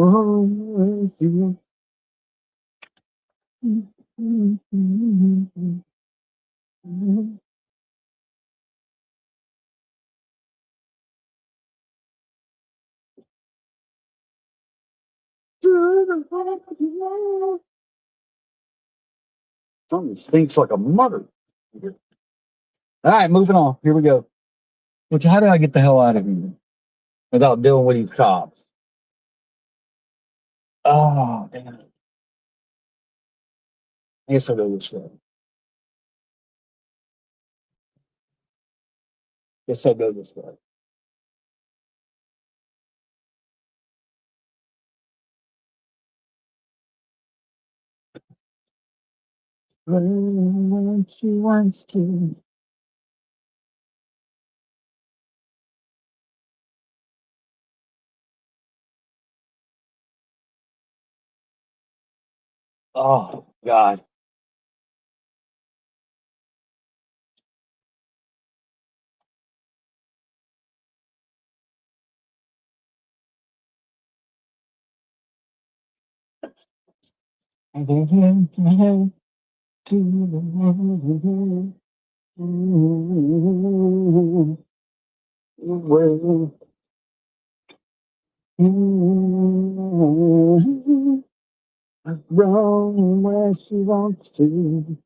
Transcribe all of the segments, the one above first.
Something stinks like a mother. All right, moving on. Here we go. Which, how do I get the hell out of here without dealing with these cops? Oh, damn it. I guess I'll go this way. Guess I'll go this way. When she wants to. Oh, God. Run where she wants to.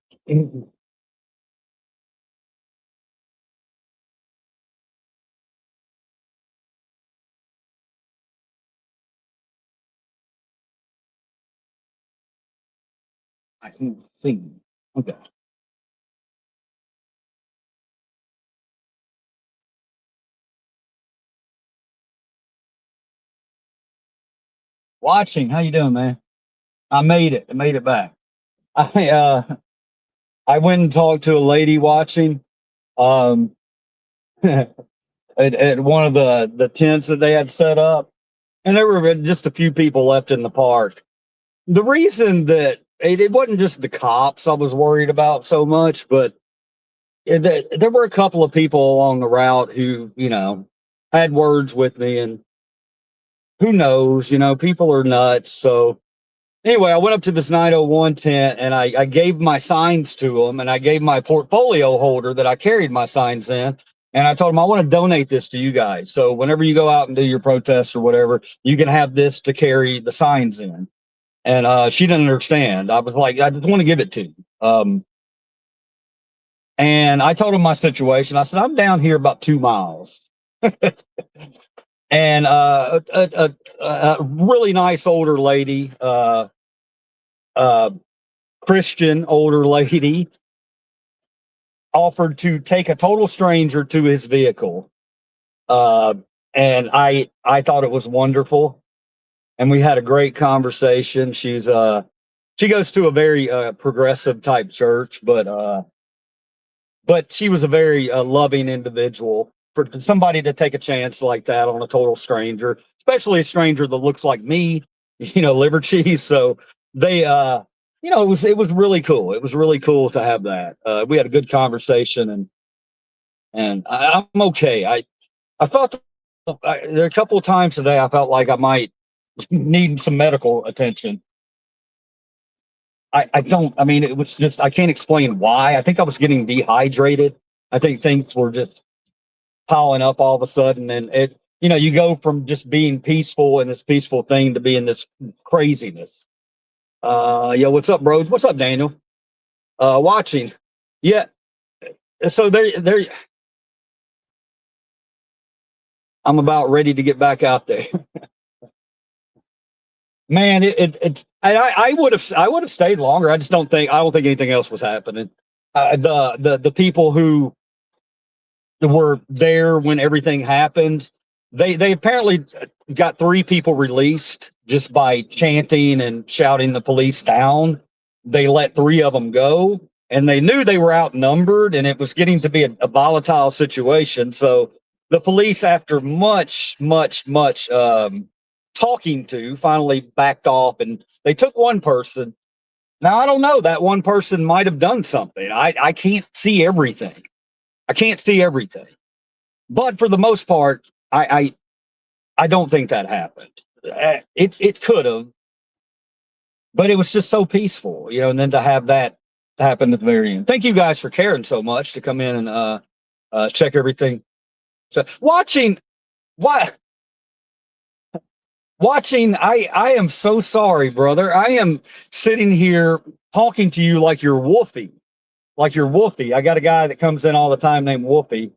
I can see. Okay. Watching. How you doing, man? I made it. I made it back. I I went and talked to a lady watching um at one of the tents that they had set up, and there were just a few people left in the park. The reason that it wasn't just the cops I was worried about so much, but there were a couple of people along the route who, had words with me, and who knows, people are nuts. So anyway, I went up to this 901 tent and I gave my signs to them, and I gave my portfolio holder that I carried my signs in. And I told them, I want to donate this to you guys. So whenever you go out and do your protests or whatever, you can have this to carry the signs in. And she didn't understand. I was like, I just want to give it to you. And I told him my situation. I said, I'm down here about 2 miles. And a really nice older lady, Christian older lady, offered to take a total stranger to his vehicle. And I thought it was wonderful. And we had a great conversation. She goes to a very progressive type church, but she was a very loving individual. For somebody to take a chance like that on a total stranger, especially a stranger that looks like me, liver cheese. So they, it was really cool. It was really cool to have that. We had a good conversation, and I'm okay. I felt there are a couple of times today I felt like I might need some medical attention. I don't. I mean, it was just I can't explain why. I think I was getting dehydrated. I think things were just piling up all of a sudden, and you go from just being peaceful and this peaceful thing to being this craziness. Yo, what's up, bros? What's up, Daniel? Watching. Yeah. So there. I'm about ready to get back out there. Man, it's I would have stayed longer. I don't think anything else was happening. The people who were there when everything happened, they apparently got 3 people released just by chanting and shouting the police down. They let 3 of them go, and they knew they were outnumbered, and it was getting to be a volatile situation. So the police, after much talking to, finally backed off, and they took one person. Now I don't know, that one person might have done something. I can't see everything. I can't see everything, but for the most part, I don't think that happened. it could have, but it was just so peaceful, you know. And then to have that happen at the very end. Thank you guys for caring so much to come in and check everything. So why watching, I am so sorry, brother. I am sitting here talking to you like you're Wolfie. Like you're Wolfie. I got a guy that comes in all the time named Wolfie.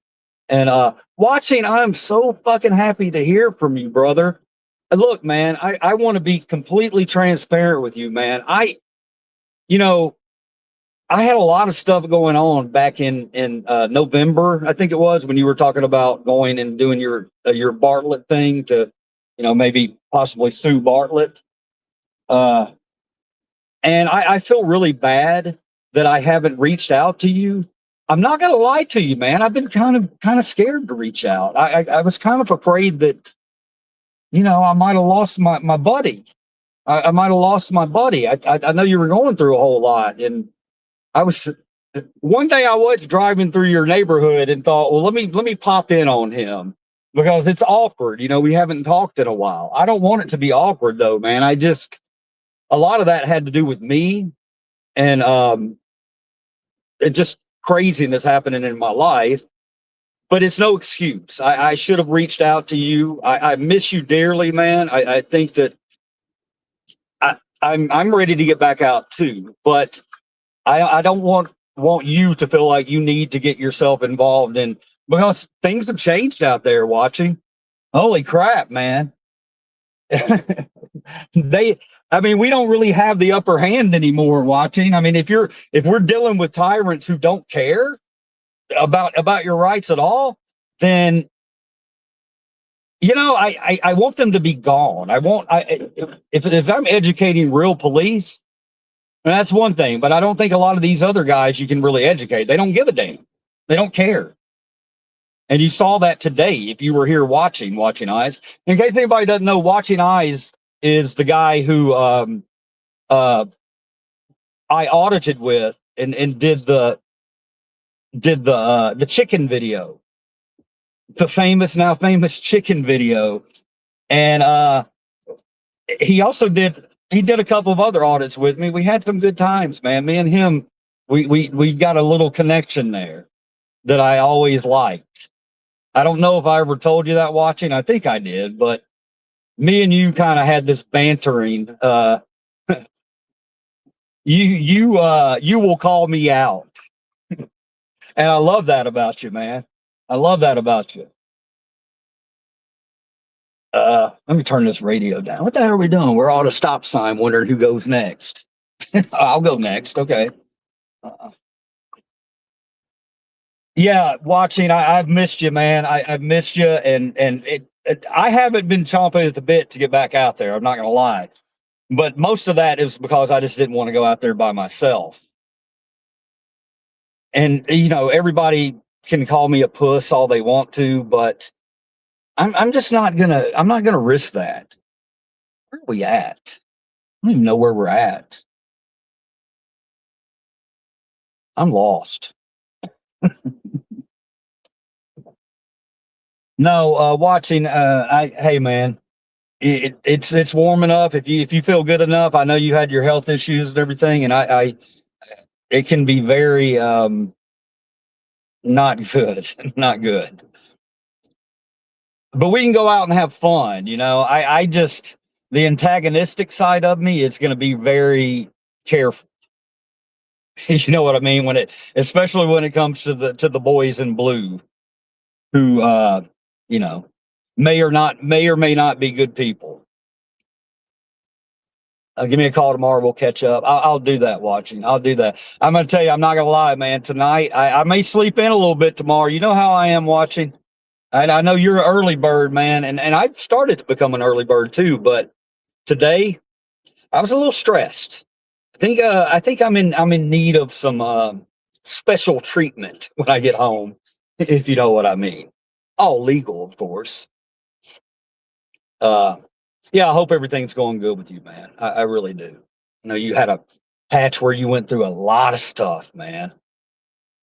And watching, I'm so fucking happy to hear from you, brother. And look, man, I want to be completely transparent with you, man. You know, I had a lot of stuff going on back in November, I think it was, when you were talking about going and doing your Bartlett thing to, you know, maybe possibly sue Bartlett. And I feel really bad that I haven't reached out to you. I'm not gonna lie to you, man. I've been kind of scared to reach out. I was kind of afraid that, you know, I might have lost my buddy. I might have lost my buddy. I know you were going through a whole lot, and I was one day I was driving through your neighborhood and thought, well, let me pop in on him because it's awkward. You know, we haven't talked in a while. I don't want it to be awkward though, man. A lot of that had to do with me and it just craziness happening in my life. But it's no excuse. I should have reached out to you. I miss you dearly, man. I think that I'm ready to get back out too, but I don't want you to feel like you need to get yourself involved in, because things have changed out there watching. Holy crap, man. I mean, we don't really have the upper hand anymore watching. I mean, if we're dealing with tyrants who don't care about your rights at all, then, you know, I want them to be gone. If I'm educating real police, and that's one thing, but I don't think a lot of these other guys you can really educate. They don't give a damn. They don't care. And you saw that today if you were here watching Eyes. In case anybody doesn't know, Watching Eyes is the guy who I audited with and did the chicken video, the now famous chicken video. And he also did a couple of other audits with me. We had some good times, man. Me and him, we've got a little connection there that I always liked. I don't know if I ever told you that watching. I think I did, but me and you kind of had this bantering. You will call me out. And I love that about you, man. I love that about you. Let me turn this radio down. What the hell are we doing? We're all at a stop sign wondering who goes next. I'll go next. Okay. Yeah, watching. I've missed you, man. I've missed you, and I haven't been chomping at the bit to get back out there. I'm not gonna lie, but most of that is because I just didn't want to go out there by myself. And you know, everybody can call me a puss all they want to, but I'm just not gonna. I'm not gonna risk that. Where are we at? I don't even know where we're at. I'm lost. No, watching. Hey, man, it's warm enough. If you feel good enough, I know you had your health issues and everything, and it can be very not good, not good. But we can go out and have fun. You know, I just the antagonistic side of me is going to be very careful. You know what I mean? Especially when it comes to the boys in blue, who you know, may or may not be good people. Give me a call tomorrow. We'll catch up. I'll do that watching. I'll do that. I'm going to tell you, I'm not going to lie, man. Tonight, I may sleep in a little bit tomorrow. You know how I am watching. And I know you're an early bird, man. And I've started to become an early bird too. But today, I was a little stressed. I think I'm in need of some special treatment when I get home, if you know what I mean. All legal, of course. Yeah, I hope everything's going good with you, man. I really do. You know, you had a patch where you went through a lot of stuff, man.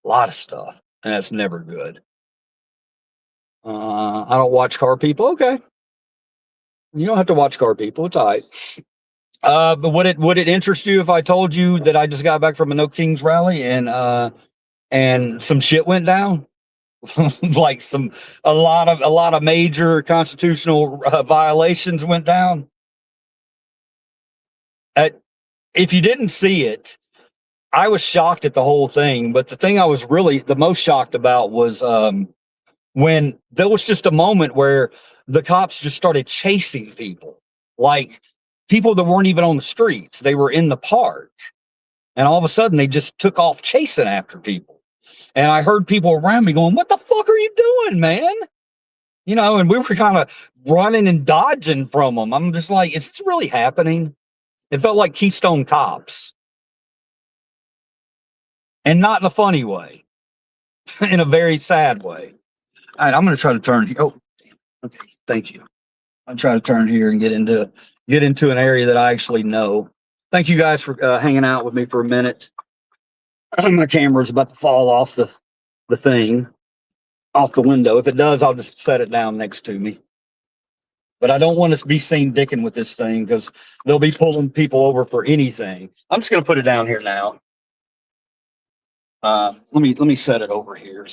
A lot of stuff. And that's never good. I don't watch car people. Okay. You don't have to watch car people. It's all right. But would it interest you if I told you that I just got back from a No Kings rally and some shit went down? Like a lot of major constitutional violations went down. If you didn't see it, I was shocked at the whole thing. But the thing I was really the most shocked about was when there was just a moment where the cops just started chasing people, like people that weren't even on the streets. They were in the park, and all of a sudden they just took off chasing after people. And I heard people around me going, "What the fuck are you doing, man?" You know, and we were kind of running and dodging from them. I'm just like, is this really happening? It felt like Keystone Cops, and not in a funny way, in a very sad way. All right, I'm going to try to turn here. Oh, okay, thank you. I'm trying to turn here and get into an area that I actually know. Thank you guys for hanging out with me for a minute. My camera's about to fall off the thing, off the window. If it does, I'll just set it down next to me. But I don't want to be seen dicking with this thing because they'll be pulling people over for anything. I'm just going to put it down here now. Let me set it over here.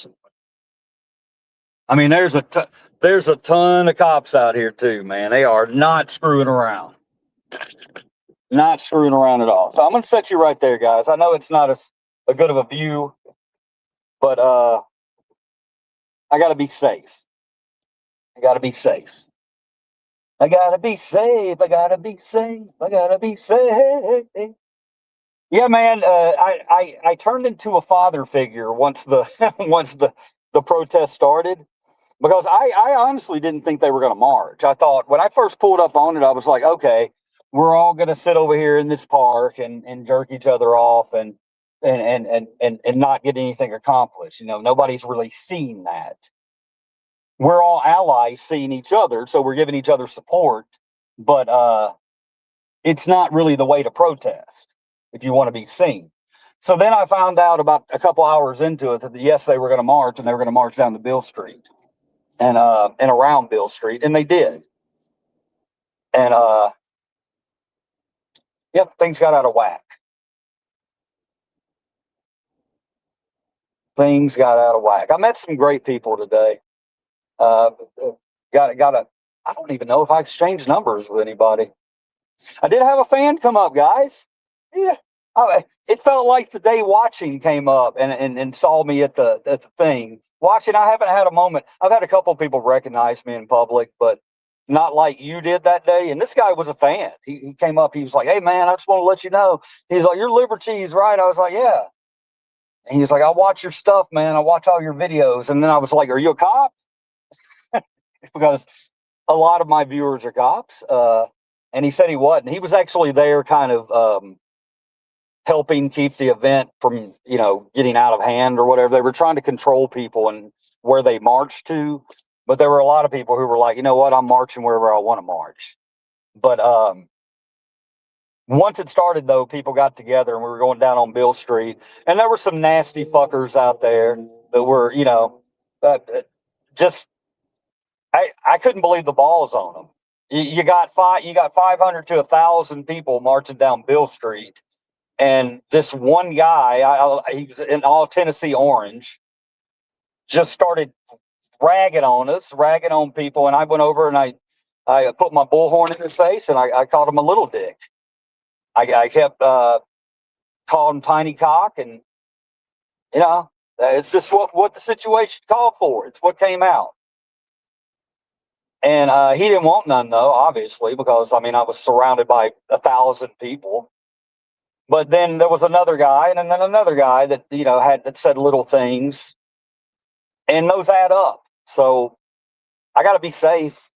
I mean, there's a ton of cops out here too, man. They are not screwing around. Not screwing around at all. So I'm going to set you right there, guys. I know it's not a good of a view, but I got to be safe. I got to be safe. I got to be safe. I got to be safe. I got to be safe. Yeah, man. I turned into a father figure once the protest started, because I honestly didn't think they were going to march. I thought when I first pulled up on it, I was like, okay, we're all going to sit over here in this park and jerk each other off and not get anything accomplished. You know, nobody's really seen that. We're all allies seeing each other, so we're giving each other support, but it's not really the way to protest if you want to be seen. So then I found out about a couple hours into it that yes, they were going to march, and they were going to march down to Bill Street and around Bill Street, and they did. And yep, things got out of whack. Things got out of whack. I met some great people today. I don't even know if I exchanged numbers with anybody. I did have a fan come up, guys. Yeah. It felt like the day watching came up and saw me at the thing. Watching, I haven't had a moment. I've had a couple of people recognize me in public, but not like you did that day. And this guy was a fan. He came up. He was like, "Hey, man, I just want to let you know." He's like, "You're liver cheese, right?" I was like, "Yeah." And he's like, "I watch your stuff, man. I watch all your videos." And then I was like, "Are you a cop?" Because a lot of my viewers are cops. And he said he wasn't. He was actually there kind of helping keep the event from, getting out of hand or whatever. They were trying to control people and where they marched to. But there were a lot of people who were like, "You know what? I'm marching wherever I want to march." But once it started, though, people got together and we were going down on Bill Street. And there were some nasty fuckers out there that were, just... I couldn't believe the balls on them. You got 500 to 1,000 people marching down Bill Street, and this one guy, he was in all Tennessee orange, just started ragging on people, and I went over and I put my bullhorn in his face, and I called him a little dick. I kept calling him tiny cock, and it's just what the situation called for. It's what came out. And he didn't want none, though, obviously, because, I was surrounded by 1,000 people. But then there was another guy, and then another guy that, that said little things. And those add up. So I got to be safe.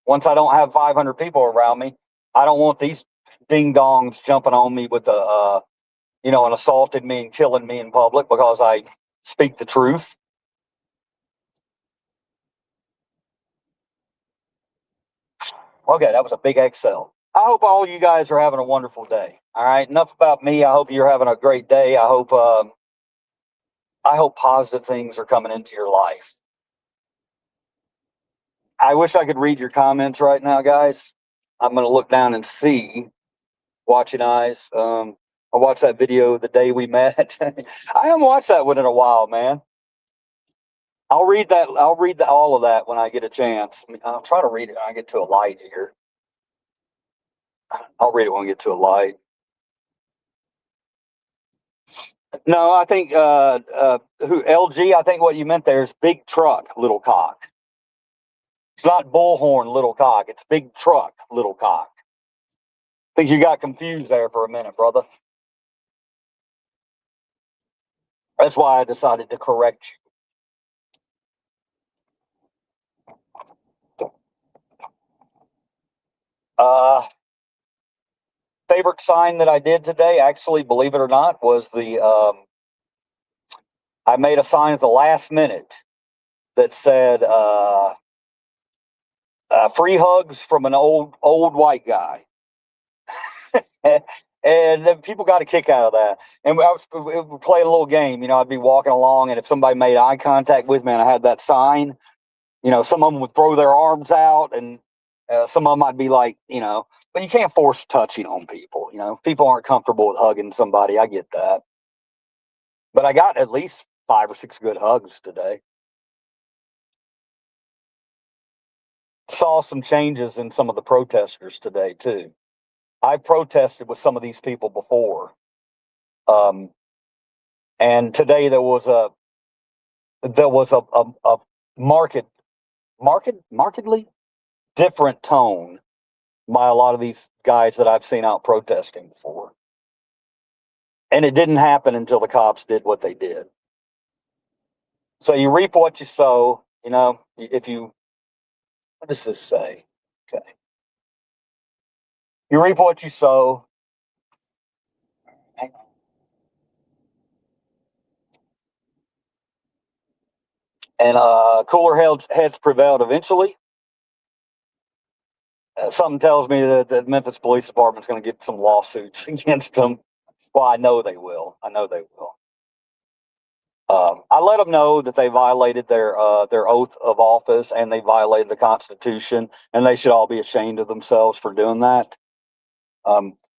Once I don't have 500 people around me, I don't want these ding-dongs jumping on me with and assaulting me and killing me in public because I speak the truth. Okay, that was a big XL. I hope all you guys are having a wonderful day. All right, enough about me. I hope you're having a great day. I hope positive things are coming into your life. I wish I could read your comments right now, guys. I'm gonna look down and see. Watching eyes. I watched that video the day we met. I haven't watched that one in a while, man. I'll read that. I'll read all of that when I get a chance. I mean, I'll try to read it when I get to a light here. I'll read it when I get to a light. No, I think who LG. I think what you meant there is big truck, little cock. It's not bullhorn, little cock. It's big truck, little cock. I think you got confused there for a minute, brother. That's why I decided to correct you. Favorite sign that I did today, actually, believe it or not, was I made a sign at the last minute that said free hugs from an old white guy. And then people got a kick out of that. And we were playing a little game. You know, I'd be walking along, and if somebody made eye contact with me and I had that sign, you know, some of them would throw their arms out, and some of them might be like, you know, but you can't force touching on people. You know, people aren't comfortable with hugging somebody. I get that. But I got at least 5 or 6 good hugs today. Saw some changes in some of the protesters today, too. I protested with some of these people before. And today there was a markedly different tone by a lot of these guys that I've seen out protesting before. And it didn't happen until the cops did what they did. So you reap what you sow, you know, if you, what does this say? Okay. You reap what you sow. Hang on. And cooler heads prevailed eventually. Something tells me that the Memphis Police Department's going to get some lawsuits against them. Well, I know they will. I know they will. I let them know that they violated their oath of office and they violated the Constitution, and they should all be ashamed of themselves for doing that.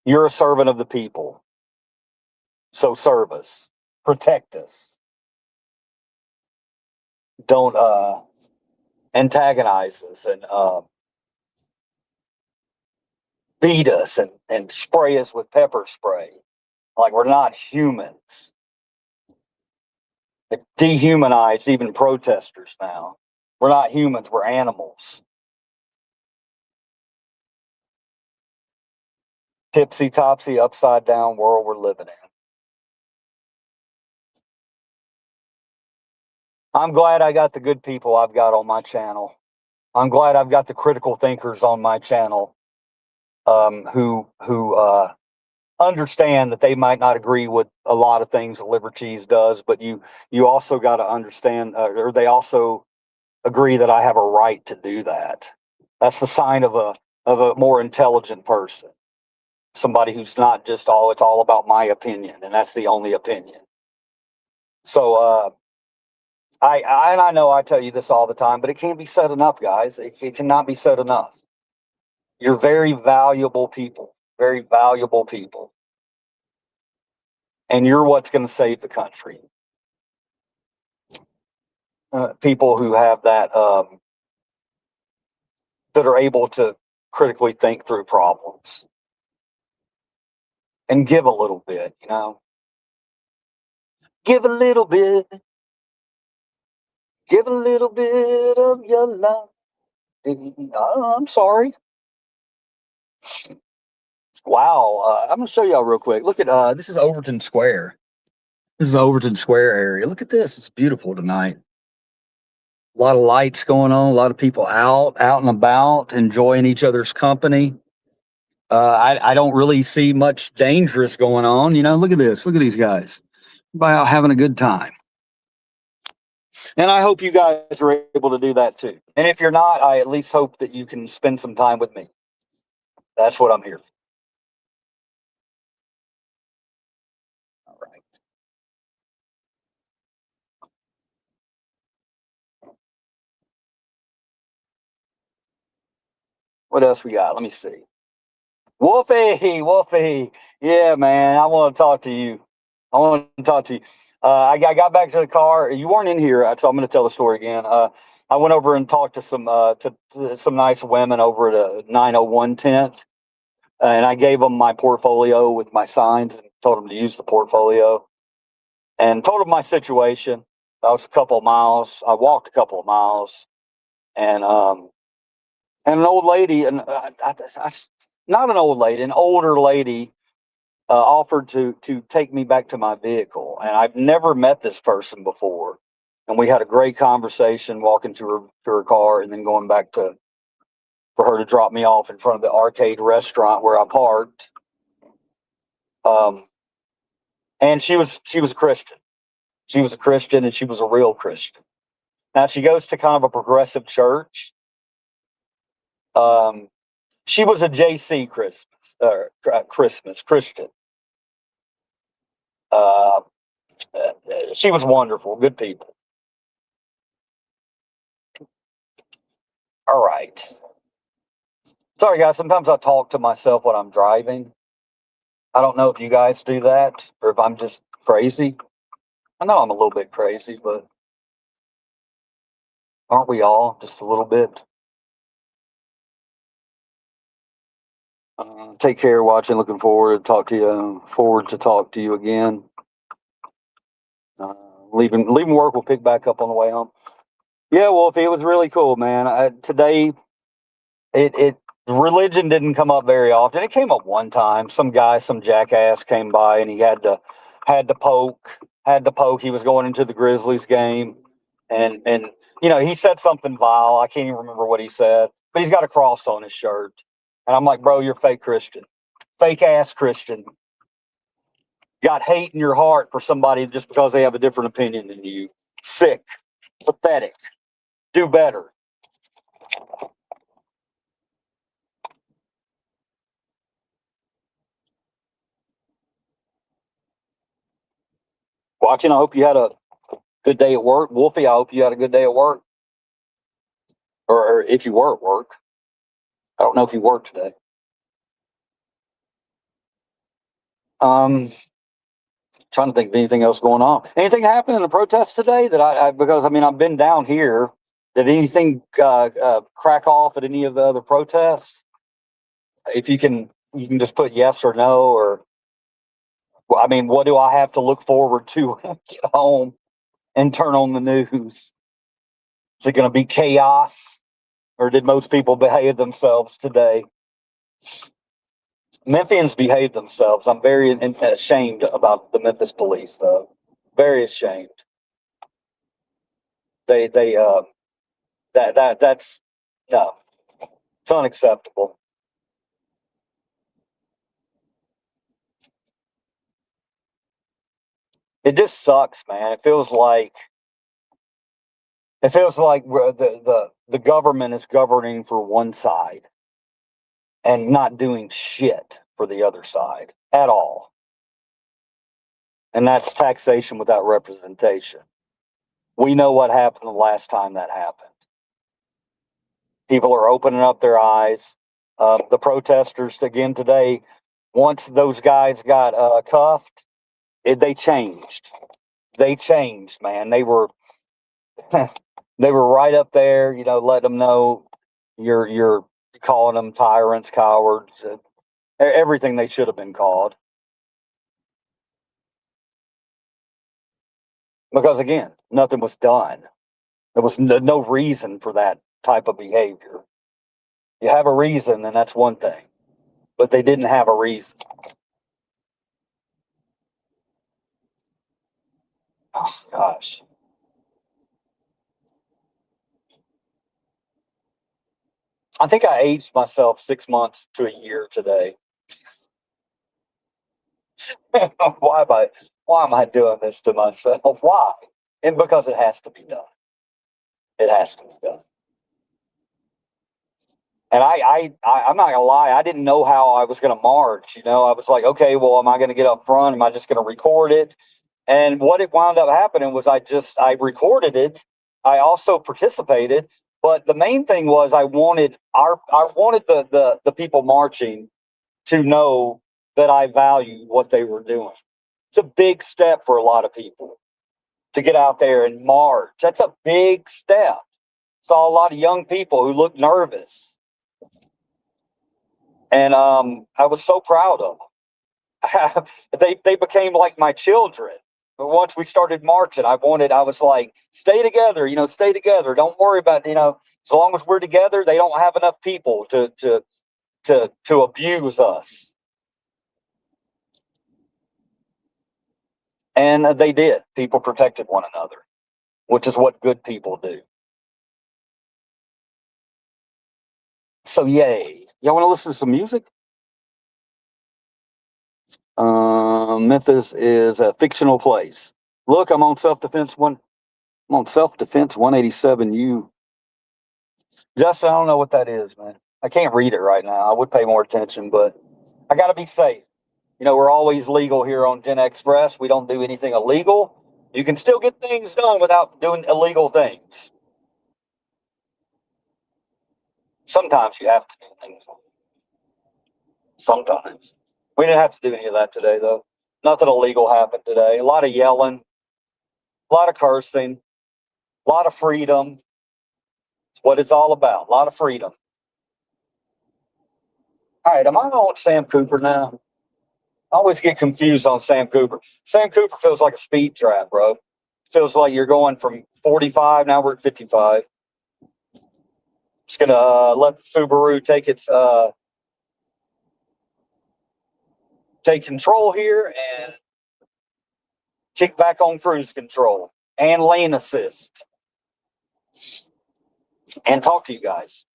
You're a servant of the people, so serve us, protect us. Don't antagonize us and beat us and spray us with pepper spray like we're not humans. It dehumanized even protesters now. We're not humans, we're animals. Tipsy topsy, upside down world we're living in. I'm glad I got the good people I've got on my channel. I'm glad I've got the critical thinkers on my channel who understand that they might not agree with a lot of things that Liver Cheese does, but you also got to understand, or they also agree that I have a right to do that. That's the sign of a more intelligent person, somebody who's not just it's all about my opinion, and that's the only opinion. So I know I tell you this all the time, but it can't be said enough, guys. It cannot be said enough. You're very valuable people, very valuable people. And you're what's going to save the country. People who have that are able to critically think through problems and give a little bit, you know. Give a little bit. Give a little bit of your love. I'm sorry. Wow. I'm going to show y'all real quick. Look at this is Overton Square. This is the Overton Square area. Look at this. It's beautiful tonight. A lot of lights going on, a lot of people out and about, enjoying each other's company. I don't really see much dangerous going on. You know, look at this. Look at these guys. Everybody out having a good time. And I hope you guys are able to do that too. And if you're not, I at least hope that you can spend some time with me. That's what I'm here for. All right. What else we got? Let me see. Wolfie, Wolfie. Yeah, man, I want to talk to you. I want to talk to you. I got back to the car. You weren't in here, so I'm going to tell the story again. I went over and talked to to some nice women over at a 901 tent, and I gave them my portfolio with my signs and told them to use the portfolio and told them my situation. I was a couple of miles. I walked a couple of miles, and an old lady, and not an old lady, an older lady offered to take me back to my vehicle, and I've never met this person before. And we had a great conversation walking to her car, and then going back to for her to drop me off in front of the arcade restaurant where I parked. Um, and she was a Christian. She was a Christian, and she was a real Christian. Now she goes to kind of a progressive church. Um, she was a JC Christmas Christian. Uh, she was wonderful, good people. All right. Sorry, guys. Sometimes I talk to myself when I'm driving. I don't know if you guys do that or if I'm just crazy. I know I'm a little bit crazy, but aren't we all just a little bit? Take care, watching. Looking forward to talk to you. Forward to talk to you again. Uh, leaving work. We'll pick back up on the way home. Yeah, well, if it was really cool, man. Today, it religion didn't come up very often. It came up one time. Some guy, some jackass came by, and he had to poke. He was going into the Grizzlies game, and he said something vile. I can't even remember what he said, but he's got a cross on his shirt, and I'm like, bro, you're fake Christian, fake ass Christian. Got hate in your heart for somebody just because they have a different opinion than you. Sick, pathetic. Do better. Watching, I hope you had a good day at work. Wolfie, I hope you had a good day at work. Or if you were at work. I don't know if you worked today. Um, Trying to think of anything else going on. Anything happened in the protest today that because I've been down here. Did anything crack off at any of the other protests? If you can just put yes or no, or what do I have to look forward to when I get home and turn on the news? Is it going to be chaos, or did most people behave themselves today? Memphians behave themselves. I'm very ashamed about the Memphis police, though. Very ashamed. They that's no, it's unacceptable. It just sucks, man. It feels like the government is governing for one side and not doing shit for the other side at all. And that's taxation without representation. We know what happened the last time that happened. People are opening up their eyes. The protesters again today, once those guys got cuffed, they changed. They changed, man. They were they were right up there, letting them know you're calling them tyrants, cowards, everything they should have been called. Because again, nothing was done. There was no reason for that type of behavior. You have a reason, and that's one thing. But they didn't have a reason. Oh gosh. I think I aged myself 6 months to a year today. Why am I doing this to myself? Why? And because it has to be done. It has to be done. And I'm not gonna lie, I didn't know how I was gonna march. I was like, okay, well, am I gonna get up front? Am I just gonna record it? And what it wound up happening was I recorded it. I also participated, but the main thing was I wanted the people marching to know that I value what they were doing. It's a big step for a lot of people to get out there and march. That's a big step. Saw a lot of young people who looked nervous, and I was so proud of them. They became like my children. But once we started marching, I was like, stay together, stay together. Don't worry about, as long as we're together, they don't have enough people to abuse us. And they did. People protected one another, which is what good people do. So yay. Y'all want to listen to some music? Memphis is a fictional place. Look, I'm on self-defense 187U. Justin, I don't know what that is, man. I can't read it right now. I would pay more attention, but I got to be safe. We're always legal here on Gen Express. We don't do anything illegal. You can still get things done without doing illegal things. Sometimes you have to do things. Sometimes. We didn't have to do any of that today, though. Nothing illegal happened today. A lot of yelling, a lot of cursing, a lot of freedom. It's what it's all about. A lot of freedom. All right, am I on Sam Cooper now? I always get confused on Sam Cooper. Sam Cooper feels like a speed trap, bro. Feels like you're going from 45, now we're at 55. Just going to let the Subaru take control here and kick back on cruise control and lane assist and talk to you guys.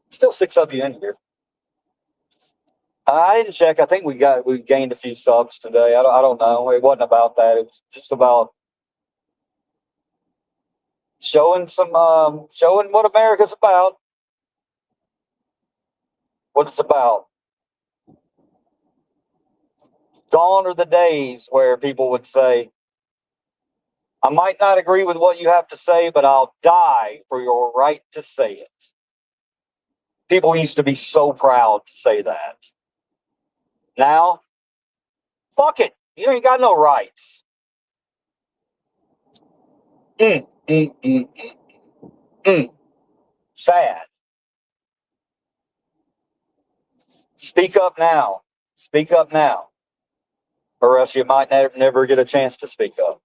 Still 6 of you in here. I didn't check. I think we gained a few subs today. I don't know. It wasn't about that. It was just about showing what America's about. What it's about. Gone are the days where people would say, I might not agree with what you have to say, but I'll die for your right to say it. People used to be so proud to say that. Now, fuck it. You ain't got no rights. Sad. Speak up now. Speak up now. Or else you might never get a chance to speak up.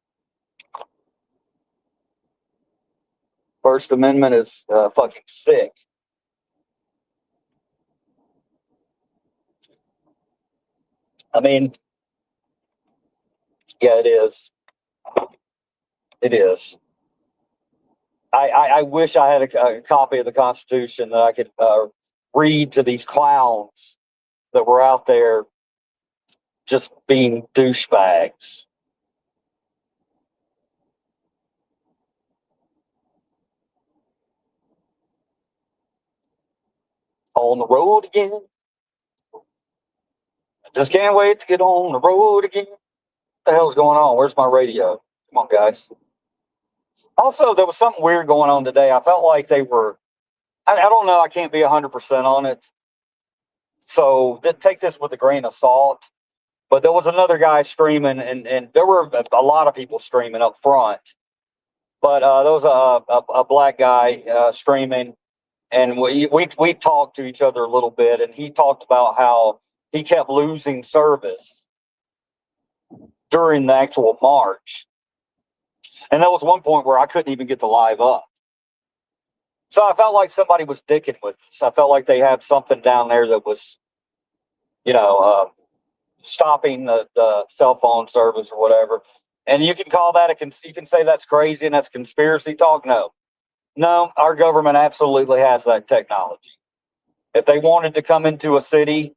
First Amendment is fucking sick. I mean, yeah, it is. It is. I wish I had a copy of the Constitution that I could read to these clowns that were out there just being douchebags. On the road again. I just can't wait to get on the road again. What the hell's going on? Where's my radio? Come on, guys. Also, there was something weird going on today. I felt like they were, I don't know, I can't be 100% on it. So take this with a grain of salt. But there was another guy screaming, and there were a lot of people screaming up front. But there was a black guy screaming, and we talked to each other a little bit, and he talked about how he kept losing service during the actual march. And there was one point where I couldn't even get the live up. So I felt like somebody was dicking with us. I felt like they had something down there that was, stopping the cell phone service or whatever. And you can call that you can say that's crazy and that's conspiracy talk. No, our government absolutely has that technology. If they wanted to come into a city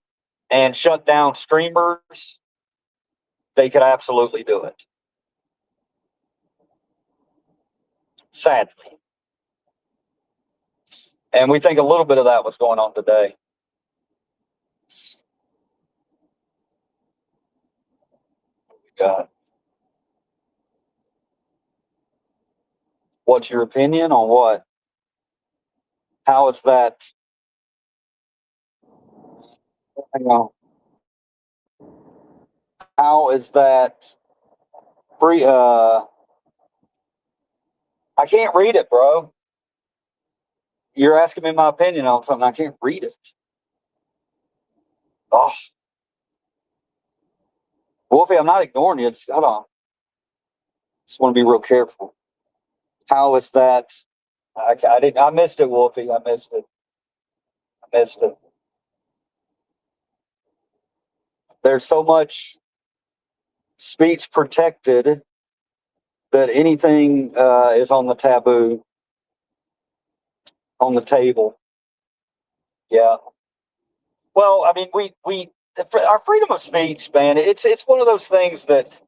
and shut down streamers, they could absolutely do it. Sadly. And we think a little bit of that was going on today. God. What's your opinion on what? How is that Hang on. How is that free? I can't read it, bro. You're asking me my opinion on something. I can't read it. Oh, Wolfie, I'm not ignoring you. Just hold on. Just want to be real careful. How is that? I didn't. I missed it, Wolfie. I missed it. I missed it. There's so much speech protected that anything is on the taboo, on the table. Yeah. Well, I mean, our freedom of speech, man. It's one of those things that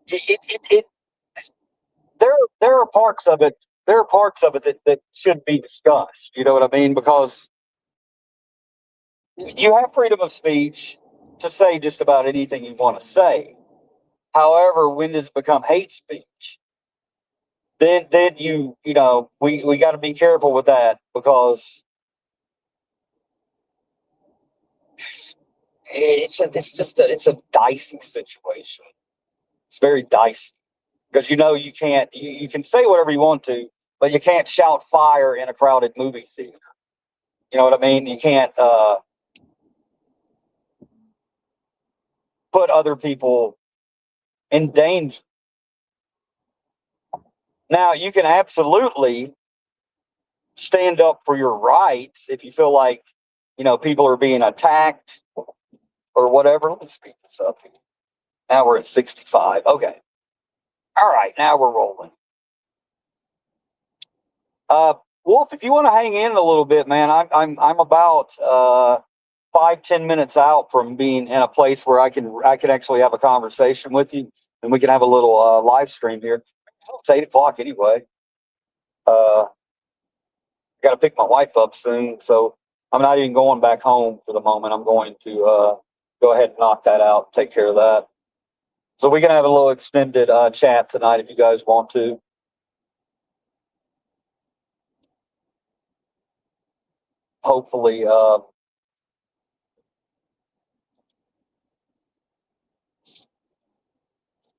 it there are parts of it. There are parts of it that should be discussed. You know what I mean? Because you have freedom of speech to say just about anything you want to say. However, when does it become hate speech? Then you know we got to be careful with that because it's a dicey situation. It's very dicey because you know you can say whatever you want to, but you can't shout fire in a crowded movie theater. You know what I mean? You can't put other people in danger. Now you can absolutely stand up for your rights if you feel like people are being attacked or whatever. Let me speed this up here. Now we're at 65. Okay. All right, now we're rolling. Wolf, if you want to hang in a little bit, man, I'm about 5-10 minutes out from being in a place where I can actually have a conversation with you, and we can have a little live stream here. It's 8 o'clock anyway. I got to pick my wife up soon, so I'm not even going back home for the moment. I'm going to go ahead and knock that out, take care of that. So we can have a little extended chat tonight if you guys want to. Hopefully, I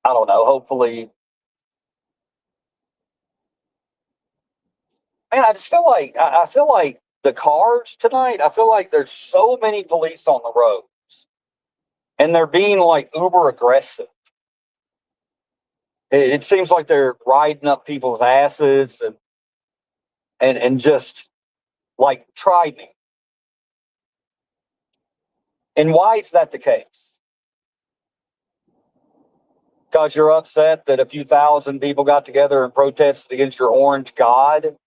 don't know. Hopefully, man, I just feel like I feel like the cars tonight. I feel like there's so many police on the roads, and they're being like uber aggressive. It seems like they're riding up people's asses and just like try me. And why is that the case? Because you're upset that a few thousand people got together and protested against your orange god.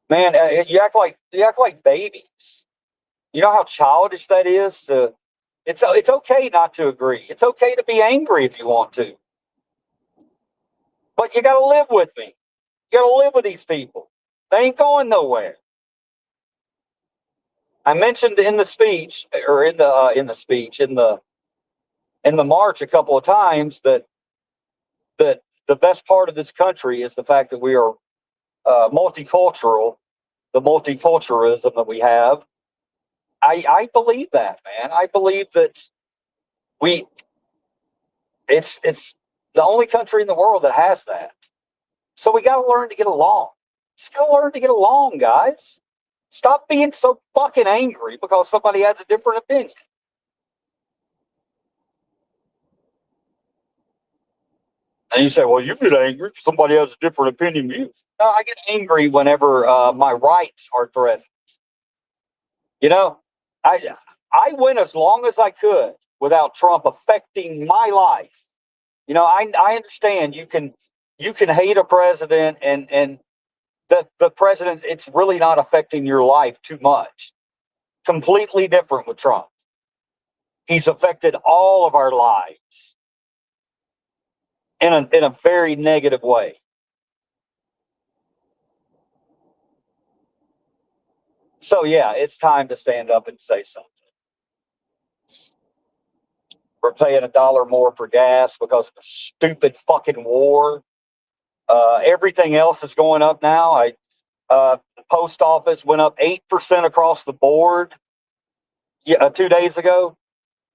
Man, you act like babies. You know how childish that is. It's okay not to agree. It's okay to be angry if you want to, but you got to live with me. You got to live with these people. They ain't going nowhere. I mentioned in the speech, or in the march a couple of times that the best part of this country is the fact that we are multicultural, the multiculturalism that we have. I believe that, man. I believe that we it's the only country in the world that has that. So we got to learn to get along. Just got to learn to get along, guys. Stop being so fucking angry because somebody has a different opinion. And you say, well, you get angry if somebody has a different opinion than you. No, I get angry whenever my rights are threatened. You know, I I went as long as I could without Trump affecting my life. I understand you can hate a president and the president, it's really not affecting your life too much. Completely different with Trump. He's affected all of our lives in a very negative way. So yeah, it's time to stand up and say something. We're paying $1 more for gas because of a stupid fucking war. Everything else is going up now. The post office went up 8% across the board. yeah, 2 days ago.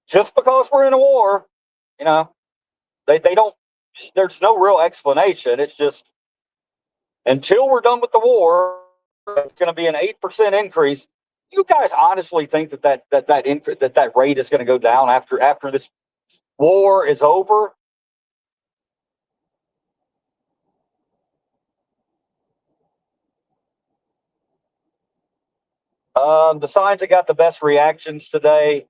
Just because we're in a war, you know, they don't. There's no real explanation. It's just until we're done with the war, it's going to be an 8% increase. You guys honestly think that rate is going to go down after this war is over? The signs that got the best reactions today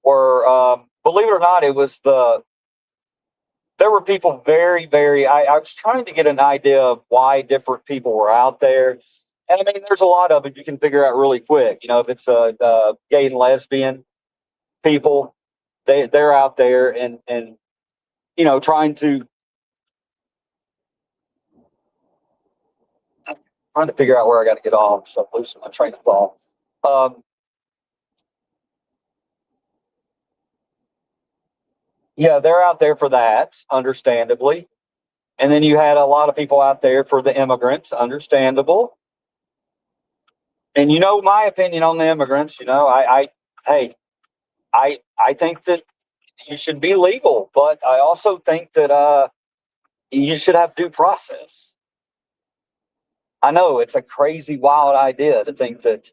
were, believe it or not, it was there were people I was trying to get an idea of why different people were out there. And I mean, there's a lot of it you can figure out really quick. You know, if it's a gay and lesbian people, they're out there and trying to figure out where I got to get off. So I'm losing my train of thought. Um, yeah, they're out there for that, understandably. And then you had a lot of people out there for the immigrants, understandable. And you know my opinion on the immigrants. Hey, I think that you should be legal, but I also think that you should have due process. I know it's a crazy, wild idea to think that,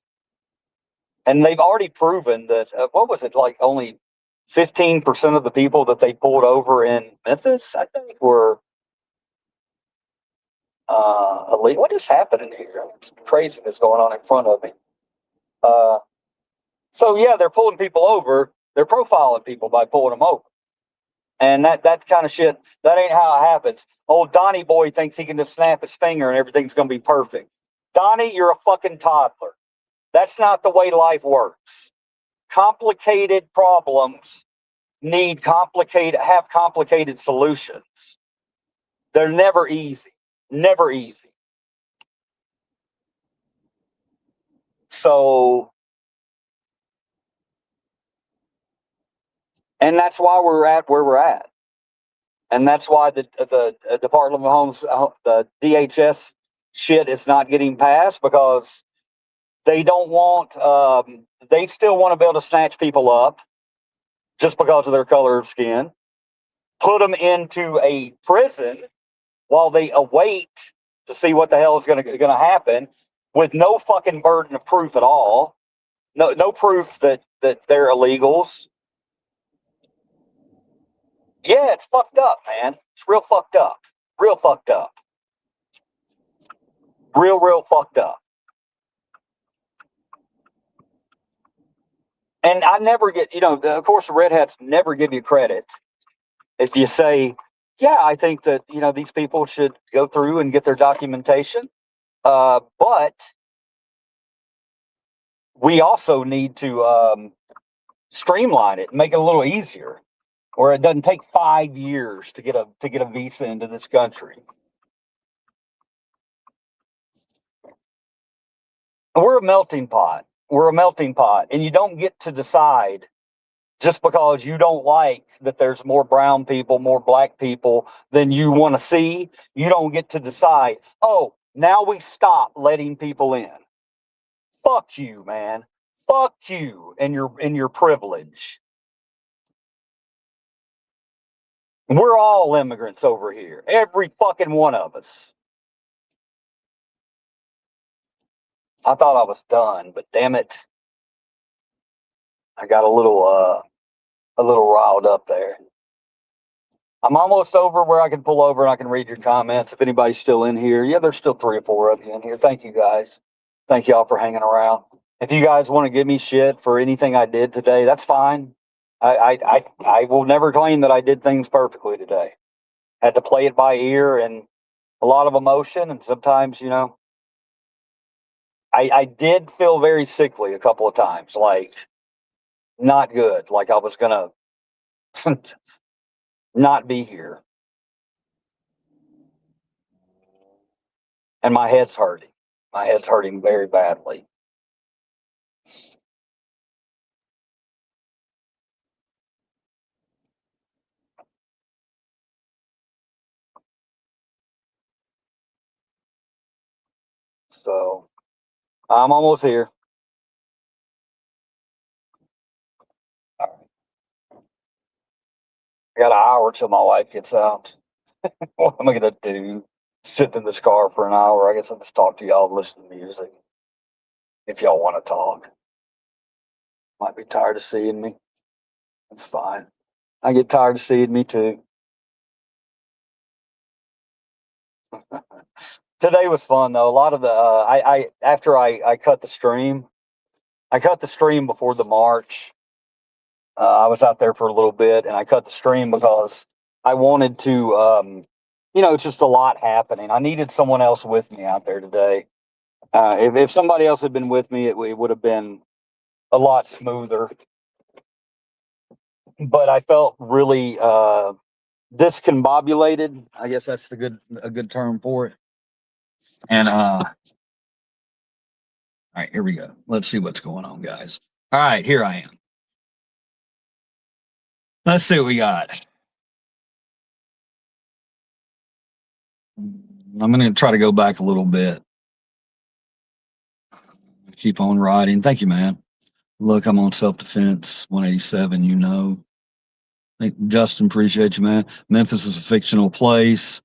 and they've already proven that. What was it like? Only 15% of the people that they pulled over in Memphis, I think, were illegal. What is happening here? It's craziness going on in front of me. Uh, so yeah, they're pulling people over. They're profiling people by pulling them over. And that kind of shit, that ain't how it happens. Old Donnie boy thinks he can just snap his finger and everything's going to be perfect. Donnie, you're a fucking toddler. That's not the way life works. Complicated problems have complicated solutions. They're never easy. Never easy. So, and that's why we're at where we're at. And that's why the Department of Homes, the DHS shit is not getting passed because they don't want, they still want to be able to snatch people up just because of their color of skin, put them into a prison while they await to see what the hell is going to happen with no fucking burden of proof at all. No proof that they're illegals. Yeah, it's fucked up, man. It's real fucked up. Real fucked up. Real fucked up. And I never get, of course, the Red Hats never give you credit if you say, yeah, I think that, these people should go through and get their documentation. But we also need to streamline it and make it a little easier, where it doesn't take 5 years to get a visa into this country. We're a melting pot. We're a melting pot, and you don't get to decide just because you don't like that there's more brown people, more black people than you want to see. You don't get to decide, oh, now we stop letting people in. Fuck you, man. Fuck you and your privilege. We're all immigrants over here. Every fucking one of us. I thought I was done, but damn it. I got a little riled up there. I'm almost over where I can pull over and I can read your comments. If anybody's still in here, yeah, there's still 3 or 4 of you in here. Thank you guys. Thank y'all for hanging around. If you guys want to give me shit for anything I did today, that's fine. I will never claim that I did things perfectly today. Had to play it by ear and a lot of emotion, and sometimes, I did feel very sickly a couple of times, like not good, like I was gonna not be here, and my head's hurting. My head's hurting very badly. So I'm almost here. I got an hour till my wife gets out. What am I gonna do? Sit in this car for an hour? I guess I'll just talk to y'all, listen to music. If y'all want to talk. Might be tired of seeing me. That's fine. I get tired of seeing me too. Today was fun though. A lot of the I after I cut the stream, I cut the stream before the march. I was out there for a little bit, and I cut the stream because I wanted to. It's just a lot happening. I needed someone else with me out there today. If somebody else had been with me, it would have been a lot smoother. But I felt really discombobulated. I guess that's a good term for it. And all right, here we go. Let's see what's going on, guys. All right, here I am. Let's see what we got. I'm going to try to go back a little bit. Keep on riding. Thank you, man. Look, I'm on self-defense 187, you know. Justin, appreciate you, man. Memphis is a fictional place.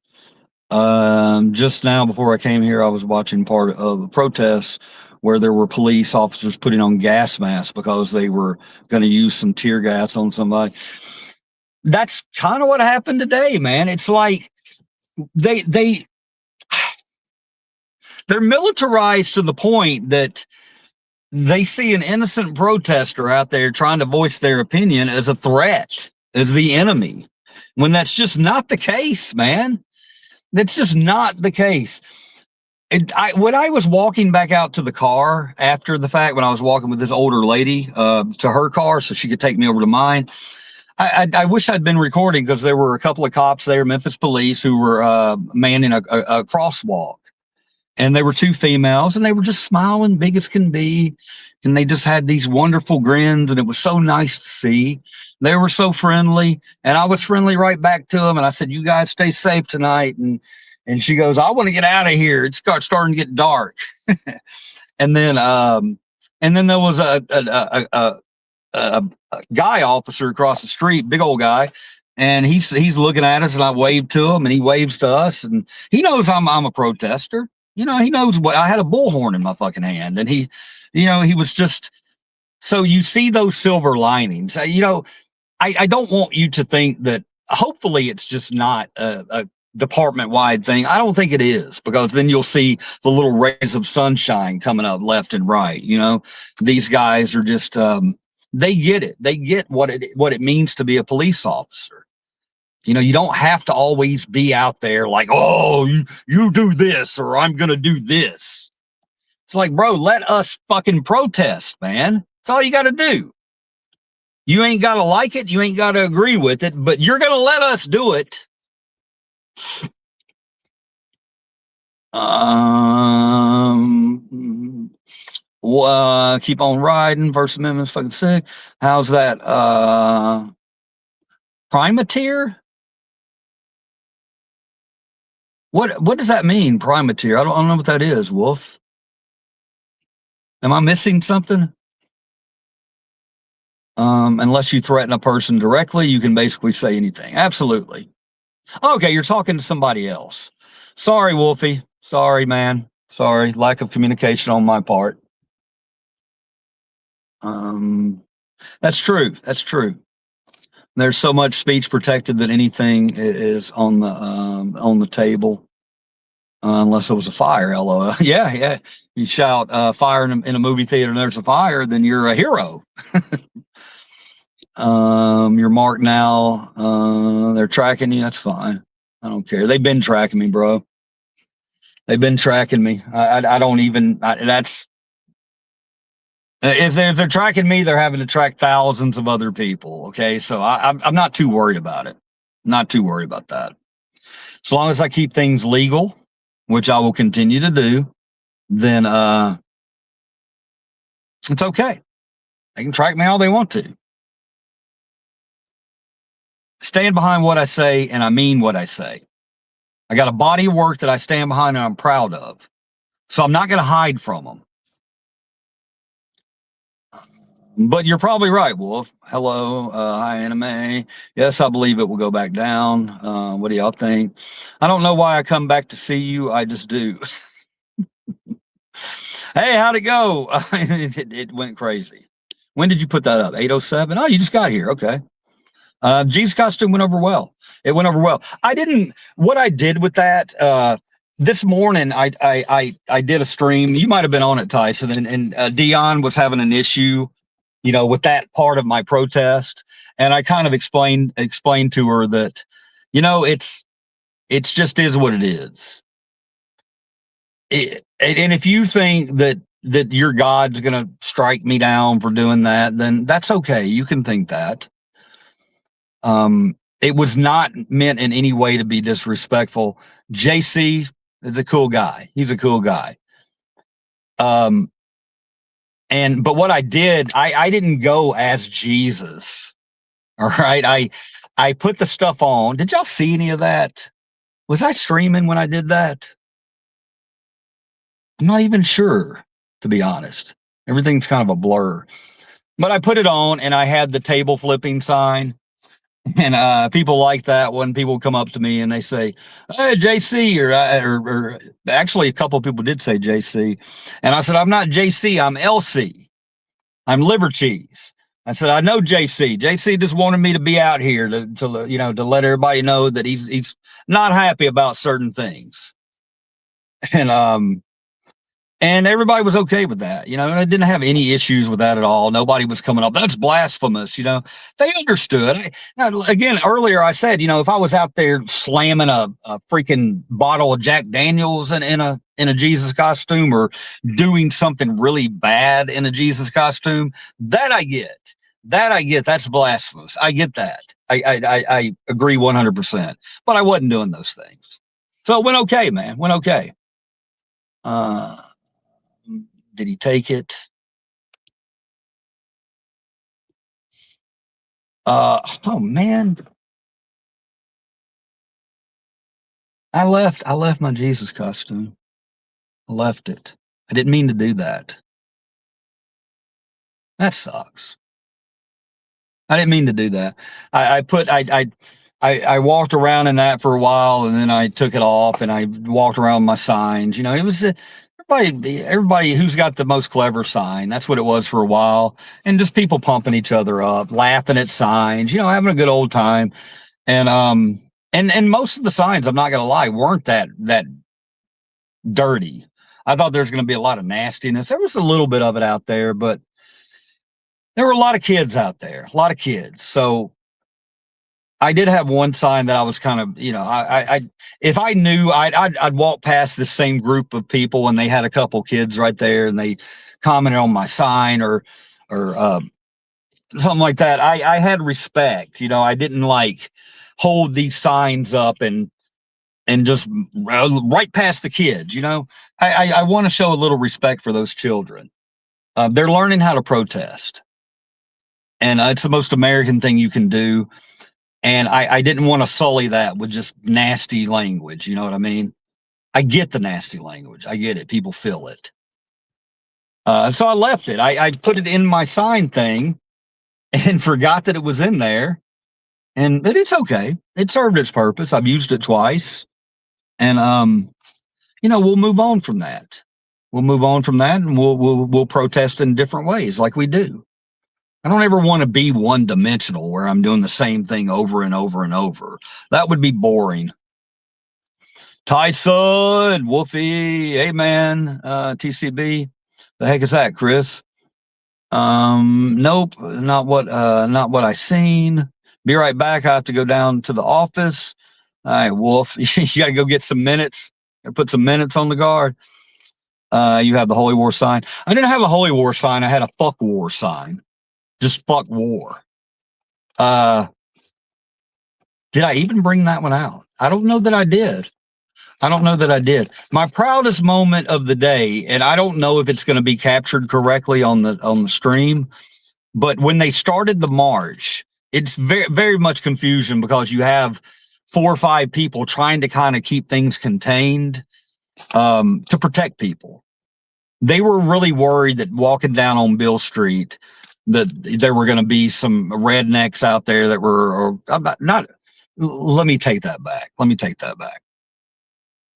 Just now, before I came here, I was watching part of a protest where there were police officers putting on gas masks because they were going to use some tear gas on somebody. That's kind of what happened today, man. It's like they're militarized to the point that they see an innocent protester out there trying to voice their opinion as a threat, as the enemy, when that's just not the case, man. That's just not the case. When I was walking back out to the car after the fact, when I was walking with this older lady to her car so she could take me over to mine, I wish I'd been recording because there were a couple of cops there, Memphis police, who were manning a crosswalk. And they were two females, and they were just smiling, big as can be. And they just had these wonderful grins, and it was so nice to see. They were so friendly, and I was friendly right back to them. And I said, "You guys stay safe tonight." And she goes, "I want to get out of here. It's starting to get dark." and then there was a guy officer across the street, big old guy. And he's looking at us, and I waved to him, and he waves to us, and he knows I'm a protester. He knows what I had a bullhorn in my fucking hand, and he was just. So you see those silver linings. I don't want you to think that. Hopefully, it's just not a department-wide thing. I don't think it is, because then you'll see the little rays of sunshine coming up left and right. These guys are just. They get it. They get what it means to be a police officer. You don't have to always be out there like, "Oh, you do this, or I'm going to do this." It's like, bro, let us fucking protest, man. That's all you got to do. You ain't got to like it. You ain't got to agree with it, but you're going to let us do it. Keep on riding. First Amendment's fucking sick. How's that? Primateer? What does that mean, primateer? I don't know what that is, Wolf. Am I missing something? Unless you threaten a person directly, you can basically say anything. Absolutely. Okay, you're talking to somebody else. Sorry, Wolfie. Sorry, man. Sorry. Lack of communication on my part. That's true. That's true. There's so much speech protected that anything is on the table, unless it was a fire. LOL. Yeah. You shout fire in a movie theater, and there's a fire, then you're a hero. You're marked now. They're tracking you. That's fine. I don't care. They've been tracking me, bro. They've been tracking me. I don't even. That's. If they're tracking me, they're having to track thousands of other people. Okay, so I'm not too worried about it. Not too worried about that. As long as I keep things legal, which I will continue to do, then it's okay. They can track me all they want to. Stand behind what I say, and I mean what I say. I got a body of work that I stand behind and I'm proud of. So I'm not going to hide from them. But you're probably right, Wolf. Hello, hi, Anime. Yes, I believe it will go back down. What do y'all think? I don't know why I come back to see you. I just do. Hey, how'd it go? It went crazy. When did you put that up? 8:07. Oh, you just got here. Okay. G's costume went over well. It went over well. I didn't. What I did with that this morning, I did a stream. You might have been on it, Tyson, and Dion was having an issue, with that part of my protest, and I kind of explained to her that, it's just is what it is. And if you think that your God's gonna strike me down for doing that, then that's okay. You can think that. It was not meant in any way to be disrespectful. JC is a cool guy. He's a cool guy. But what I did, I didn't go as Jesus. All right. I put the stuff on. Did y'all see any of that? Was I streaming when I did that? I'm not even sure, to be honest. Everything's kind of a blur. But I put it on and I had the table flipping sign. And people like that when people come up to me and they say, "Hey, JC," or actually a couple of people did say JC, and I said, "I'm not JC, I'm LC. I'm liver cheese." I said, "I know JC. JC just wanted me to be out here to let everybody know that he's not happy about certain things." And everybody was okay with that. I didn't have any issues with that at all. Nobody was coming up, "That's blasphemous." They understood. Again, earlier I said, if I was out there slamming a freaking bottle of Jack Daniels in a Jesus costume, or doing something really bad in a Jesus costume, that I get. That's blasphemous. I get that. I agree 100%. But I wasn't doing those things. So it went okay, man. Went okay. Did he take it? Oh man. I left my Jesus costume. I left it. I didn't mean to do that. That sucks. I didn't mean to do that. I walked around in that for a while, and then I took it off and I walked around with my signs. It was everybody who's got the most clever sign. That's what it was for a while. And just people pumping each other up, laughing at signs, having a good old time. And most of the signs, I'm not gonna lie, weren't that dirty. I thought there was gonna be a lot of nastiness. There was a little bit of it out there, but there were a lot of kids out there, a lot of kids. So I did have one sign that I was kind of, I if I knew, I'd walk past the same group of people and they had a couple kids right there and they commented on my sign or something like that. I had respect, I didn't like hold these signs up and just right past the kids. I want to show a little respect for those children. They're learning how to protest, and it's the most American thing you can do. And I didn't want to sully that with just nasty language. You know what I mean? I get the nasty language. I get it. People feel it. So I left it. I put it in my sign thing and forgot that it was in there. But it's okay. It served its purpose. I've used it twice. And we'll move on from that. We'll move on from that, and we'll protest in different ways like we do. I don't ever want to be one dimensional where I'm doing the same thing over and over and over. That would be boring. Tyson, Wolfie, hey man, TCB. The heck is that, Chris? Nope, not what I seen. Be right back. I have to go down to the office. All right, Wolf, you got to go get some minutes. Put some minutes on the guard. You have the Holy War sign. I didn't have a Holy War sign. I had a fuck war sign. Just fuck war. Did I even bring that one out? I don't know that I did. My proudest moment of the day, and I don't know if it's going to be captured correctly on the stream, but when they started the march, it's very, very much confusion because you have 4 or 5 people trying to kind of keep things contained to protect people. They were really worried that walking down on Bill Street, that there were going to be some rednecks out there that were, or not. Let me take that back.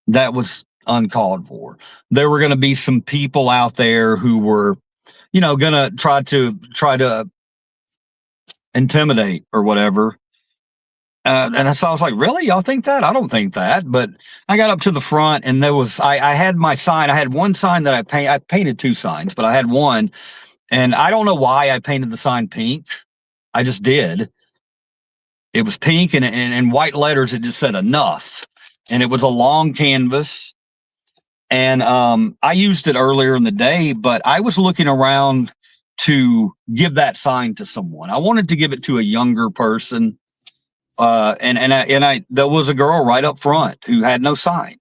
That was uncalled for. There were going to be some people out there who were, going to try to intimidate or whatever. And so I was like, really? Y'all think that? I don't think that. But I got up to the front, and there was, I had my sign. I had one sign that I painted 2 signs, but I had one, and I don't know why I painted the sign pink. I just did. It was pink, and in white letters, it just said enough. And it was a long canvas. And I used it earlier in the day, but I was looking around to give that sign to someone. I wanted to give it to a younger person. There was a girl right up front who had no sign,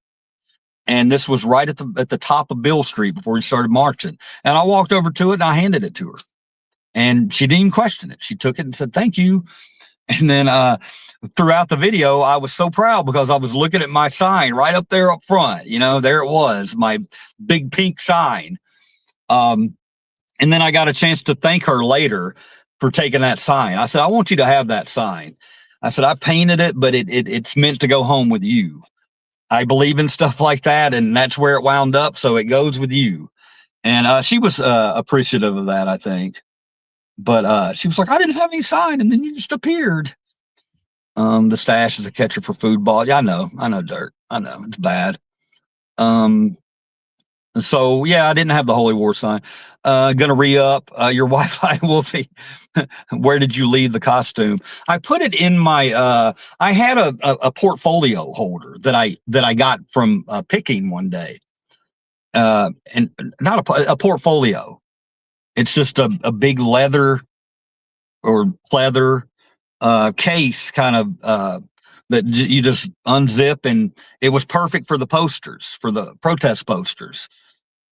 and this was right at the top of Bill Street before we started marching. And I walked over to it and I handed it to her, and she didn't even question it. She took it and said, "Thank you." And then throughout the video, I was so proud because I was looking at my sign right up there up front. There it was, my big pink sign. And then I got a chance to thank her later for taking that sign. I said, "I want you to have that sign." I said, "I painted it, but it's meant to go home with you. I believe in stuff like that, and that's where it wound up, so it goes with you." And she was appreciative of that, I think. But she was like, "I didn't have any sign, and then you just appeared." The stash is a catcher for food ball. Yeah, I know, Dirt. I know, it's bad. So yeah, I didn't have the Holy War sign. Gonna re-up your Wi-Fi, Wolfie. Where did you leave the costume? I put it in my. I had a portfolio holder that I got from picking one day, and not a portfolio. It's just a big leather or pleather case, kind of that you just unzip, and it was perfect for the posters, for the protest posters.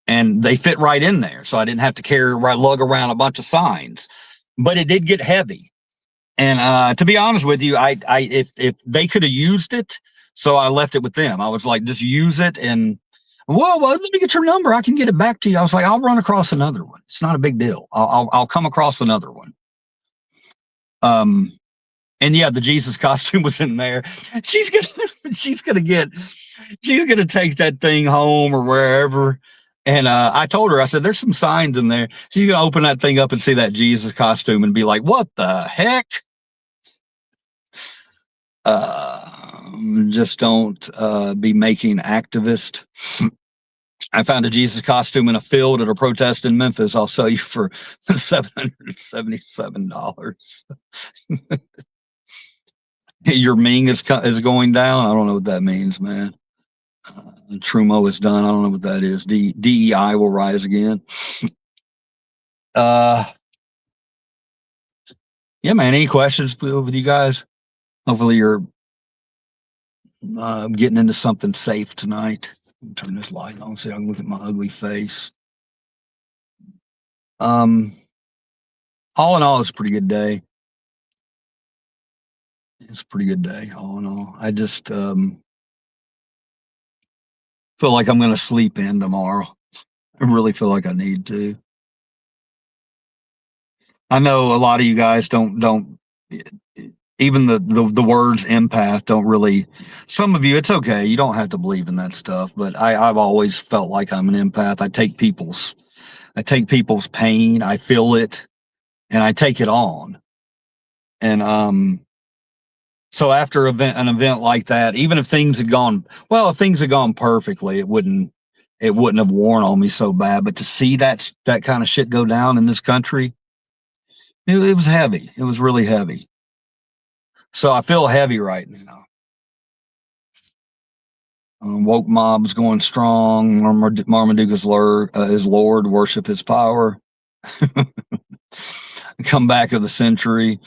And they fit right in there, so I didn't have to lug around a bunch of signs. But it did get heavy, and to be honest with you, if they could have used it, so I left it with them. I was like, just use it, and well, let me get your number. I can get it back to you. I was like, I'll run across another one. It's not a big deal. I'll come across another one. And yeah, the Jesus costume was in there. She's gonna take that thing home or wherever. And I told her, I said, "There's some signs in there." She's gonna open that thing up and see that Jesus costume and be like, "What the heck?" Just don't be making activist. I found a Jesus costume in a field at a protest in Memphis. I'll sell you for $777. Your Ming is going down. I don't know what that means, man. Trumo is done. I don't know what that is. DEI will rise again. Yeah, man. Any questions with you guys? Hopefully you're getting into something safe tonight. Turn this light on so I can look at my ugly face. All in all, it's a pretty good day. It's a pretty good day, all in all. I just feel like I'm going to sleep in tomorrow. I really feel like I need to. I know a lot of you guys don't even the words empath don't really. Some of you, it's okay. You don't have to believe in that stuff. But I've always felt like I'm an empath. I take people's pain. I feel it, and I take it on. And so after an event like that, even if things had gone perfectly, it wouldn't have worn on me so bad. But to see that kind of shit go down in this country, it was heavy. It was really heavy. So I feel heavy right now. Woke mob's going strong. Marmaduke is Lord. Worship his power. Comeback of the century.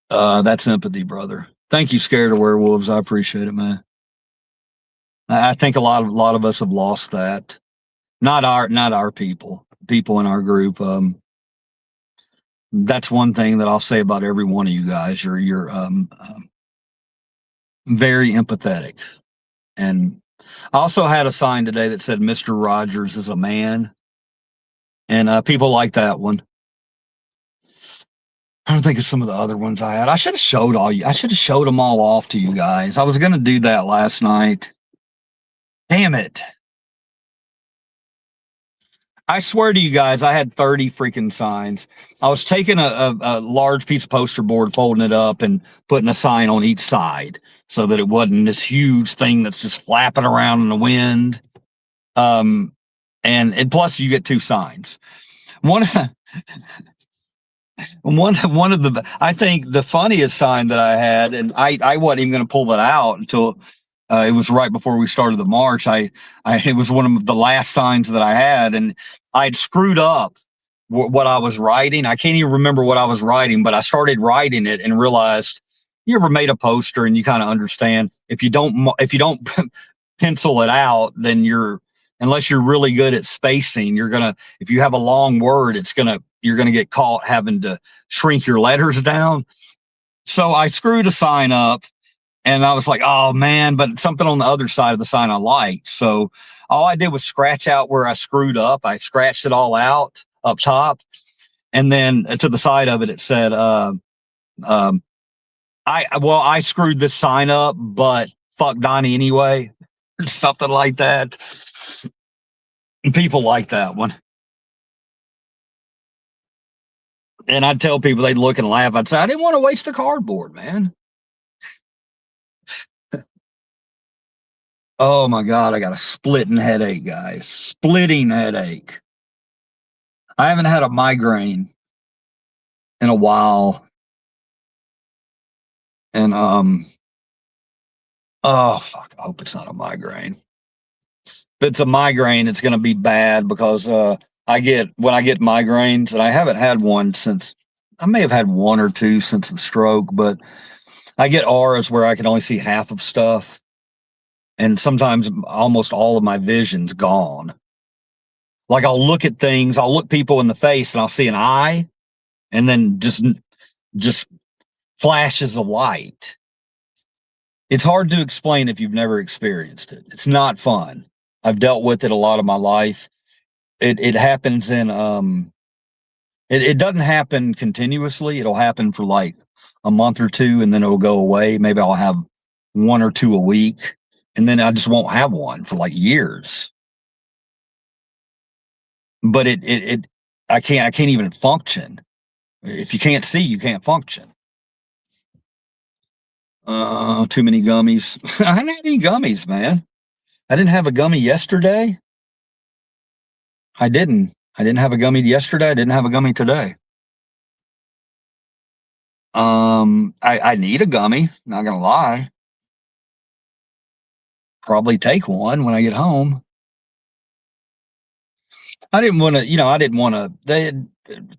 That's empathy, brother. Thank you, Scared of Werewolves. I appreciate it, man. I think a lot of us have lost that. Not our people in our group. That's one thing that I'll say about every one of you guys. You're very empathetic. And I also had a sign today that said Mr. Rogers is a man. And people like that one. trying to think of some of the other ones I had. I should have showed them all off to you guys. I was gonna do that last night. Damn it. I swear to you guys, I had 30 freaking signs. I was taking a large piece of poster board, folding it up, and putting a sign on each side so that it wasn't this huge thing that's just flapping around in the wind. And plus you get 2 signs. One of the, I think the funniest sign that I had, and I wasn't even going to pull that out until it was right before we started the march. It was one of the last signs that I had, and I'd screwed up what I was writing. I can't even remember what I was writing, but I started writing it and realized, you ever made a poster and you kind of understand if you don't pencil it out, then unless you're really good at spacing, if you have a long word, you're gonna get caught having to shrink your letters down. So I screwed a sign up. And I was like, oh man, but something on the other side of the sign I liked. So all I did was scratch out where I screwed up. I scratched it all out up top. And then to the side of it, it said, I screwed this sign up, but fuck Donnie anyway. Something like that. And people like that one. And I'd tell people, they'd look and laugh. I'd say, I didn't want to waste the cardboard, man. Oh my God, I got a splitting headache, guys. Splitting headache. I haven't had a migraine in a while. And oh fuck, I hope it's not a migraine. If it's a migraine, it's gonna be bad because when I get migraines, and I haven't had one since, I may have had 1 or 2 since the stroke, but I get auras where I can only see half of stuff. And sometimes almost all of my vision's gone. Like I'll look at things, I'll look people in the face and I'll see an eye and then just flashes of light. It's hard to explain if you've never experienced it. It's not fun. I've dealt with it a lot of my life. It happens in, it doesn't happen continuously. It'll happen for like a month or 2 and then it'll go away. Maybe I'll have 1 or 2 a week. And then I just won't have one for like years. But I can't even function. If you can't see, you can't function. Too many gummies. I didn't have any gummies, man. I didn't have a gummy yesterday. I didn't have a gummy yesterday. I didn't have a gummy today. I need a gummy, not gonna lie. Probably take one when I get home. I didn't want to,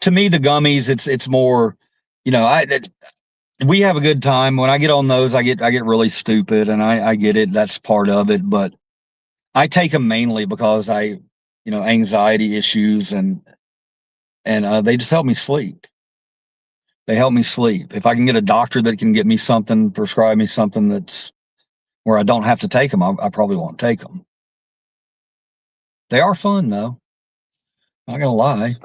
to me, the gummies, it's more, we have a good time. When I get on those, I get really stupid, and I get it. That's part of it. But I take them mainly because anxiety issues and they just help me sleep. They help me sleep. If I can get a doctor that can get me something, prescribe me something that's where I don't have to take them, I probably won't take them. They are fun though. Not gonna lie.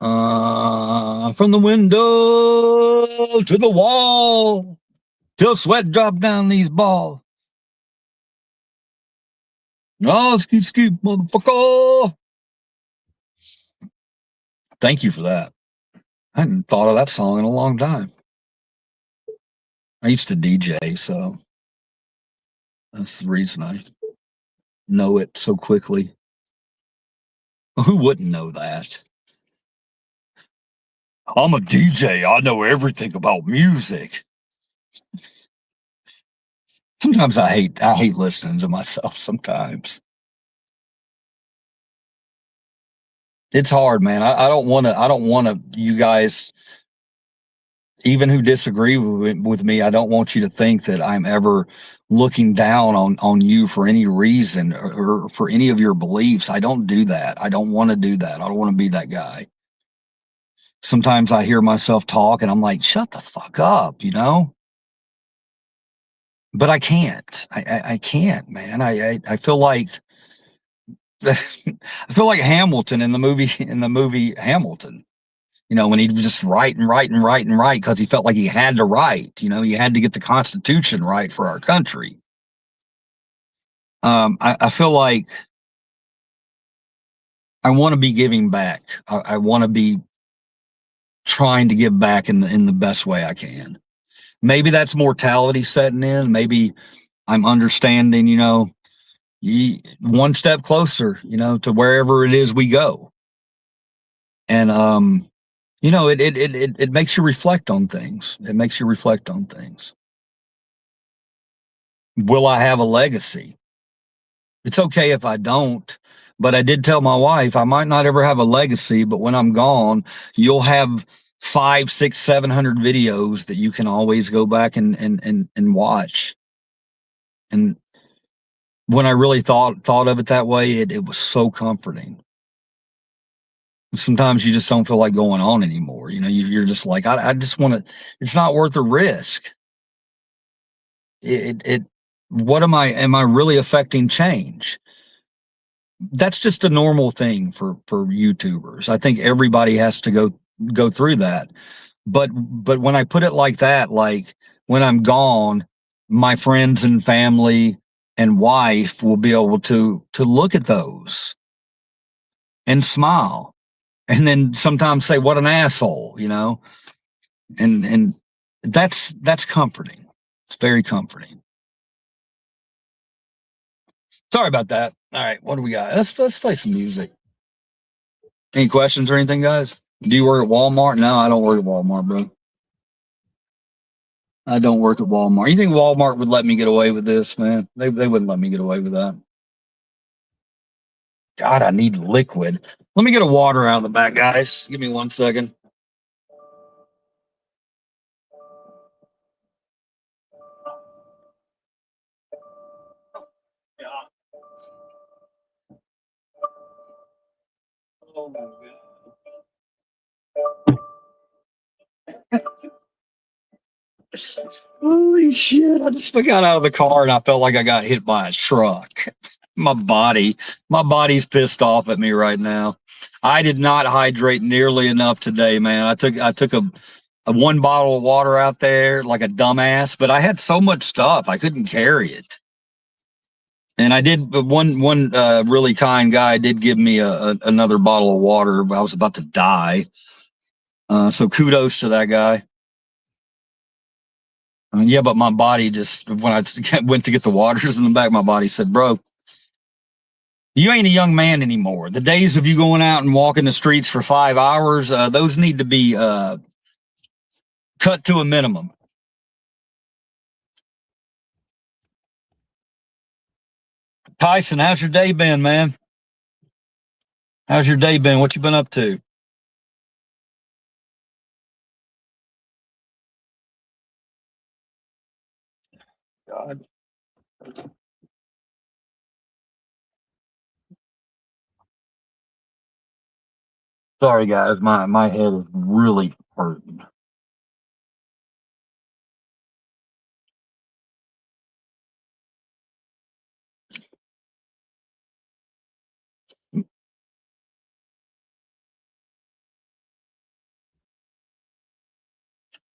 From the window to the wall, till sweat drop down these balls. No, skeet, motherfucker. Thank you for that. I hadn't thought of that song in a long time. I used to DJ, so that's the reason I know it so quickly. Who wouldn't know that? I'm a DJ. I know everything about music. Sometimes I hate listening to myself sometimes. It's hard, man. I don't want to, you guys, even who disagree with me, I don't want you to think that I'm ever looking down on you for any reason or for any of your beliefs. I don't do that. I don't want to do that. I don't want to be that guy. Sometimes I hear myself talk and I'm like, shut the fuck up, but I can't. I can't, man. I feel like I feel like Hamilton in the movie Hamilton. You know, when he'd just write and write and write and write because he felt like he had to write. You know, he had to get the Constitution right for our country. I feel like I want to be giving back. I want to be trying to give back in the best way I can. Maybe that's mortality setting in. Maybe I'm understanding, you know, one step closer, you know, to wherever it is we go. And you know, it makes you reflect on things. It makes you reflect on things. Will I have a legacy? It's okay if I don't, but I did tell my wife I might not ever have a legacy, but when I'm gone, you'll have 5, 6, 700 videos that you can always go back and watch. And when I really thought of it that way, it was so comforting. Sometimes you just don't feel like going on anymore. You know, you're just like, I just want to. It's not worth the risk. What am I really affecting change? That's just a normal thing for YouTubers. I think everybody has to go through that. But when I put it like that, like when I'm gone, my friends and family and wife will be able to look at those and smile, and then sometimes say, "What an asshole," you know, and that's comforting. It's very comforting. Sorry about that. All right, what do we got? Let's play some music. Any questions or anything, guys? Do you work at Walmart? No, I don't work at Walmart, bro. I don't work at Walmart. You think Walmart would let me get away with this, man? They wouldn't let me get away with that. God, I need liquid. Let me get a water out of the back, guys. Give me 1 second. Oh my God. Holy shit. I just got out of the car and I felt like I got hit by a truck. my body's pissed off at me right now. I did not hydrate nearly enough today, man. I took a 1 bottle of water out there like a dumbass, but I had so much stuff I couldn't carry it. And I did one really kind guy did give me another bottle of water. I was about to die. So kudos to that guy. Yeah, but my body just, when I went to get the waters in the back, my body said, "Bro, you ain't a young man anymore. The days of you going out and walking the streets for 5 hours, those need to be cut to a minimum." Tyson, how's your day been, man? How's your day been? What you been up to? God. Sorry, guys. My head is really hurting.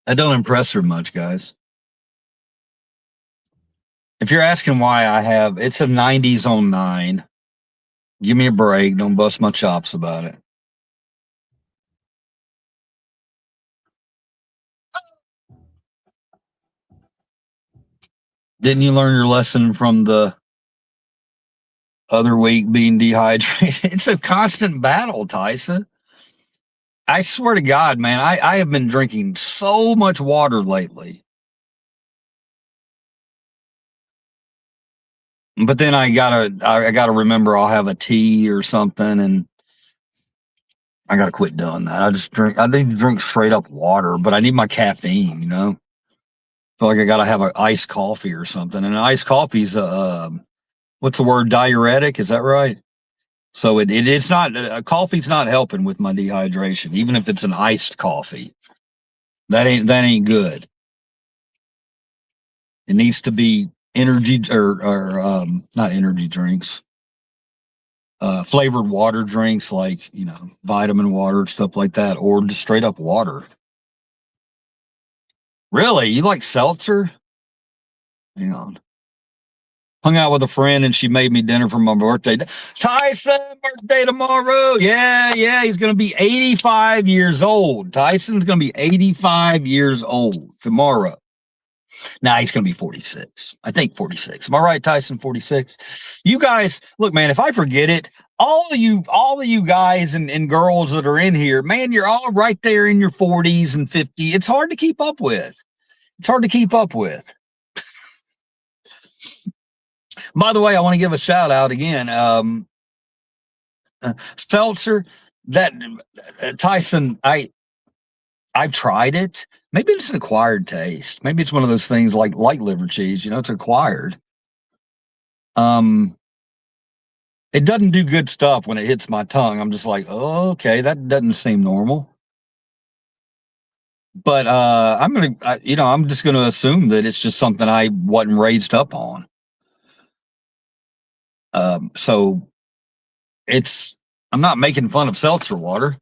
That don't impress her much, guys. If you're asking why I have, it's a 90s on 9. Give me a break. Don't bust my chops about it. Didn't you learn your lesson from the other week being dehydrated? It's a constant battle, Tyson. I swear to God, man, I have been drinking so much water lately. But then I gotta remember I'll have a tea or something, and I gotta quit doing that. I need to drink straight up water, but I need my caffeine, you know. Feel like I gotta have an iced coffee or something. And an iced coffee's what's the word, diuretic? Is that right? So it's not, coffee's not helping with my dehydration, even if it's an iced coffee. That ain't good. It needs to be energy or not energy drinks. flavored water drinks like, vitamin water, stuff like that, or just straight up water. Really? You like seltzer? Hang on. Hung out with a friend and she made me dinner for my birthday. Tyson, birthday tomorrow. Yeah. He's going to be 85 years old. Tyson's going to be 85 years old tomorrow. Now he's going to be 46. I think 46. Am I right, Tyson? 46. You guys, look, man, if I forget it, all of you guys and girls that are in here, man, you're all right there in your 40s and 50s. It's hard to keep up with. By the way, I want to give a shout out again. Seltzer, that Tyson, I've tried it. Maybe it's an acquired taste. Maybe it's one of those things like liver cheese. It's acquired. It doesn't do good stuff when it hits my tongue. I'm just like, oh, okay, that doesn't seem normal. But I'm just gonna assume that it's just something I wasn't raised up on. So I'm not making fun of seltzer water.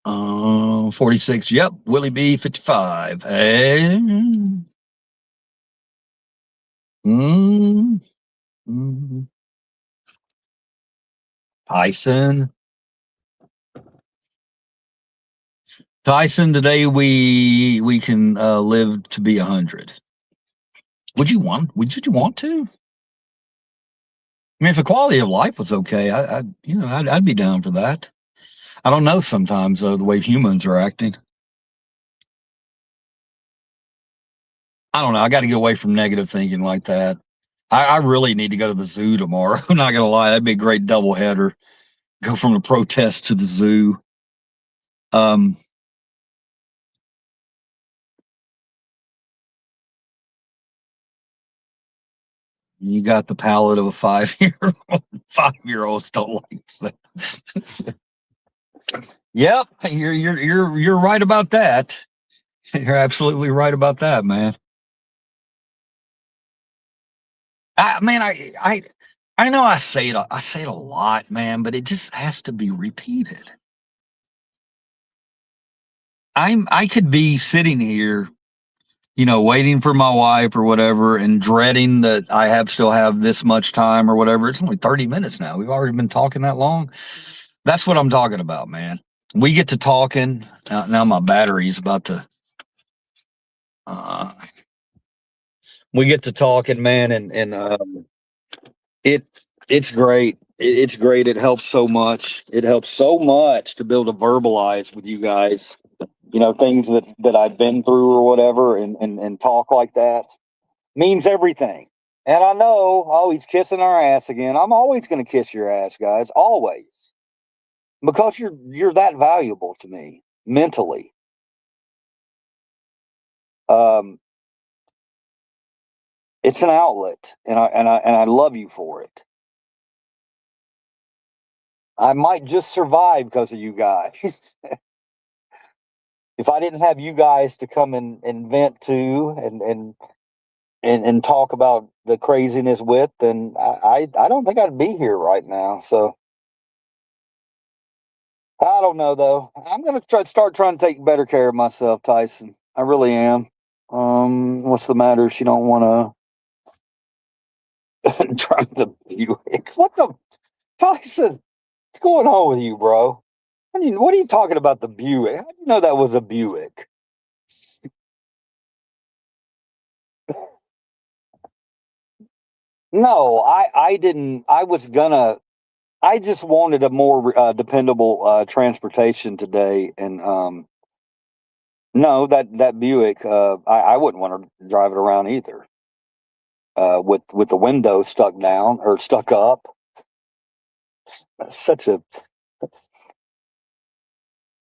46. Yep. Willie B, 55. Hey. Tyson, today we can live to be 100. Would you want to? I mean, if the quality of life was okay, I'd be down for that. I don't know sometimes the way humans are acting. I don't know. I got to get away from negative thinking like that. I really need to go to the zoo tomorrow. I'm not gonna lie, that'd be a great doubleheader. Go from the protest to the zoo. You got the palate of a 5-year-old. 5-year-olds don't like that. Yep, you're right about that. You're absolutely right about that, man. I know I say it a lot, man, but it just has to be repeated. I could be sitting here, waiting for my wife or whatever and dreading that I still have this much time or whatever. It's only 30 minutes now. We've already been talking that long. That's what I'm talking about, man. We get to talking. Now my battery is about to we get to talking, man, and it's great. It's great. It helps so much. It helps so much to be able to verbalize with you guys, things that I've been through or whatever, and talk like that means everything. And I know, oh, he's kissing our ass again. I'm always going to kiss your ass, guys, always, because you're that valuable to me mentally. It's an outlet, and I love you for it. I might just survive because of you guys. If I didn't have you guys to come and vent to and talk about the craziness with, then I don't think I'd be here right now. So I don't know though. I'm gonna start trying to take better care of myself, Tyson. I really am. What's the matter? She don't want to drive the Buick. What the Tyson? What's going on with you, bro? What are you talking about the Buick? How do you know that was a Buick? No, I didn't. I just wanted a more dependable transportation today, and no, that Buick, I wouldn't want to drive it around either. With the window stuck down or stuck up, such a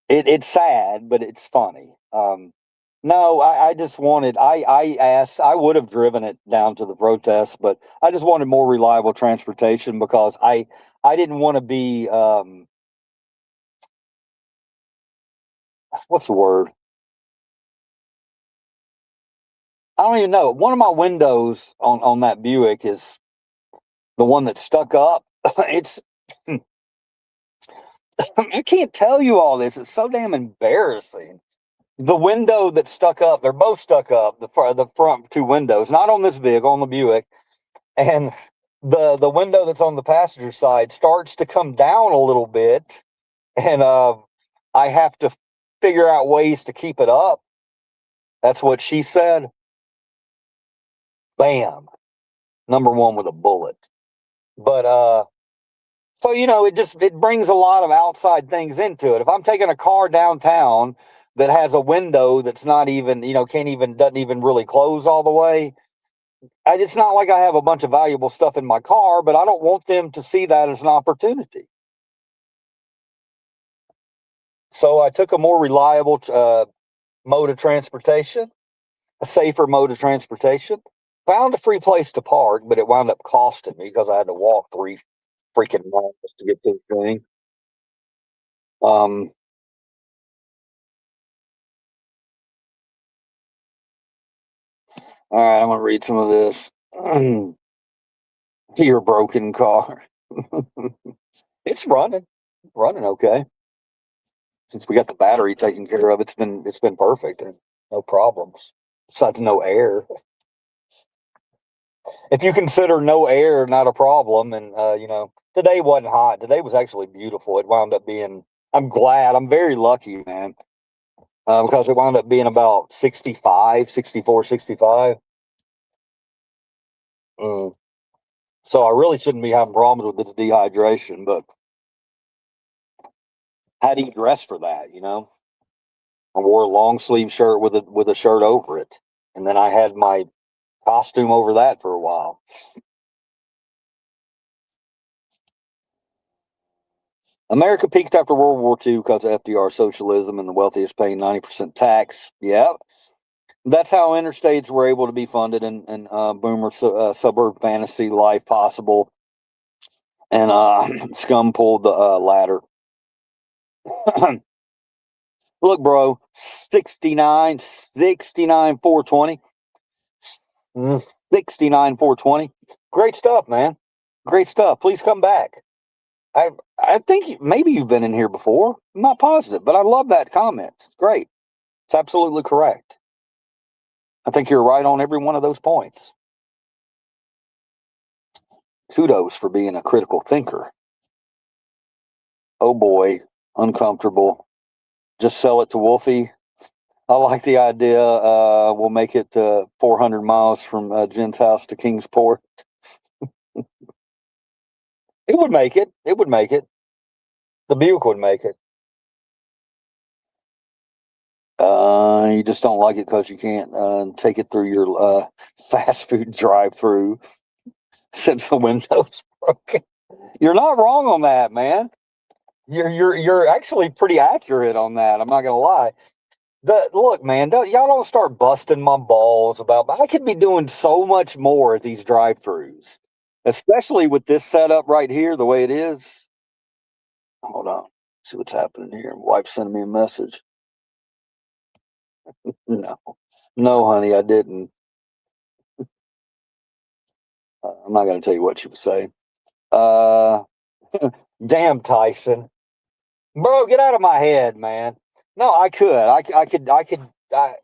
it's sad, but it's funny. No, I just wanted. I asked. I would have driven it down to the protest, but I just wanted more reliable transportation because I didn't want to be. What's the word? I don't even know. One of my windows on that Buick is The one that stuck up, it's, I can't tell you all this. It's so damn embarrassing. The window that stuck up, they're both stuck up, the front two windows, not on this vehicle, on the Buick. And the window that's on the passenger side starts to come down a little bit. And I have to figure out ways to keep it up. That's what she said. Bam. Number one with a bullet. But so it brings a lot of outside things into it. If I'm taking a car downtown that has a window that's not even, doesn't even really close all the way, it's not like I have a bunch of valuable stuff in my car, but I don't want them to see that as an opportunity. So I took a more reliable mode of transportation, a safer mode of transportation. Found a free place to park, but it wound up costing me because I had to walk 3 freaking miles to get to the thing. All right, I'm gonna read some of this. Your broken car. It's running okay. Since we got the battery taken care of, it's been perfect and no problems. Besides no air. If you consider no air not a problem, and today wasn't hot. Today was actually beautiful. It wound up being. I'm glad. I'm very lucky, man, because it wound up being about 65, 64, 65. So I really shouldn't be having problems with this dehydration, but I had to eat dress for that, I wore a long sleeve shirt with a shirt over it, and then I had my costume over that for a while. America peaked after World War II because of FDR socialism and the wealthiest paying 90% tax. Yeah, that's how interstates were able to be funded and boomer suburb fantasy life possible. And scum pulled the ladder. Look, bro, 69, 420. 69, 420. Great stuff, man. Great stuff. Please come back. I think maybe you've been in here before. I'm not positive, but I love that comment. It's great. It's absolutely correct. I think you're right on every one of those points. Kudos for being a critical thinker. Oh boy, uncomfortable. Just sell it to Wolfie. I like the idea. We'll make it 400 miles from Jen's house to Kingsport. It would make it. It would make it. The Buick would make it. You just don't like it because you can't take it through your fast food drive-through since the window's broken. You're not wrong on that, man. You're actually pretty accurate on that. I'm not gonna lie. Look, man, y'all don't start busting my balls about. I could be doing so much more at these drive-throughs, especially with this setup right here, the way it is. Hold on, see what's happening here. Wife sending me a message. No, honey, I didn't. I'm not going to tell you what she was saying. Damn, Tyson, bro, get out of my head, man. No, I could. I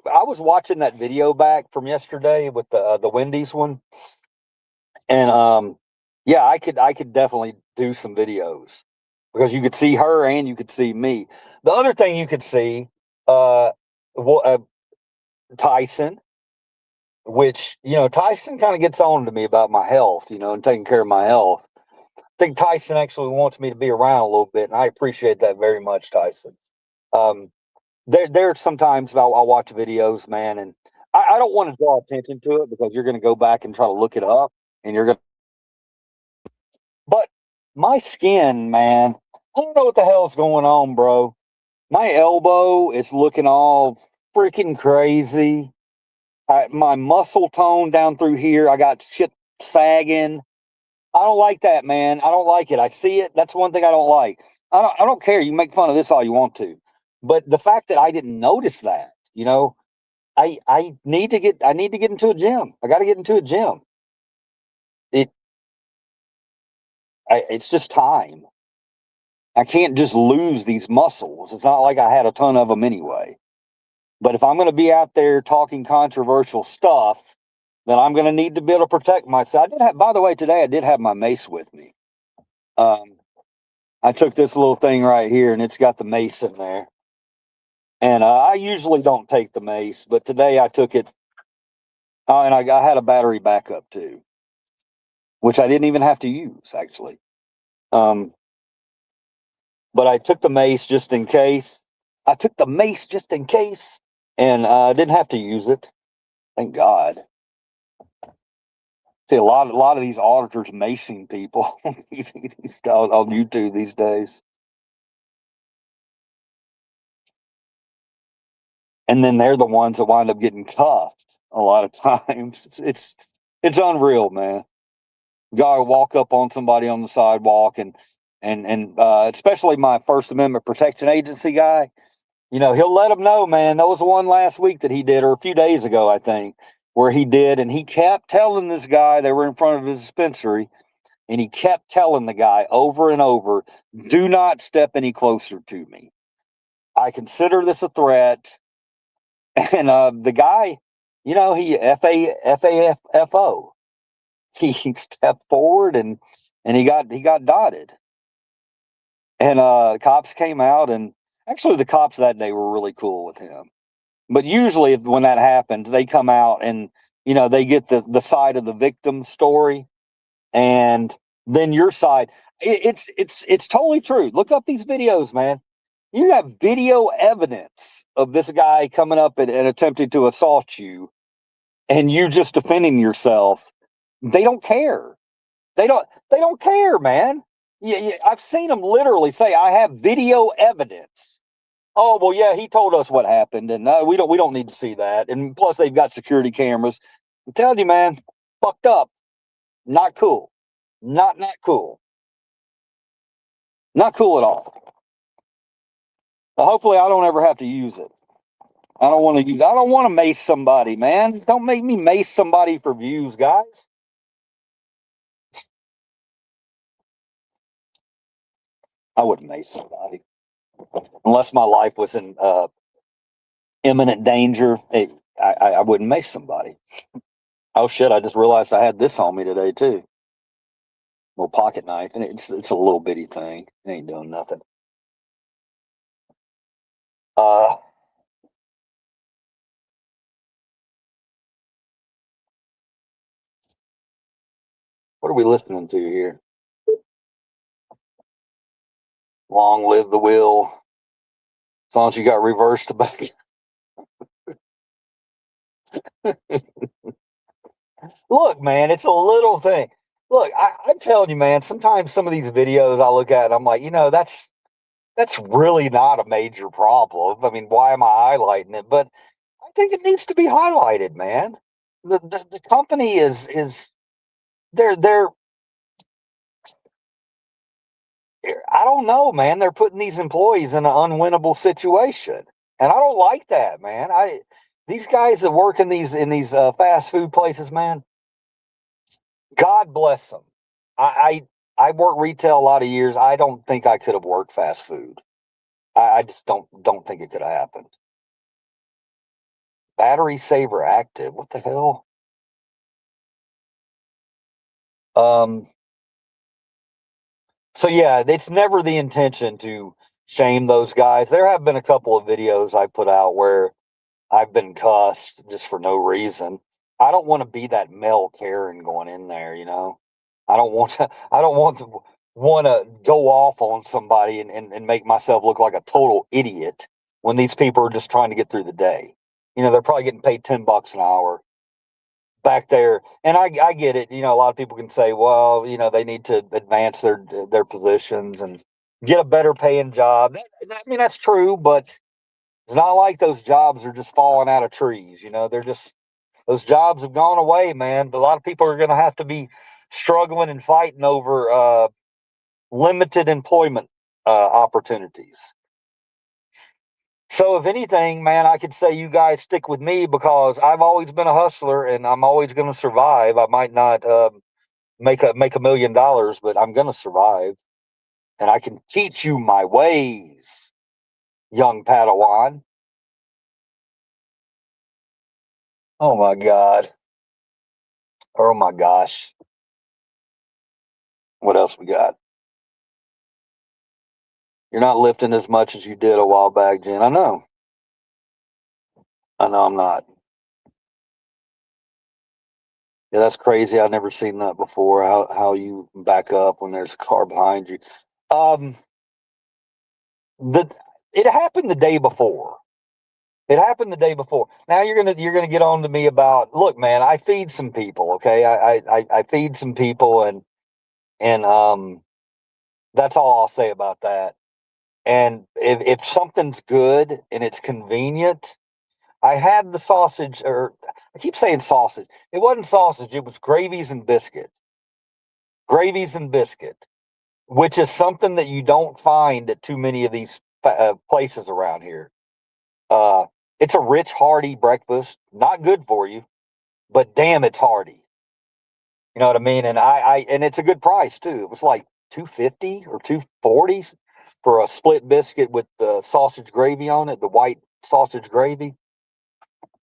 was watching that video back from yesterday with the Wendy's one, and yeah, I could definitely do some videos because you could see her and you could see me. The other thing you could see, Tyson, which Tyson kind of gets on to me about my health, and taking care of my health. I think Tyson actually wants me to be around a little bit, and I appreciate that very much, Tyson. There sometimes I'll watch videos, man, and I don't want to draw attention to it because you're going to go back and try to look it up, and you're going to. But my skin, man, I don't know what the hell's going on, bro. My elbow is looking all freaking crazy. My muscle tone down through here, I got shit sagging. I don't like that, man. I don't like it. I see it. That's one thing I don't like. I don't care. You can make fun of this all you want to, but the fact that I didn't notice that, I need to get into a gym. I got to get into a gym. It's just time. I can't just lose these muscles. It's not like I had a ton of them anyway. But if I'm going to be out there talking controversial stuff, then I'm going to need to be able to protect myself. By the way, today I did have my mace with me. I took this little thing right here, and it's got the mace in there. And I usually don't take the mace, but today I took it. And I had a battery backup too, which I didn't even have to use actually. But I took the mace just in case. And I didn't have to use it. Thank God. See a lot of these auditors macing people on YouTube these days. And then they're the ones that wind up getting cuffed a lot of times. It's unreal, man. Guy will walk up on somebody on the sidewalk and especially my First Amendment Protection Agency guy, he'll let them know, man. That was the one last week that he did, or a few days ago, I think, where he did, and he kept telling this guy, they were in front of his dispensary, and he kept telling the guy over and over, do not step any closer to me. I consider this a threat. And the guy, he FAFO. He stepped forward and he got dotted. And cops came out, and actually the cops that day were really cool with him. But usually when that happens, they come out and they get the side of the victim story, and then your side. It's totally true. Look up these videos, man. You have video evidence of this guy coming up and attempting to assault you, and you just defending yourself. They don't care. They don't care, man. Yeah, I've seen them literally say, "I have video evidence." Oh well, yeah, he told us what happened, and we don't need to see that. And plus, they've got security cameras. I'm telling you, man, fucked up. Not cool. Not cool. Not cool at all. Hopefully, I don't ever have to use it. I don't want to mace somebody, man. Don't make me mace somebody for views, guys. I wouldn't mace somebody unless my life was in imminent danger. I wouldn't mace somebody. Oh shit! I just realized I had this on me today too. Little pocket knife, and it's a little bitty thing. It ain't doing nothing. What are we listening to here? Long live the will. As long as you got reverse tobacco. Look, man, it's a little thing. Look, I'm telling you, man, sometimes some of these videos I look at, I'm like, that's really not a major problem. I mean, why am I highlighting it? But I think it needs to be highlighted, man. The company is they're I don't know, man. They're putting these employees in an unwinnable situation, and I don't like that, man. These guys that work in these fast food places, man. God bless them. I worked retail a lot of years. I don't think I could have worked fast food. I just don't think it could have happened. Battery saver active. What the hell? So yeah, it's never the intention to shame those guys. There have been a couple of videos I put out where I've been cussed just for no reason. I don't want to be that Mel Karen going in there, I don't want to go off on somebody and make myself look like a total idiot when these people are just trying to get through the day. They're probably getting paid $10 an hour back there. And I get it. A lot of people can say, well, they need to advance their positions and get a better paying job. I mean, that's true, but it's not like those jobs are just falling out of trees. Those jobs have gone away, man. But a lot of people are going to have to be struggling and fighting over limited employment opportunities. So if anything, man, I could say you guys stick with me because I've always been a hustler and I'm always going to survive. I might not make $1 million, but I'm gonna survive, and I can teach you my ways, young Padawan. Oh my God. Oh my gosh. What else we got? You're not lifting as much as you did a while back, Jen. I know. I'm not. Yeah, that's crazy. I've never seen that before. How you back up when there's a car behind you. Um the it happened the day before. It happened the day before. Now you're gonna get on to me about, look, man, I feed some people, okay? I feed some people, and that's all I'll say about that. And if something's good and it's convenient, I had the sausage, or I keep saying sausage. It wasn't sausage, it was gravies and biscuit. Gravies and biscuit, which is something that you don't find at too many of these places around here. Uh, it's a rich, hearty breakfast. Not good for you, but damn, it's hearty. You know what I mean? And and it's a good price too. It was like 250 or 240 for a split biscuit with the sausage gravy on it, the white sausage gravy.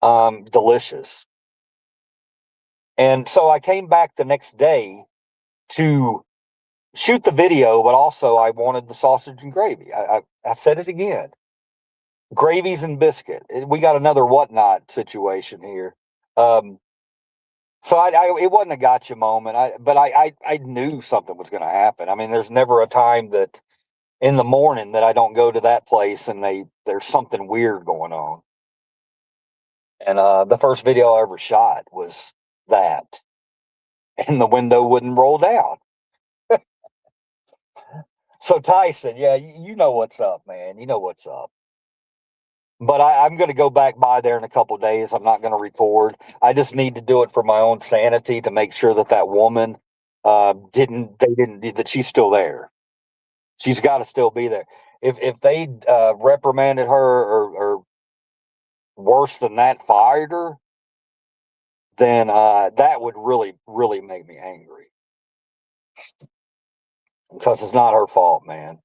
Delicious. And so I came back the next day to shoot the video, but also I wanted the sausage and gravy. I said it again. Gravies and biscuit. We got another whatnot situation here. So it wasn't a gotcha moment. But I knew something was going to happen. I mean, there's never a time that in the morning that I don't go to that place and there's something weird going on. And the first video I ever shot was that, and the window wouldn't roll down. So Tyson, yeah, you know what's up, man. You know what's up. But I'm going to go back by there in a couple days. I'm not going to record. I just need to do it for my own sanity to make sure that that woman that she's still there. She's got to still be there. If they reprimanded her or worse than that, fired her, then that would really, really make me angry. Because it's not her fault, man.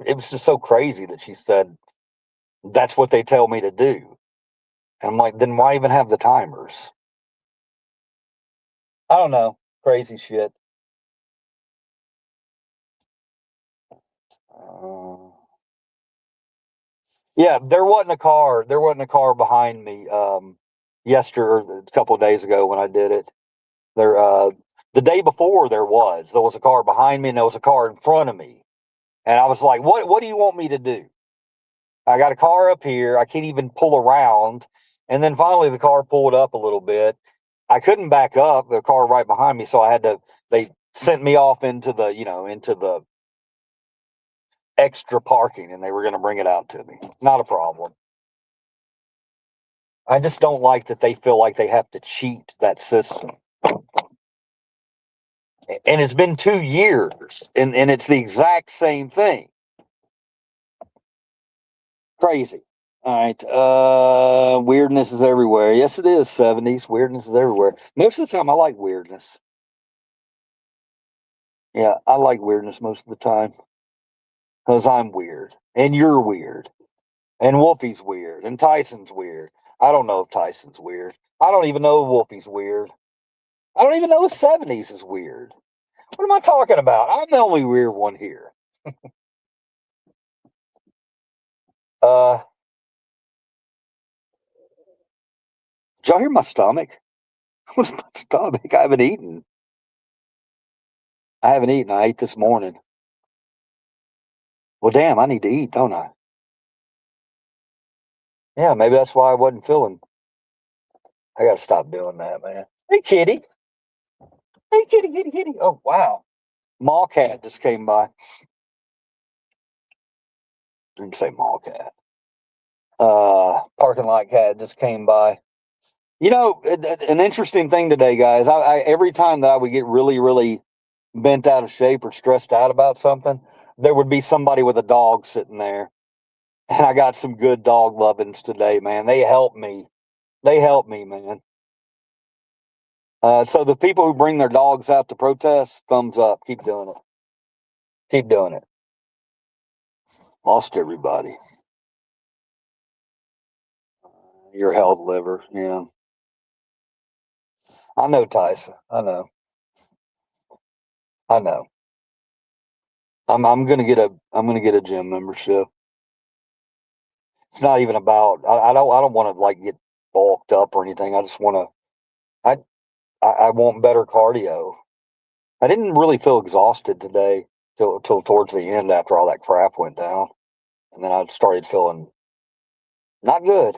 It was just so crazy that she said, that's what they tell me to do. And I'm like, then why even have the timers? I don't know. Crazy shit. Yeah, there wasn't a car. There wasn't a car behind me yesterday, or a couple of days ago when I did it. There, the day before there was a car behind me and there was a car in front of me, and I was like, "What do you want me to do? I got a car up here. I can't even pull around." And then finally, the car pulled up a little bit. I couldn't back up. The car right behind me, so I had to. They sent me off into the extra parking, and they were going to bring it out to me. Not a problem. I just don't like that they feel like they have to cheat that system. And it's been 2 years, and it's the exact same thing. Crazy. All right. Weirdness is everywhere. Yes, it is. 70s. Weirdness is everywhere. Most of the time, I like weirdness. Yeah, I like weirdness most of the time. Because I'm weird. And you're weird. And Wolfie's weird. And Tyson's weird. I don't know if Tyson's weird. I don't even know if Wolfie's weird. I don't even know if 70s is weird. What am I talking about? I'm the only weird one here. Did y'all hear my stomach? What's my stomach? I haven't eaten. I ate this morning. Well, damn, I need to eat, don't I? Yeah, maybe that's why I wasn't feeling. I got to stop doing that, man. Hey, kitty. Hey, kitty, kitty, kitty. Oh, wow. Mall cat just came by. Didn't say mall cat. Parking lot cat just came by. You know, an interesting thing today, guys. I every time that I would get really, really bent out of shape or stressed out about something, there would be somebody with a dog sitting there. And I got some good dog lovings today, man. They help me. They help me, man. So the people who bring their dogs out to protest, thumbs up. Keep doing it. Keep doing it. Lost everybody. Your held liver. Yeah. I know, Tyson. I know. I know. I'm gonna get a gym membership. It's not even about I don't want to like get bulked up or anything. I just want to I want better cardio. I didn't really feel exhausted today till towards the end after all that crap went down. And then I started feeling not good.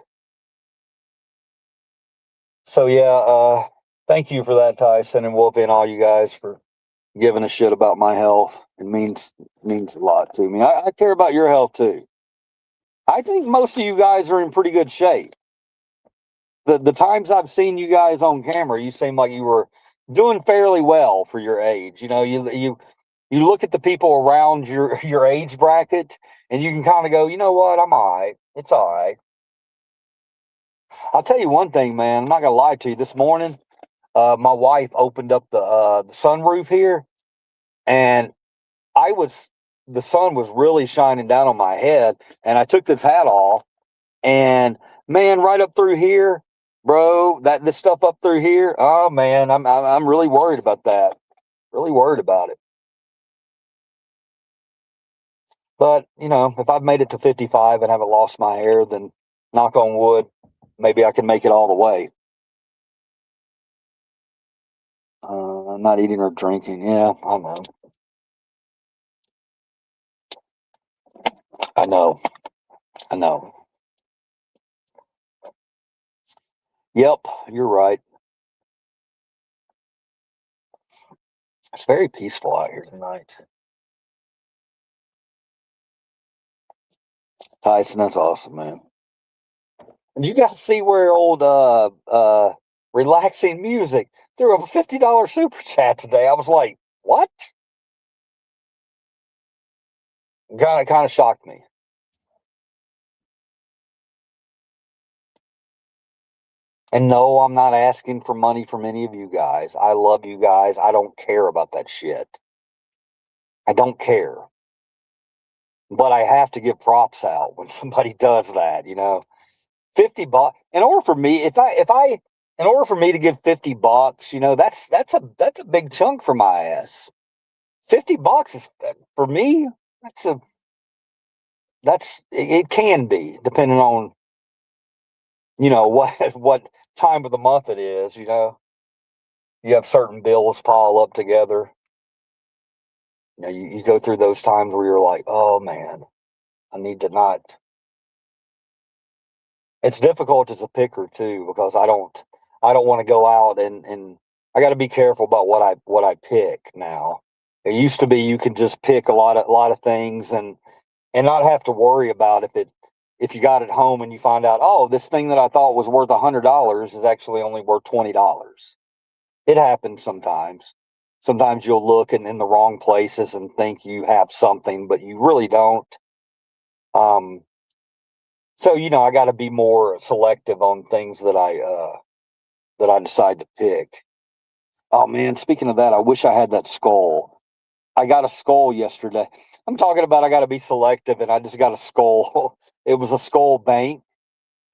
So yeah, thank you for that, Tyson and Wolfie and all you guys for giving a shit about my health. It means a lot to me. I care about your health too. I think most of you guys are in pretty good shape. The times I've seen you guys on camera, you seem like you were doing fairly well for your age. You know, you look at the people around your age bracket, and you can kind of go, you know what, I'm all right. It's all right. I'll tell you one thing, man. I'm not gonna lie to you. This morning, my wife opened up the sunroof here, and the sun was really shining down on my head, and I took this hat off, and man, right up through here, bro, this stuff up through here, oh man, I'm really worried about that. Really worried about it. But you know, if I've made it to 55 and haven't lost my hair, then knock on wood, maybe I can make it all the way. I'm not eating or drinking. Yeah, I know. I know. I know. Yep, you're right. It's very peaceful out here tonight. Tyson, that's awesome, man. Did you guys see where old relaxing music threw a $50 super chat today? I was like, what? Kind of shocked me. And no, I'm not asking for money from any of you guys. I love you guys. I don't care about that shit. I don't care. But I have to give props out when somebody does that, you know. $50 in order for me, in order for me to give $50, you know, that's a big chunk for my ass. $50 is for me, it can be depending on, you know, what time of the month it is, you know. You have certain bills pile up together. You know, you go through those times where you're like, oh man, I need to not. It's difficult as a picker too, because I don't want to go out and I got to be careful about what I pick now. It used to be you could just pick a lot of things and not have to worry about if you got it home and you find out, oh, this thing that I thought was worth $100 is actually only worth $20. It happens sometimes. Sometimes you'll look in the wrong places and think you have something, but you really don't. So you know, I got to be more selective on things that I decide to pick. Oh man, speaking of that, I wish I had that skull. I got a skull yesterday. I'm talking about I got to be selective, and I just got a skull. It was a skull bank.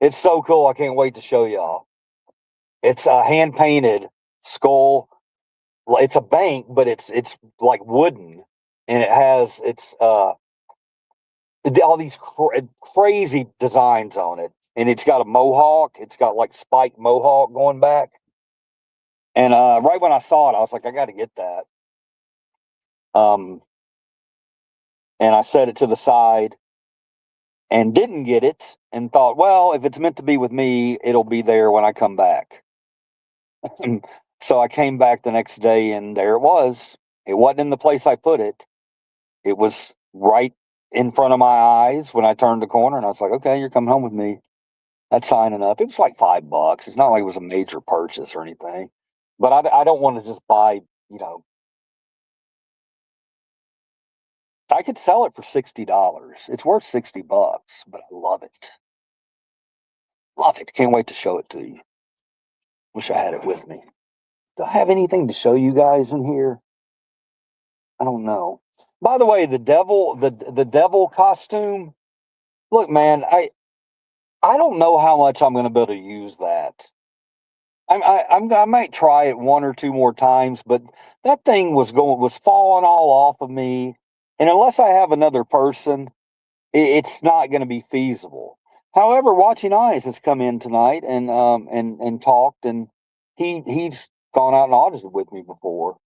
It's so cool. I can't wait to show y'all. It's a hand painted skull. It's a bank, but it's like wooden, and it's all these crazy designs on it, and it's got a mohawk. It's got like spiked mohawk going back. And right when I saw it, I was like, I got to get that. And I set it to the side and didn't get it, and thought, well, if it's meant to be with me, it'll be there when I come back. So I came back the next day, and there it was. It wasn't in the place I put it. It was right in front of my eyes when I turned the corner, and I was like, okay, you're coming home with me. That's signing up. It was like $5. It's not like it was a major purchase or anything. But I don't want to just buy, you know. I could sell it for $60. It's worth $60, but I love it. Love it. Can't wait to show it to you. Wish I had it with me. do I have anything to show you guys in here? I don't know. By the way, the devil costume. Look, man, I don't know how much I'm going to be able to use that. I might try it one or two more times, but that thing was falling all off of me, and unless I have another person, it's not going to be feasible. However, Watching Eyes has come in tonight and talked, and he's gone out and audited with me before.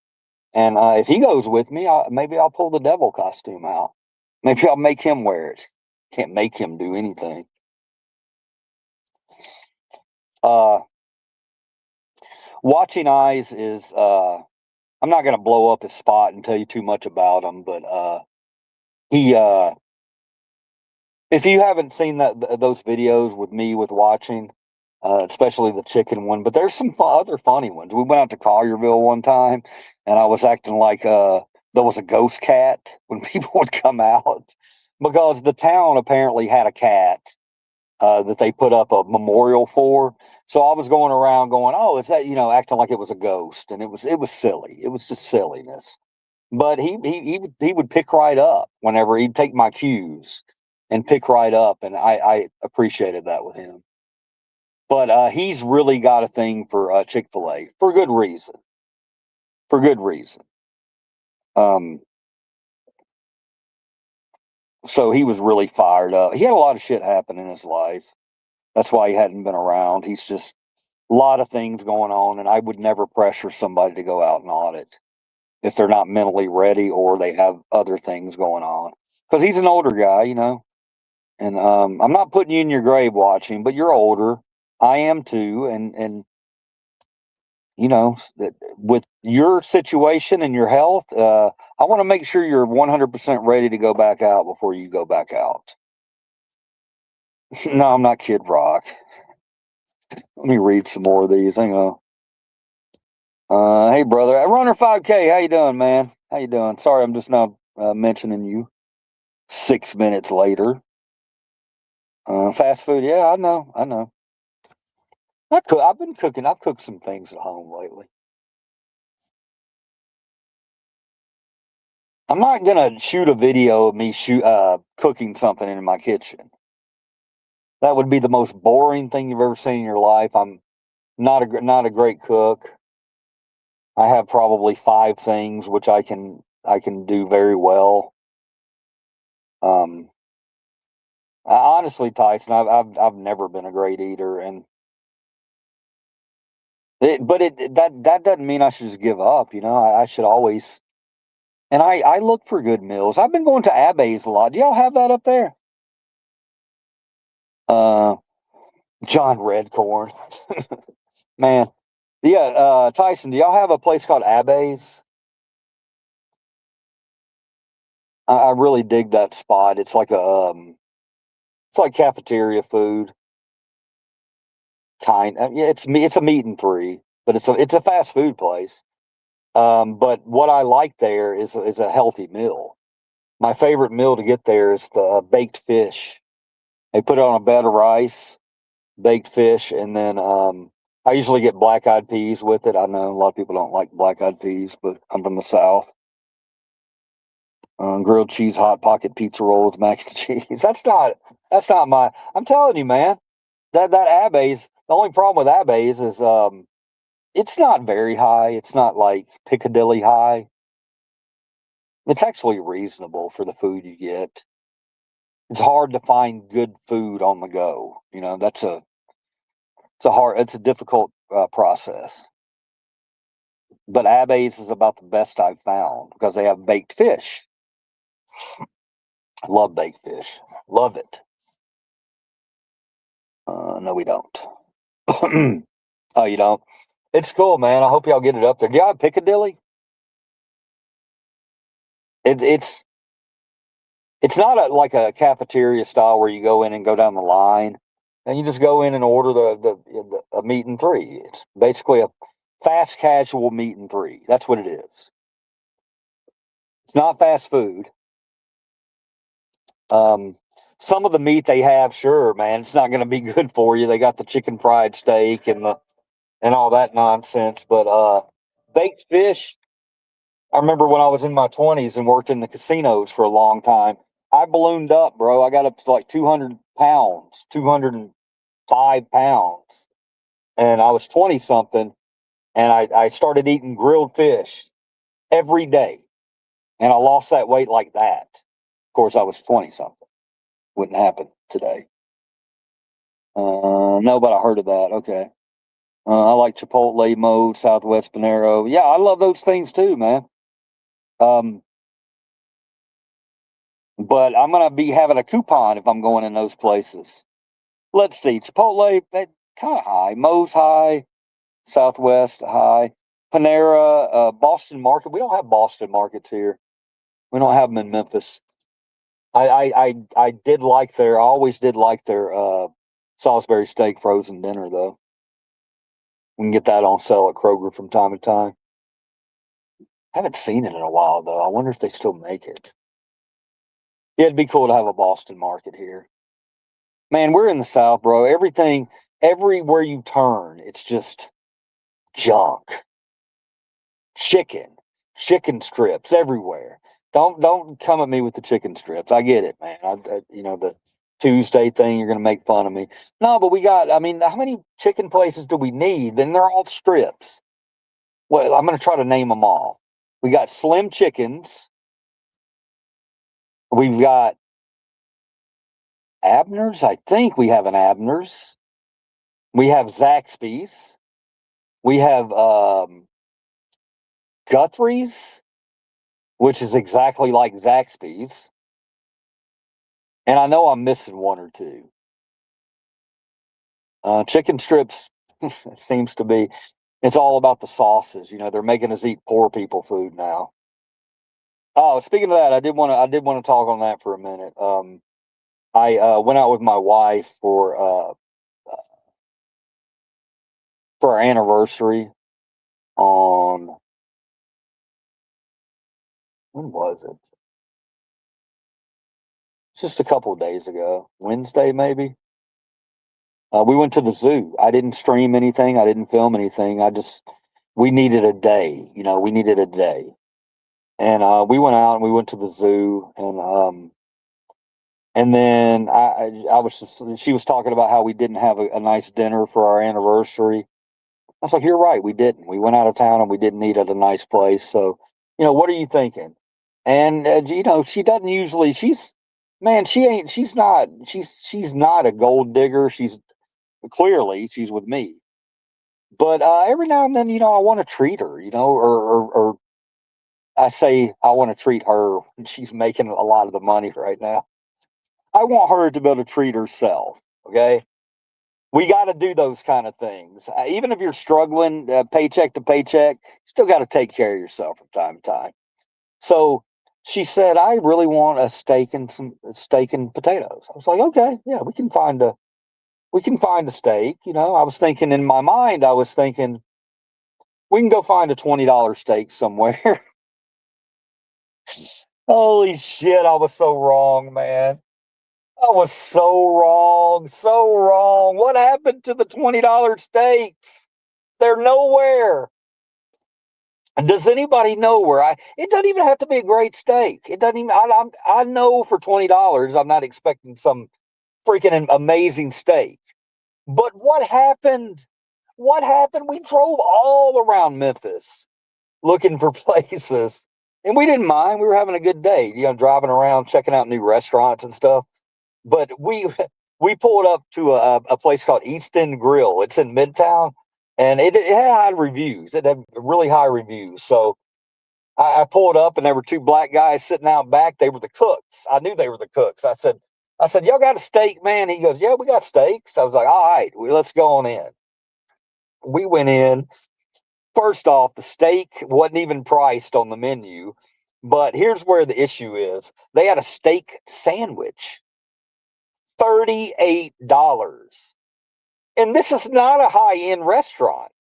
And if he goes with me, maybe I'll pull the devil costume out. Maybe I'll make him wear it. Can't make him do anything. Watching Eyes is I'm not going to blow up his spot and tell you too much about him, but he if you haven't seen those videos with me with Watching, especially the chicken one, but there's some other funny ones. We went out to Collierville one time, and I was acting like there was a ghost cat when people would come out, because the town apparently had a cat that they put up a memorial for. So I was going around going, "Oh, is that," acting like it was a ghost, and it was silly. It was just silliness. But he would pick right up whenever he'd take my cues and pick right up, and I appreciated that with him. But he's really got a thing for Chick-fil-A for good reason. For good reason. So he was really fired up. He had a lot of shit happen in his life. That's why he hadn't been around. He's just a lot of things going on, and I would never pressure somebody to go out and audit if they're not mentally ready or they have other things going on. Because he's an older guy, and I'm not putting you in your grave, Watching, but you're older. I am too, and with your situation and your health, I want to make sure you're 100% ready to go back out before you go back out. No, I'm not Kid Rock. Let me read some more of these. Hang on. Hey, brother. Runner 5K, how you doing, man? How you doing? Sorry, I'm just now mentioning you 6 minutes later. Fast food, yeah, I know. I've been cooking. I've cooked some things at home lately. I'm not gonna shoot a video of me cooking something in my kitchen. That would be the most boring thing you've ever seen in your life. I'm not a great cook. I have probably 5 things which I can do very well. Honestly, Tyson, I've never been a great eater, and that doesn't mean I should just give up. I should always. And I look for good meals. I've been going to Abbay's a lot. Do y'all have that up there? John Redcorn. Man. Yeah, Tyson, do y'all have a place called Abbay's? I really dig that spot. It's like it's like cafeteria food. Yeah, it's a meat and three, but it's a fast food place. But what I like there is a healthy meal. My favorite meal to get there is the baked fish. They put it on a bed of rice, baked fish, and then I usually get black-eyed peas with it. I know a lot of people don't like black-eyed peas, but I'm from the South. Grilled cheese, hot pocket pizza rolls, mac and cheese. That's not my. I'm telling you, man. That Abbay's. The only problem with Abbay's is it's not very high. It's not like Piccadilly high. It's actually reasonable for the food you get. It's hard to find good food on the go. It's a difficult process. But Abbay's is about the best I've found because they have baked fish. Love baked fish. Love it. No, we don't. Oh, you don't? It's cool, man. I hope y'all get it up there. Do y'all have Piccadilly? It's not like a cafeteria style where you go in and go down the line, and you just go in and order a meat and three. It's basically a fast casual meat and three. That's what it is. It's not fast food. Some of the meat they have, sure, man, it's not going to be good for you. They got the chicken fried steak and all that nonsense, but Baked fish. I remember when I was in my 20s and worked in the casinos for a long time. I ballooned up, bro. I got up to like 200 pounds, 205 pounds. And I was 20 something. And I started eating grilled fish every day. And I lost that weight like that. Of course, I was 20 something. Wouldn't happen today. No, but I heard of that. Okay. I like Chipotle, Moe's, Southwest Panero. Yeah, I love those things too, man. But I'm gonna be having a coupon if I'm going in those places. Let's see, Chipotle, that kind of high. Moe's high, Southwest high, Panera, Boston Market. We don't have Boston markets here. We don't have them in Memphis. I did like I always did like their Salisbury steak frozen dinner though. We can get that on sale at Kroger from time to time. Haven't seen it in a while though. I wonder if they still make it. Yeah, it'd be cool to have a Boston market here. Man, we're in the South, bro. Everything, everywhere you turn, it's just junk. Chicken strips everywhere. Don't come at me with the chicken strips. I get it, man. The Tuesday thing, you're gonna make fun of me. No, but we got. I mean, how many chicken places do we need? Then they're all strips. Well, I'm gonna try to name them all. We got Slim Chickens. We've got Abner's. I think we have an Abner's. We have Zaxby's. We have Guthrie's, which is exactly like Zaxby's. And I know I'm missing one or two. Chicken strips seems to be, it's all about the sauces. They're making us eat poor people food now. Oh, speaking of that, I did want to talk on that for a minute. I went out with my wife for our anniversary on, when was it? Just a couple of days ago, Wednesday maybe. We went to the zoo. I didn't stream anything. I didn't film anything. We needed a day. We needed a day, and we went out and we went to the zoo, and then she was talking about how we didn't have a nice dinner for our anniversary. I was like, you're right, we didn't. We went out of town and we didn't eat at a nice place. So, what are you thinking? And she doesn't usually. She's not a gold digger. She's with me. But every now and then, I want to treat her, or I say I want to treat her when she's making a lot of the money right now. I want her to be able to treat herself. Okay. We got to do those kind of things. Even if you're struggling paycheck to paycheck, you still got to take care of yourself from time to time. So she said, I really want a steak and potatoes. I was like, okay, yeah, we can find a steak. I was thinking in my mind, we can go find a $20 steak somewhere. Holy shit, I was so wrong, man. I was so wrong, so wrong. What happened to the $20 steaks? They're nowhere. Does anybody know where it doesn't even have to be a great steak. It doesn't even, I know for $20, I'm not expecting some freaking amazing steak. But what happened? What happened? We drove all around Memphis looking for places, and we didn't mind. We were having a good day, driving around, checking out new restaurants and stuff. But we pulled up to a place called East End Grill. It's in Midtown, and it had high reviews. It had really high reviews. So I pulled up, and there were two black guys sitting out back. They were the cooks. I knew they were the cooks. I said, y'all got a steak, man? He goes, yeah, we got steaks. I was like, all right, let's go on in. We went in. First off, the steak wasn't even priced on the menu. But here's where the issue is. They had a steak sandwich. $38. And this is not a high-end restaurant.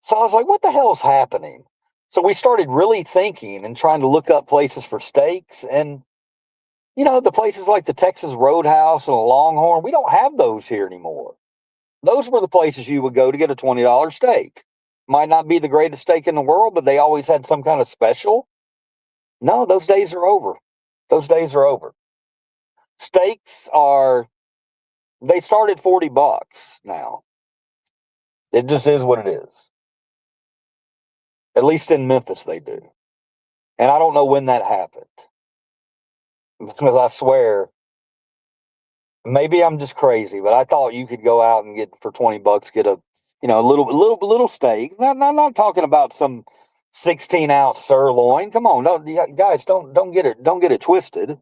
So I was like, what the hell's happening? So we started really thinking and trying to look up places for steaks. And, the places like the Texas Roadhouse and a Longhorn, we don't have those here anymore. Those were the places you would go to get a $20 steak. Might not be the greatest steak in the world, but they always had some kind of special. No, those days are over. Those days are over. Steaks are, they start at $40 now. It just is what it is. At least in Memphis, they do. And I don't know when that happened. Because I swear, maybe I'm just crazy, but I thought you could go out and get for $20, get a, you know, a little steak. Not talking about some 16-ounce sirloin. Come on, guys, don't get it twisted.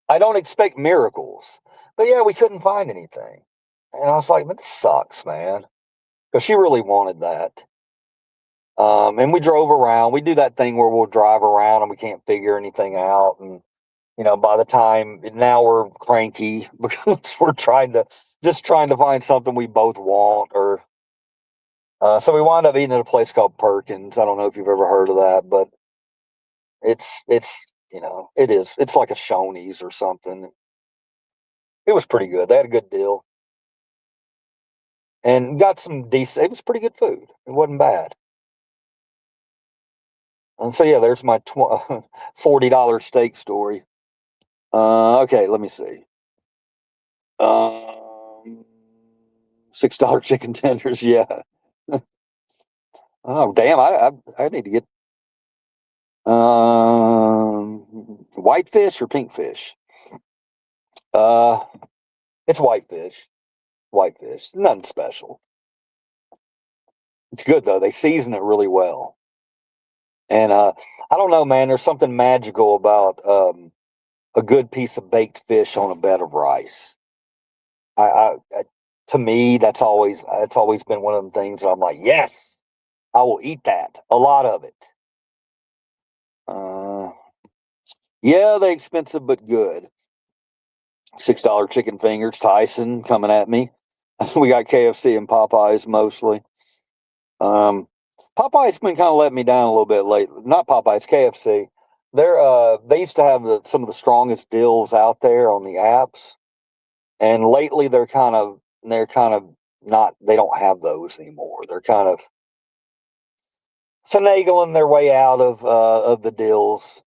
I don't expect miracles, but yeah, we couldn't find anything, and I was like, "Man, this sucks, man," because she really wanted that. And we drove around. We do that thing where we'll drive around and we can't figure anything out, and you know, by the time now we're cranky because we're trying to find something we both want, or so we wound up eating at a place called Perkins. I don't know if you've ever heard of that, but it's you know, it's like a Shoney's or something. It was pretty good. They had a good deal and got some decent. It was pretty good food. It wasn't bad. And so yeah, there's my $40 steak story. Okay, let me see. $6 chicken tenders. Yeah. Oh damn! I need to get whitefish or pink fish. It's whitefish. Whitefish. Nothing special. It's good though. They season it really well. And I don't know, man. There's something magical about a good piece of baked fish on a bed of rice. To me, that's always been one of the things that I'm like, yes, I will eat that. A lot of it. Yeah, they're expensive but good. $6 chicken fingers. Tyson coming at me. We got KFC and Popeyes mostly. Popeyes been kind of letting me down a little bit lately. Not Popeyes, KFC. They used to have some of the strongest deals out there on the apps, and lately they're kind of not. They don't have those anymore. They're kind of finagling their way out of the deals.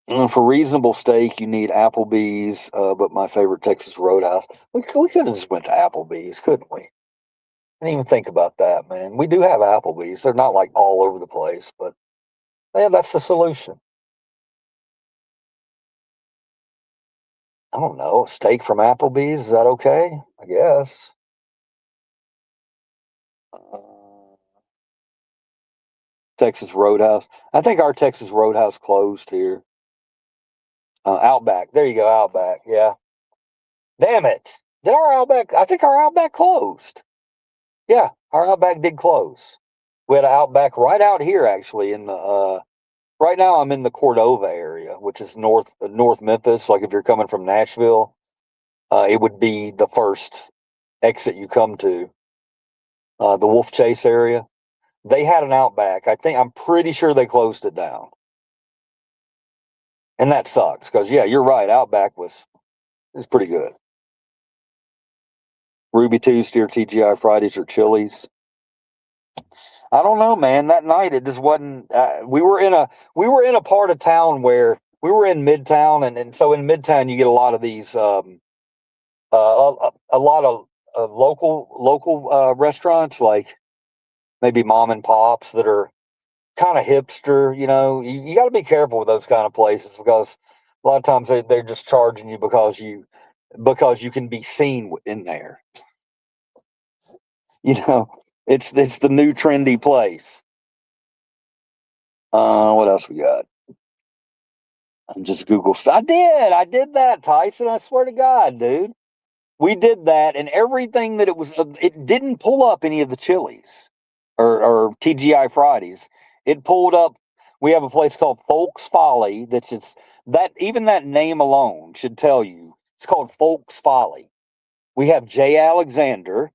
For reasonable steak, you need Applebee's, but my favorite Texas Roadhouse. We could have just went to Applebee's, couldn't we? I didn't even think about that, man. We do have Applebee's. They're not like all over the place, but yeah, that's the solution. I don't know. A steak from Applebee's, is that okay? I guess. Texas Roadhouse. I think our Texas Roadhouse closed here. Outback. There you go, Outback. Yeah. Damn it. Did our Outback? I think our Outback closed. Yeah, our Outback did close. We had an Outback right out here, actually. In the right now, I'm in the Cordova area, which is North Memphis. Like if you're coming from Nashville, it would be the first exit you come to. The Wolf Chase area. They had an Outback. I'm pretty sure they closed it down. And that sucks because, yeah, you're right. Outback was pretty good. Ruby Tuesday or TGI Fridays or Chili's. I don't know, man. That night it just wasn't. We were in a part of town where we were in Midtown, and so in Midtown you get a lot of these a lot of local restaurants, like maybe mom and pops that are kind of hipster. You know, you got to be careful with those kind of places because a lot of times they're just charging you because you can be seen in there. You know, it's the new trendy place. What else we got? I'm just Google. I did that, Tyson. I swear to God, dude. We did that, and everything that it didn't pull up any of the Chili's or TGI Fridays. It pulled up. We have a place called Folks Folly. That's just that. Even that name alone should tell you it's called Folks Folly. We have J. Alexander.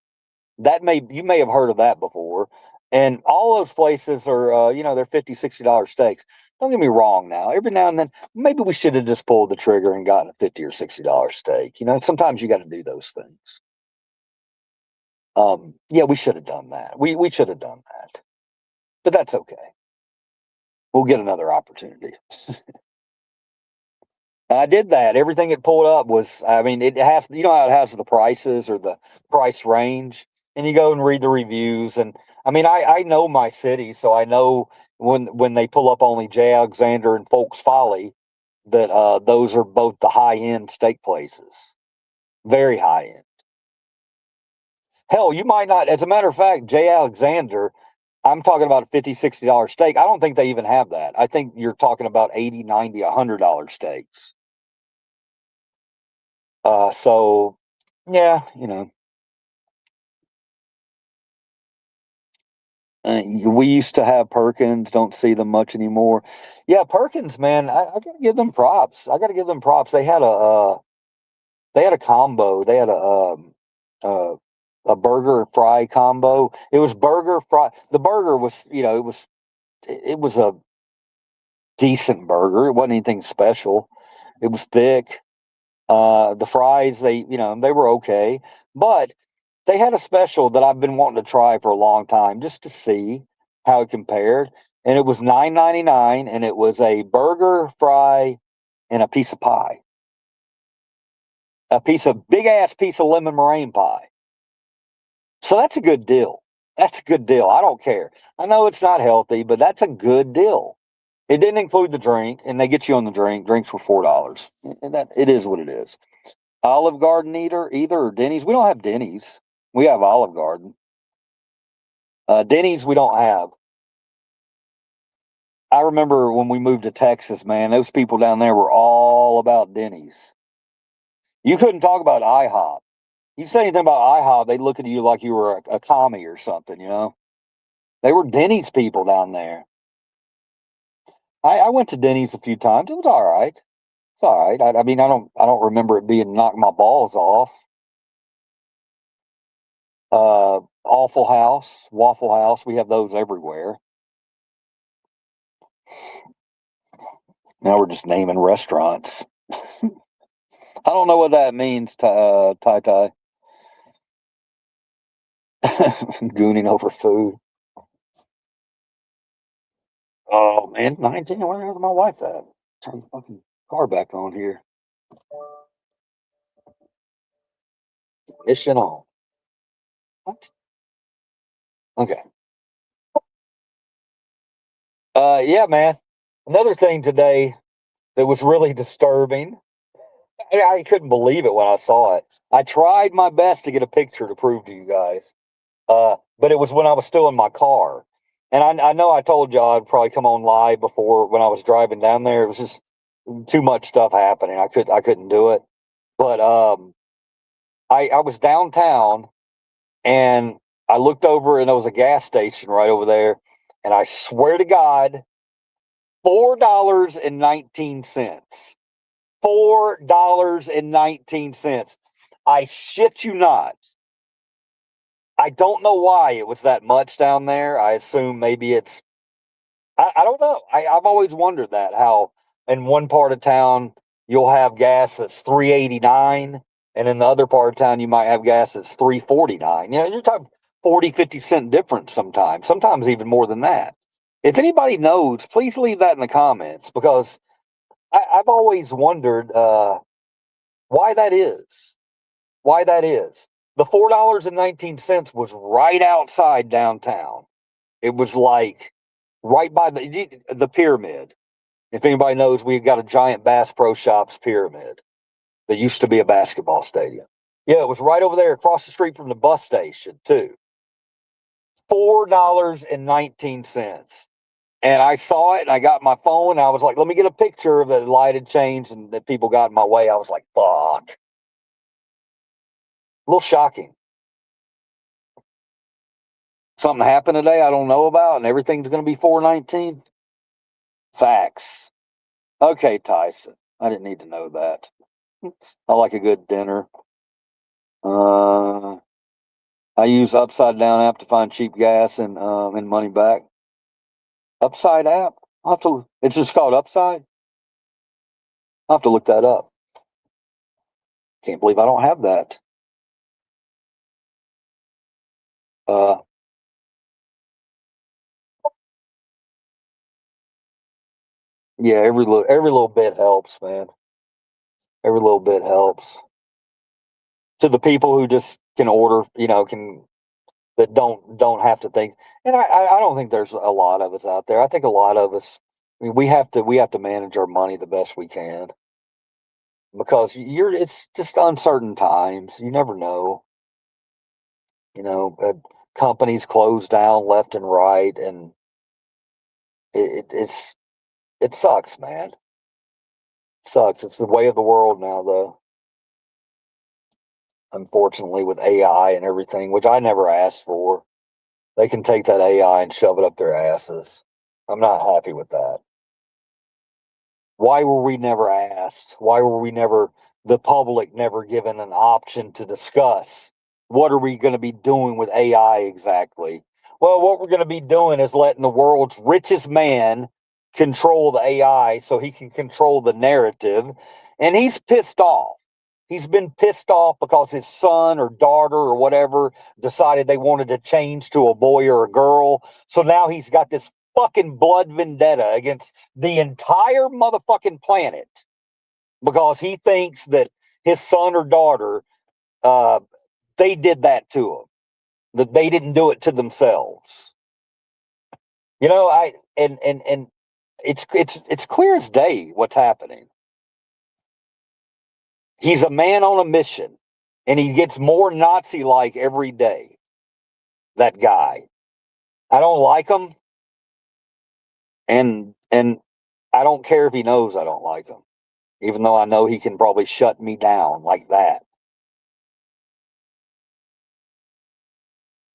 You may have heard of that before. And all those places are, they're $50, $60 steaks. Don't get me wrong now. Every now and then, maybe we should have just pulled the trigger and gotten a $50 or $60 steak. You know, sometimes you got to do those things. Yeah, we should have done that. We should have done that, but that's okay. We'll get another opportunity. I did that. Everything it pulled up was, I mean, it has, you know how it has the prices or the price range, and you go and read the reviews. And I mean, I know my city, so I know when they pull up only J. Alexander and Folks Folly, that those are both the high end steak places, very high end. Hell, you might not, as a matter of fact, J. Alexander, I'm talking about a $50, $60 steak. I don't think they even have that. I think you're talking about 80, 90, $100 steaks. So yeah, you know, we used to have Perkins, don't see them much anymore. Yeah, Perkins, man, I gotta give them props. I gotta give them props. They had a combo. They had uh, a burger fry combo. It was burger fry. The burger was, you know, it was a decent burger. It wasn't anything special. It was thick. The fries, they were okay, but they had a special that I've been wanting to try for a long time just to see how it compared. And it was $9.99, and it was a burger, fry, and a piece of pie. Big ass piece of lemon meringue pie. So that's a good deal. That's a good deal. I don't care. I know it's not healthy, but that's a good deal. It didn't include the drink, and they get you on the drink. Drinks were $4. And that it is what it is. Olive Garden either or Denny's. We don't have Denny's. We have Olive Garden. Denny's we don't have. I remember when we moved to Texas, man, those people down there were all about Denny's. You couldn't talk about IHOP. You say anything about IHOP, they'd look at you like you were a commie or something, you know? They were Denny's people down there. I went to Denny's a few times. It was all right. It's all right. I mean, I don't remember it being knock my balls off. Awful House, Waffle House, we have those everywhere. Now we're just naming restaurants. I don't know what that means, Tai Tai. Gooning over food. Oh man, 19. Where's my wife at? Turn the fucking car back on here. Mission on. What? Okay. Yeah, man. Another thing today that was really disturbing. I couldn't believe it when I saw it. I tried my best to get a picture to prove to you guys. But it was when I was still in my car. And I know I told y'all I'd probably come on live before when I was driving down there. It was just too much stuff happening. I couldn't do it. But I was downtown and I looked over and there was a gas station right over there. And I swear to God, $4.19. $4.19. I shit you not. I don't know why it was that much down there. I assume maybe I don't know. I've always wondered that, how in one part of town you'll have gas that's $3.89, and in the other part of town you might have gas that's $3.49. You know, you're talking 40, 50 cent difference sometimes even more than that. If anybody knows, please leave that in the comments, because I've always wondered why that is. Why that is. The $4.19 was right outside downtown. It was like right by the pyramid. If anybody knows, we've got a giant Bass Pro Shops pyramid that used to be a basketball stadium. Yeah, it was right over there across the street from the bus station, too. $4.19. And I saw it and I got my phone and I was like, let me get a picture of the light had changed and that people got in my way. I was like, fuck. A little shocking. Something happened today I don't know about and everything's going to be $4.19. Facts. Okay, Tyson. I didn't need to know that. I like a good dinner. I use Upside Down app to find cheap gas and money back. Upside app? It's just called Upside? I'll have to look that up. Can't believe I don't have that. Uh, yeah, every little bit helps, man. Every little bit helps. To the people who just can order, can that don't have to think. And I don't think there's a lot of us out there. I think a lot of us, I mean, we have to manage our money the best we can because it's just uncertain times. You never know. You know, companies close down left and right, and it sucks, man. It sucks. It's the way of the world now, though. Unfortunately, with AI and everything, which I never asked for, they can take that AI and shove it up their asses. I'm not happy with that. Why were we never asked? Why were we never, the public never given an option to discuss? What are we going to be doing with AI exactly? Well, what we're going to be doing is letting the world's richest man control the AI so he can control the narrative. And he's pissed off. He's been pissed off because his son or daughter or whatever decided they wanted to change to a boy or a girl. So now he's got this fucking blood vendetta against the entire motherfucking planet because he thinks that his son or daughter, uh, they did that to him, that they didn't do it to themselves. And it's clear as day what's happening. He's a man on a mission, and he gets more Nazi-like every day. That guy, I don't like him, and I don't care if he knows I don't like him, even though I know he can probably shut me down like that.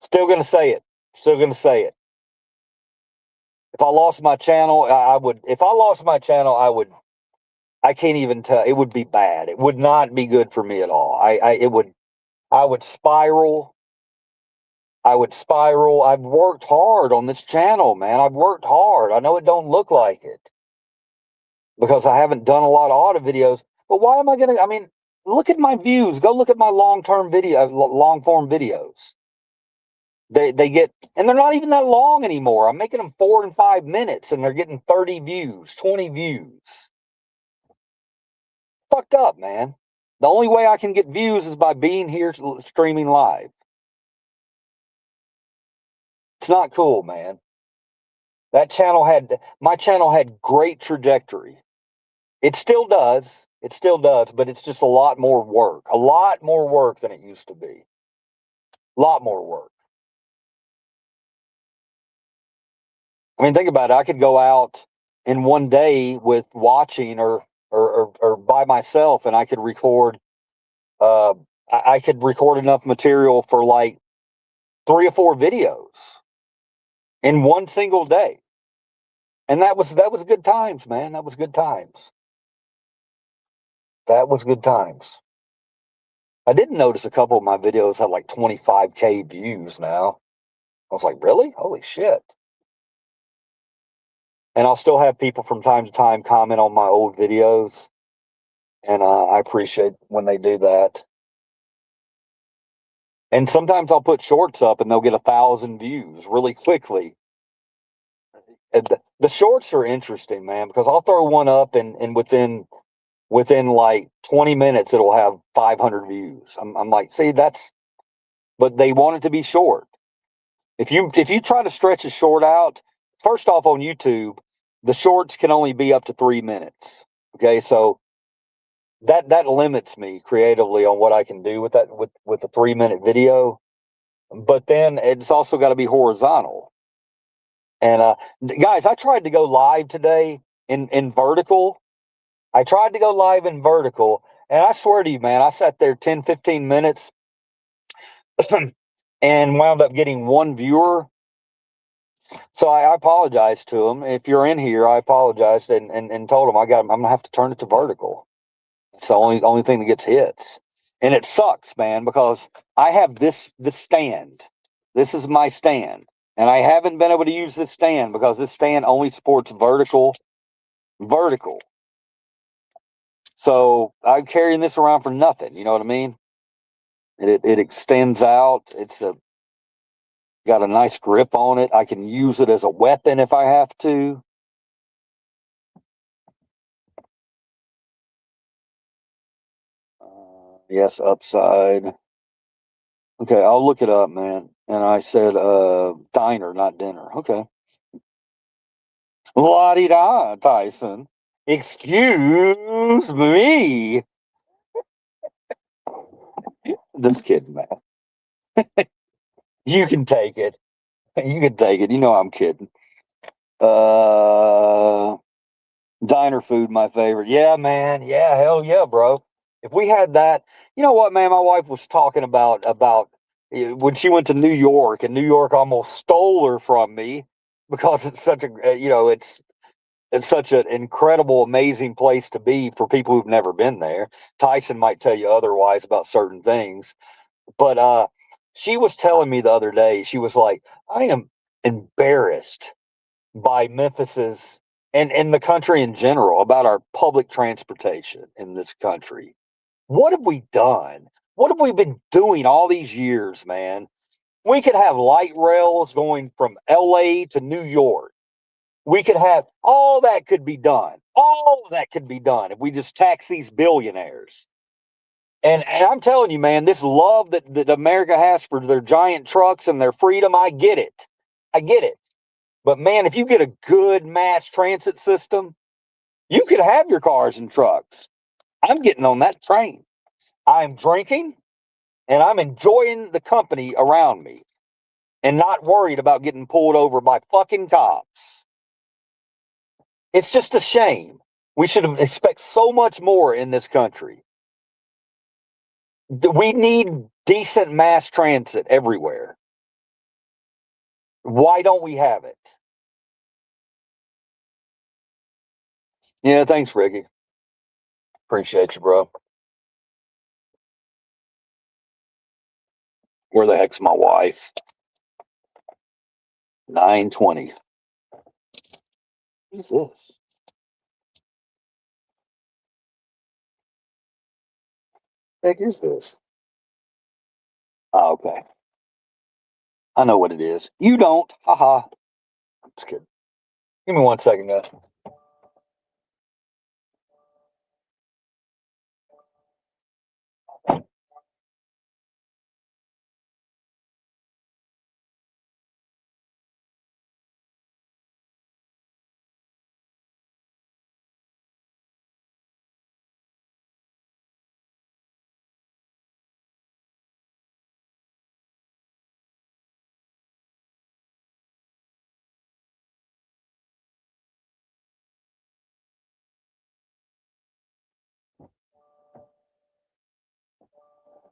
Still going to say it. Still going to say it. If I lost my channel, I would. If I lost my channel, I would. I can't even tell. It would be bad. It would not be good for me at all. It would. I would spiral. I would spiral. I've worked hard on this channel, man. I've worked hard. I know it don't look like it because I haven't done a lot of auto videos. But why am I going to? I mean, look at my views. Go look at my long form videos. They get, and they're not even that long anymore. I'm making them 4 and 5 minutes, and they're getting 30 views, 20 views. Fucked up, man. The only way I can get views is by being here streaming live. It's not cool, man. My channel had great trajectory. It still does. It still does, but it's just a lot more work than it used to be. A lot more work. I mean, think about it. I could go out in one day with watching or by myself, and I could record. I could record enough material for like 3 or 4 videos in one single day, and that was good times, man. That was good times. That was good times. I didn't notice a couple of my videos had like 25K views now. I was like, really? Holy shit. And I'll still have people from time to time comment on my old videos. And I appreciate when they do that. And sometimes I'll put shorts up and they'll get 1,000 views really quickly. And the shorts are interesting, man, because I'll throw one up and within like 20 minutes, it'll have 500 views. I'm like, see, but they want it to be short. If you try to stretch a short out, first off on YouTube, the shorts can only be up to 3 minutes. Okay, so that limits me creatively on what I can do with that with a 3-minute video. But then it's also got to be horizontal. And guys, I tried to go live today in vertical. I tried to go live in vertical, and I swear to you, man, I sat there 10, 15 minutes and wound up getting 1 viewer. So I apologized to him. If you're in here, I apologized and told him I'm gonna have to turn it to vertical. It's the only thing that gets hits. And it sucks, man, because I have this stand. This is my stand. And I haven't been able to use this stand because this stand only supports vertical. So I'm carrying this around for nothing. You know what I mean? It extends out. Got a nice grip on it. I can use it as a weapon if I have to. Yes, upside. Okay, I'll look it up, man. And I said diner, not dinner. Okay. La-di-da, Tyson. Excuse me. Just kidding, man. You can take it. You can take it. You know I'm kidding. Diner food, my favorite. Yeah, man. Yeah, hell yeah, bro. If we had that, you know what, man? My wife was talking about when she went to New York, and New York almost stole her from me because it's such a it's such an incredible, amazing place to be for people who've never been there. Tyson might tell you otherwise about certain things, but she was telling me the other day, she was like, I am embarrassed by Memphis's and the country in general about our public transportation in this country. What have we done? What have we been doing all these years, man? We could have light rails going from LA to New York. We could have all that could be done. All of that could be done if we just tax these billionaires. And I'm telling you, man, this love that America has for their giant trucks and their freedom, I get it. I get it. But man, if you get a good mass transit system, you could have your cars and trucks. I'm getting on that train. I'm drinking and I'm enjoying the company around me and not worried about getting pulled over by fucking cops. It's just a shame. We should expect so much more in this country. We need decent mass transit everywhere. Why don't we have it? Yeah, thanks, Ricky. Appreciate you, bro. Where the heck's my wife? 9:20. What's this? Heck is this? Oh, okay. I know what it is. You don't. Haha. I'm just kidding. Give me 1 second, guys.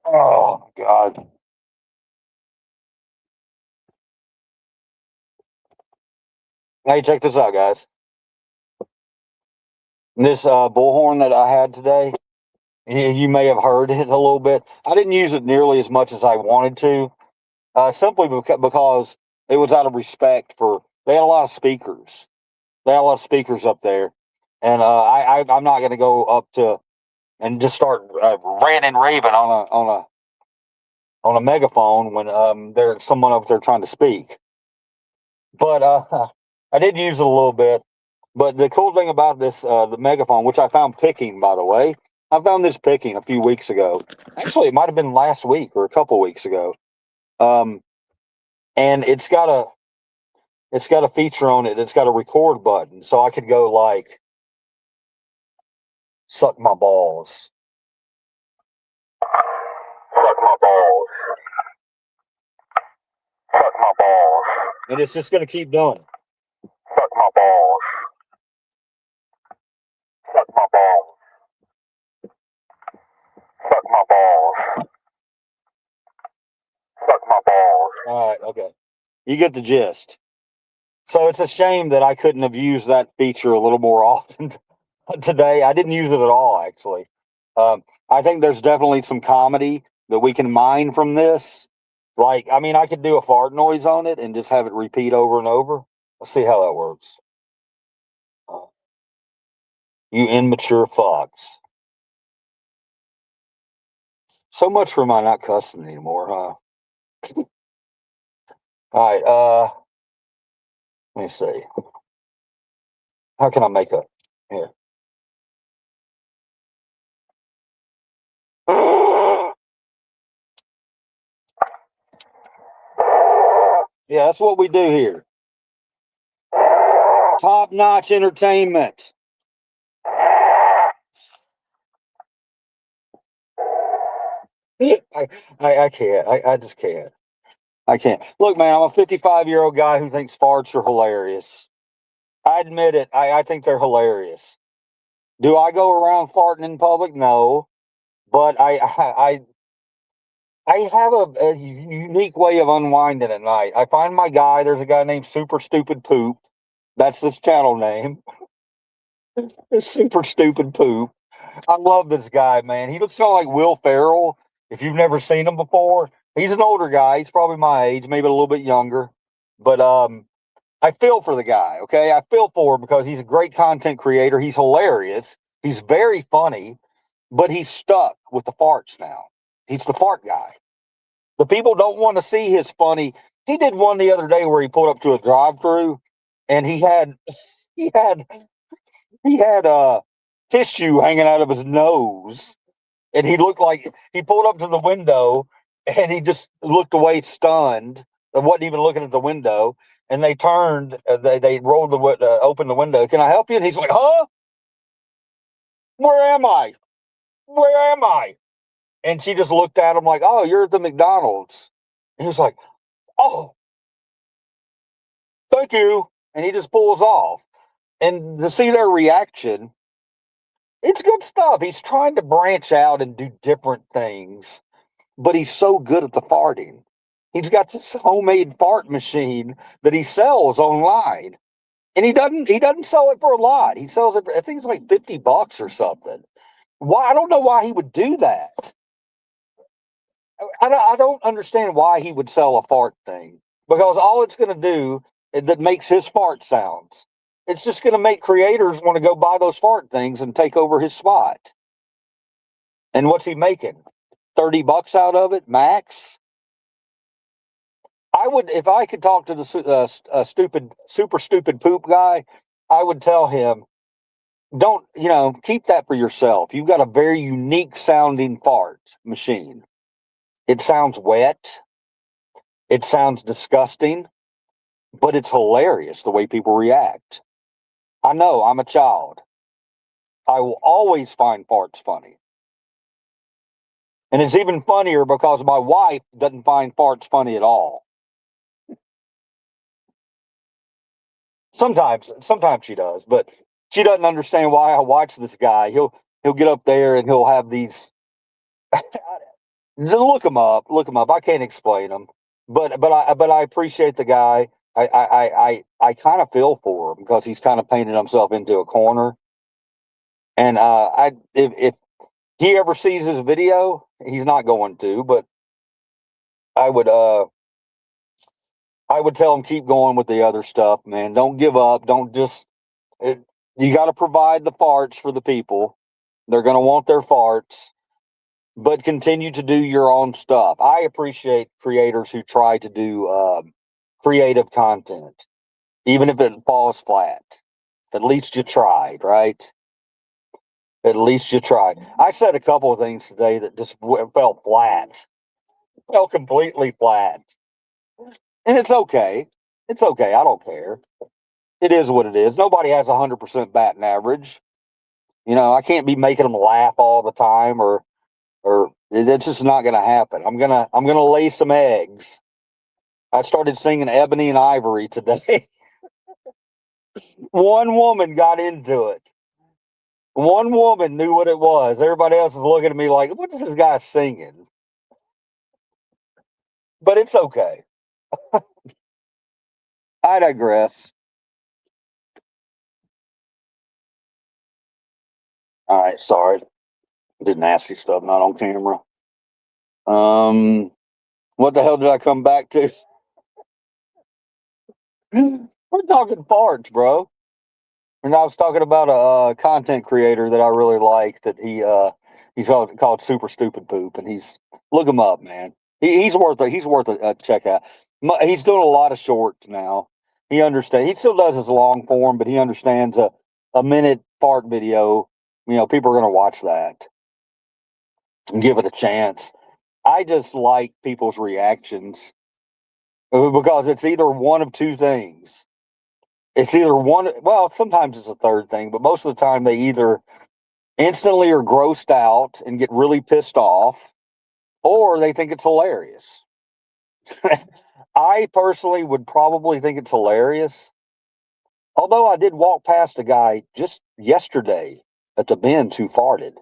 Oh my God. Hey, check this out, guys. This bullhorn that I had today, you may have heard it a little bit. I didn't use it nearly as much as I wanted to, simply because it was out of respect for. They had a lot of speakers. They had a lot of speakers up there, and I'm not going to go up to and just start ranting and raving on a megaphone when there's someone up there trying to speak. But I did use it a little bit. But the cool thing about this, the megaphone, which I found picking, by the way, I found this picking a few weeks ago. Actually, it might have been last week or a couple weeks ago. And it's got a feature on it. It's got a record button, so I could go like suck my balls, suck my balls, suck my balls, and it's just going to keep doing it. Suck my balls, suck my balls, suck my balls, suck my balls. All right, okay, you get the gist. So it's a shame that I couldn't have used that feature a little more often today. I didn't use it at all, actually. I think there's definitely some comedy that we can mine from this. Like, I mean, I could do a fart noise on it and just have it repeat over and over. Let's see how that works. You immature fucks. So much for my not cussing anymore, huh? All right. Let me see. How can I make a here? Yeah, that's what we do here. Top notch entertainment. I can't. I just can't. I can't. Look, man, I'm a 55-year-old guy who thinks farts are hilarious. I admit it. I think they're hilarious. Do I go around farting in public? No. But I have a unique way of unwinding at night. I find my guy, there's a guy named Super Stupid Poop. That's this channel name. It's Super Stupid Poop. I love this guy, man. He looks kind of like Will Ferrell. If you've never seen him before, he's an older guy. He's probably my age, maybe a little bit younger. But I feel for the guy. Okay, I feel for him because he's a great content creator. He's hilarious. He's very funny, but he's stuck with the farts now. He's the fart guy. The people don't want to see his funny. He did one the other day where he pulled up to a drive-through, and he had he had tissue hanging out of his nose, and he looked like he pulled up to the window, and he just looked away stunned. And wasn't even looking at the window. And they turned, they rolled the opened the window. Can I help you? And he's like, huh? Where am I? Where am I? And she just looked at him like, oh, you're at the McDonald's. And he was like, oh, thank you. And he just pulls off. And to see their reaction, it's good stuff. He's trying to branch out and do different things, but he's so good at the farting. He's got this homemade fart machine that he sells online. And he doesn't sell it for a lot. He sells it for, I think it's like $50 or something. Why? I don't know why he would do that. I don't understand why he would sell a fart thing, because all it's going to do that makes his fart sounds. It's just going to make creators want to go buy those fart things and take over his spot. And what's he making? $30 out of it, max? I would, if I could talk to the super stupid poop guy, I would tell him, don't, keep that for yourself. You've got a very unique sounding fart machine. It sounds wet. It sounds disgusting, but it's hilarious the way people react. I know, I'm a child. I will always find farts funny. And it's even funnier because my wife doesn't find farts funny at all. Sometimes she does, but she doesn't understand why I watch this guy. He'll get up there and he'll have these. Just look him up. I can't explain them, but I appreciate the guy. I kind of feel for him because he's kind of painted himself into a corner. And if he ever sees his video, he's not going to, but I would tell him keep going with the other stuff, man. Don't give up. Don't just. You got to provide the farts for the people. They're going to want their farts, but continue to do your own stuff. I appreciate creators who try to do creative content, even if it falls flat. At least you tried, right? At least you tried. I said a couple of things today that just fell flat, fell completely flat. And it's okay. It's okay. I don't care. It is what it is. Nobody has 100% batting average. I can't be making them laugh all the time, or it's just not going to happen. I'm gonna lay some eggs. I started singing Ebony and Ivory today. One woman got into it. One woman knew what it was. Everybody else is looking at me like, what is this guy singing? But it's okay. I digress. All right, sorry. Did nasty stuff, not on camera. What the hell did I come back to? We're talking farts, bro. And I was talking about a content creator that I really like. That he's called Super Stupid Poop, and look him up, man. He's worth a check out. He's doing a lot of shorts now. He understands. He still does his long form, but he understands a minute fart video. People are going to watch that and give it a chance. I just like people's reactions because it's either one of two things. It's either one, well, sometimes it's a third thing, but most of the time they either instantly are grossed out and get really pissed off, or they think it's hilarious. I personally would probably think it's hilarious. Although I did walk past a guy just yesterday at the Benz who farted.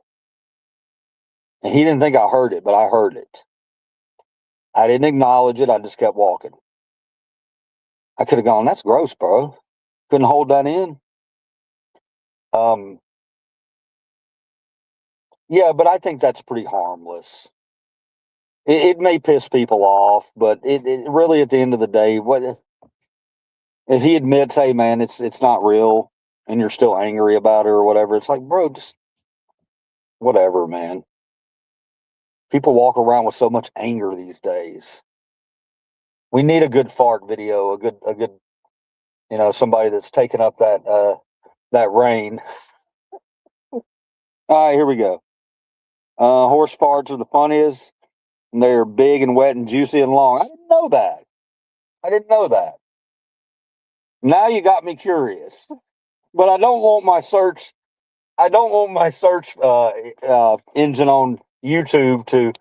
And he didn't think I heard it, but I heard it. I didn't acknowledge it. I just kept walking. I could have gone, that's gross, bro. Couldn't hold that in. Yeah, but I think that's pretty harmless. It may piss people off, but it really, at the end of the day, what if he admits, hey man, it's not real, and you're still angry about it or whatever? It's like, bro, just whatever, man. People walk around with so much anger these days. We need a good fart video, a good somebody that's taking up that reign. All right, here we go. Horse farts are the funniest. And they're big and wet and juicy and long. I didn't know that. Now you got me curious. But I don't want my search engine on YouTube to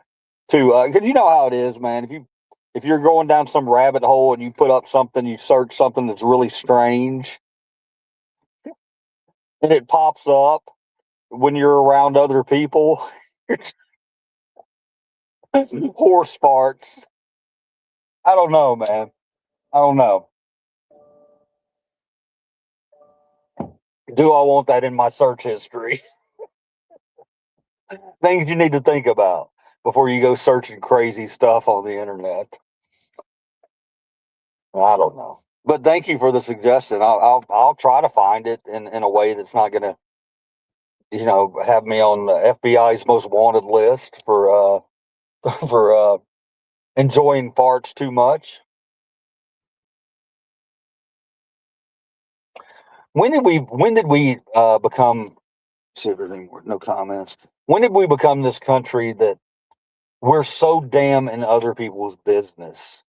because you know how it is, man. If you're going down some rabbit hole and you put up something, you search something that's really strange, and it pops up when you're around other people. Horse farts. I don't know, man. I don't know. Do I want that in my search history? Things you need to think about before you go searching crazy stuff on the internet. I don't know, but thank you for the suggestion. I'll try to find it in a way that's not going to have me on the FBI's most wanted list for for enjoying farts too much. When did we become? See if there's any more, no comments. When did we become this country that we're so damn in other people's business?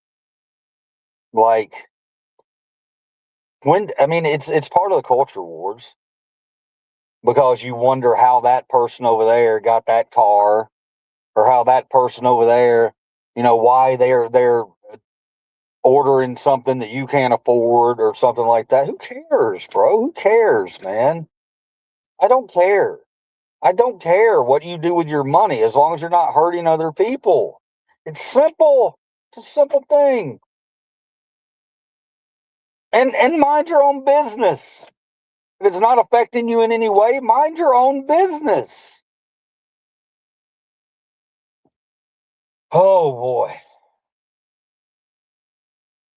Like it's part of the culture wars because you wonder how that person over there got that car, or how that person over there, why they're ordering something that you can't afford or something like that. Who cares, bro? Who cares, man? I don't care. I don't care what you do with your money as long as you're not hurting other people. It's simple. It's a simple thing. And mind your own business. If it's not affecting you in any way, mind your own business. Oh boy.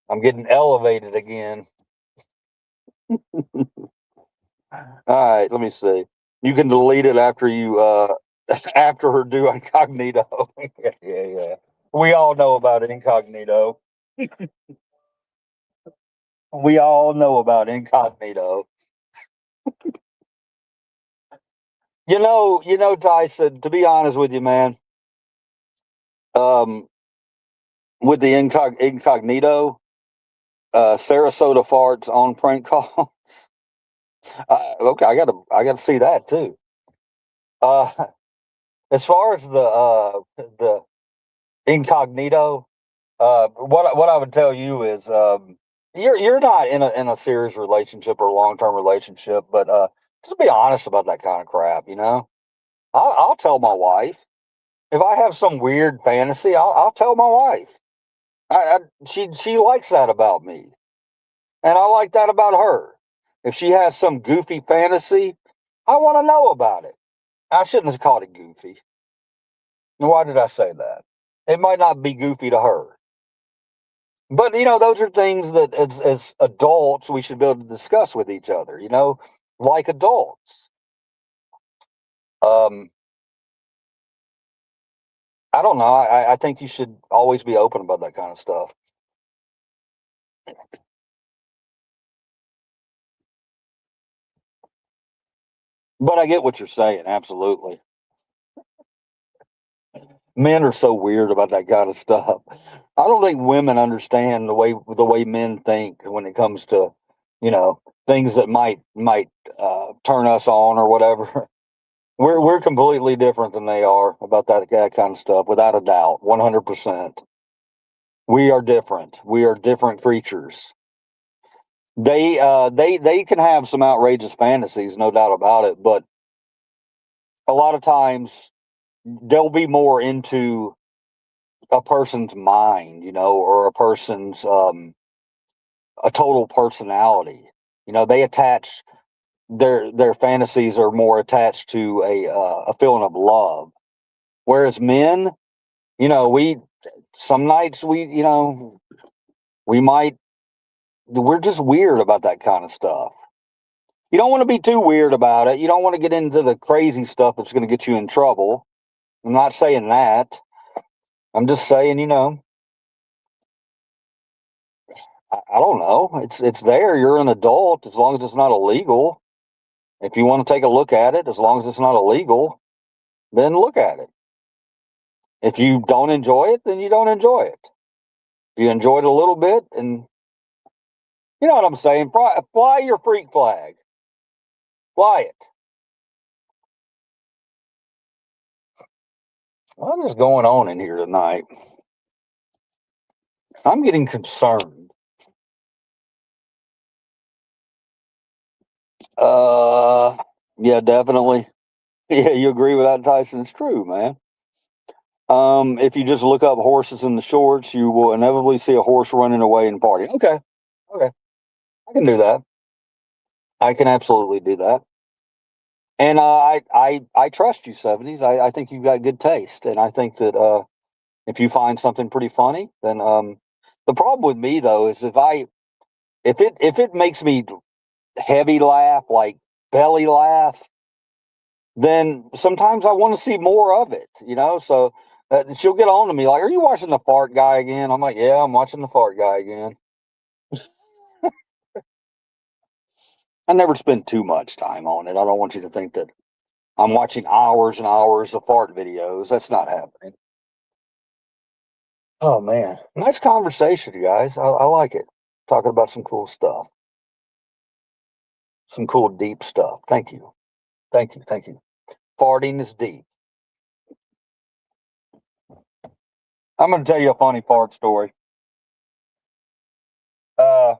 I'm getting elevated again. All right, let me see. You can delete it after you after her do incognito. Yeah. We all know about incognito. We all know about incognito. Tyson, to be honest with you, man, with the incognito, Sarasota farts on prank calls. Okay, I gotta see that too. As far as the incognito, what I would tell you is you're not in a serious relationship or a long term relationship, but just be honest about that kind of crap. I'll tell my wife if I have some weird fantasy. I'll tell my wife. She likes that about me, and I like that about her. If she has some goofy fantasy, I want to know about it. I shouldn't have called it goofy. Why did I say that? It might not be goofy to her. But those are things that as adults we should be able to discuss with each other, like adults. I don't know. I think you should always be open about that kind of stuff. But I get what you're saying. Absolutely. Men are so weird about that kind of stuff. I don't think women understand the way men think when it comes to, things that might turn us on or whatever. We're completely different than they are about that kind of stuff, without a doubt, 100%. We are different. We are different creatures. They can have some outrageous fantasies, no doubt about it, but a lot of times they'll be more into a person's mind, or a person's a total personality. They attach their fantasies are more attached to a feeling of love, whereas men, we some nights we're just weird about that kind of stuff. You don't want to be too weird about it. You don't want to get into the crazy stuff that's going to get you in trouble. I'm not saying that. I'm just saying, I don't know. It's there. You're an adult as long as it's not illegal. If you want to take a look at it, as long as it's not illegal, then look at it. If you don't enjoy it, then you don't enjoy it. If you enjoy it a little bit, and you know what I'm saying, fly your freak flag. Fly it. What is going on in here tonight? I'm getting concerned. Yeah, definitely. Yeah, you agree with that, Tyson? It's true, man. If you just look up horses in the shorts, you will inevitably see a horse running away and partying. Okay, I can do that. I can absolutely do that. And I trust you, 70s. I think you've got good taste, and I think that if you find something pretty funny, then the problem with me though is if it makes me heavy laugh, like belly laugh, then sometimes I want to see more of it, So she'll get on to me like, "Are you watching the fart guy again?" I'm like, "Yeah, I'm watching the fart guy again." I never spend too much time on it. I don't want you to think that I'm watching hours and hours of fart videos. That's not happening. Oh man, nice conversation, you guys. I like it. Talking about some cool stuff, some cool deep stuff. Thank you, thank you, thank you. Farting is deep. I'm going to tell you a funny fart story. Uh,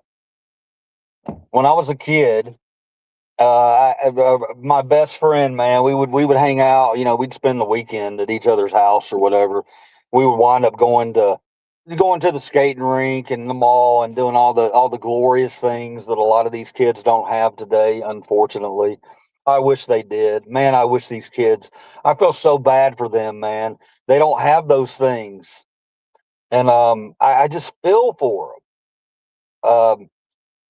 when I was a kid, my best friend, man, we would hang out. We'd spend the weekend at each other's house or whatever. We would wind up going to the skating rink and the mall and doing all the glorious things that a lot of these kids don't have today, unfortunately. I wish they did. Man, I wish these kids, I feel so bad for them, man. They don't have those things. And I just feel for them.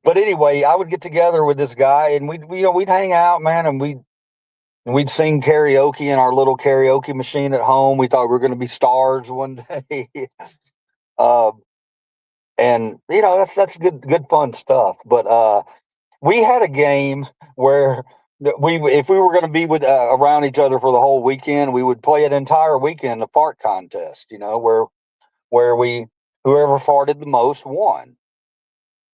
But anyway, I would get together with this guy and we'd hang out, man, and we'd sing karaoke in our little karaoke machine at home. We thought we were going to be stars one day. um, and that's good fun stuff. But we had a game where if we were going to be with around each other for the whole weekend, we would play an entire weekend a fart contest. Where whoever farted the most won.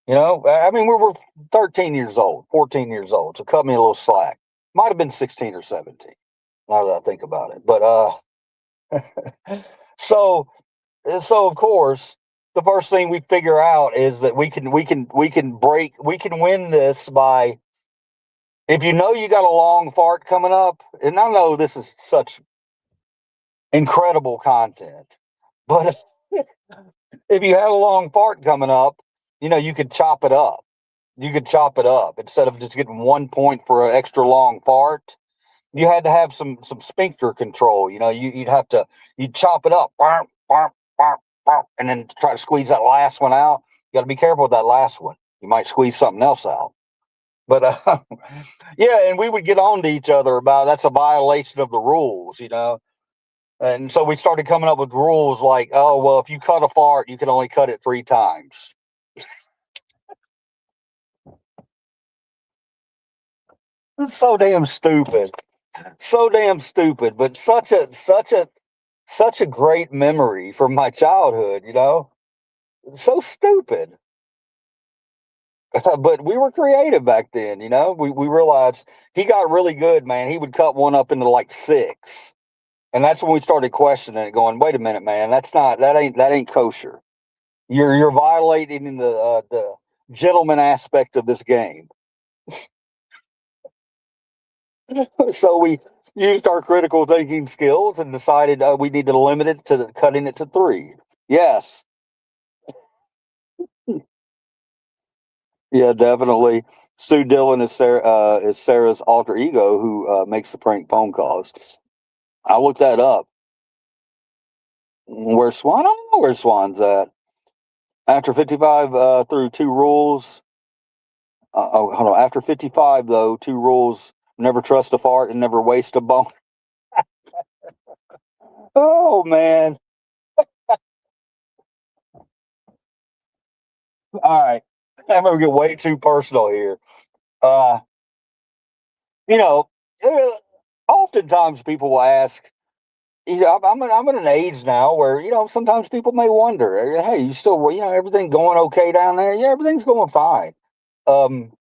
I mean, we were 13 years old, 14 years old, so cut me a little slack. Might have been 16 or 17. Now that I think about it, but so of course, the first thing we figure out is that we can win this by, if you got a long fart coming up, and I know this is such incredible content, but if you had a long fart coming up, you could chop it up. You could chop it up instead of just getting 1 point for an extra long fart. You had to have some sphincter control. You'd chop it up, and then try to squeeze that last one out. You got to be careful with that last one. You might squeeze something else out. But yeah, and we would get on to each other about that's a violation of the rules, And so we started coming up with rules like, oh, well, if you cut a fart, you can only cut it 3 times. It's so damn stupid. So damn stupid, but such a great memory from my childhood, you know? So stupid. But we were creative back then, you know? We realized he got really good, man. He would cut one up into like six. And that's when we started questioning it, going, wait a minute, man, that ain't kosher. You're violating the gentleman aspect of this game. So we used our critical thinking skills and decided we need to limit it to cutting it to three. Yes. Yeah, definitely. Sue Dillon is Sarah's alter ego who makes the prank phone calls. I looked that up. Where Swan? I don't know where Swan's at. After 55 through two rules. Oh, hold on. After 55, though, two rules: never trust a fart and never waste a bone. Oh man! All right, I'm gonna get way too personal here. Uh, you know, oftentimes people will ask. You know, I'm at an age now where sometimes people may wonder, hey, you still everything going okay down there? Yeah, everything's going fine. Um,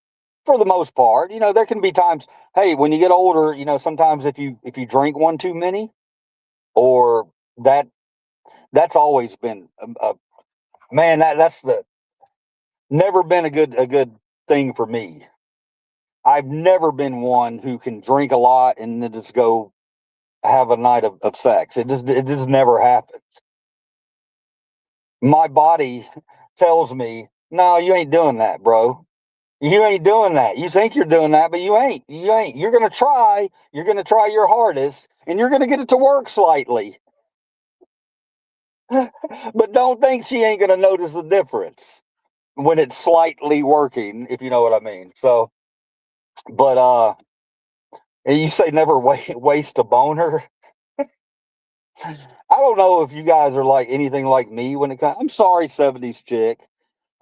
for the most part, there can be times. Hey, when you get older, sometimes if you drink one too many, or that's always been man that's the never been a good thing for me. I've never been one who can drink a lot and then just go have a night of sex. It just never happens. My body tells me, no, you ain't doing that, bro. You ain't doing that. You think you're doing that, but you ain't. You ain't. You're gonna try. You're gonna try your hardest, and you're gonna get it to work slightly. But don't think she ain't gonna notice the difference when it's slightly working, if you know what I mean. So, but and you say never waste a boner. I don't know if you guys are like anything like me when it comes. I'm sorry, 70s chick.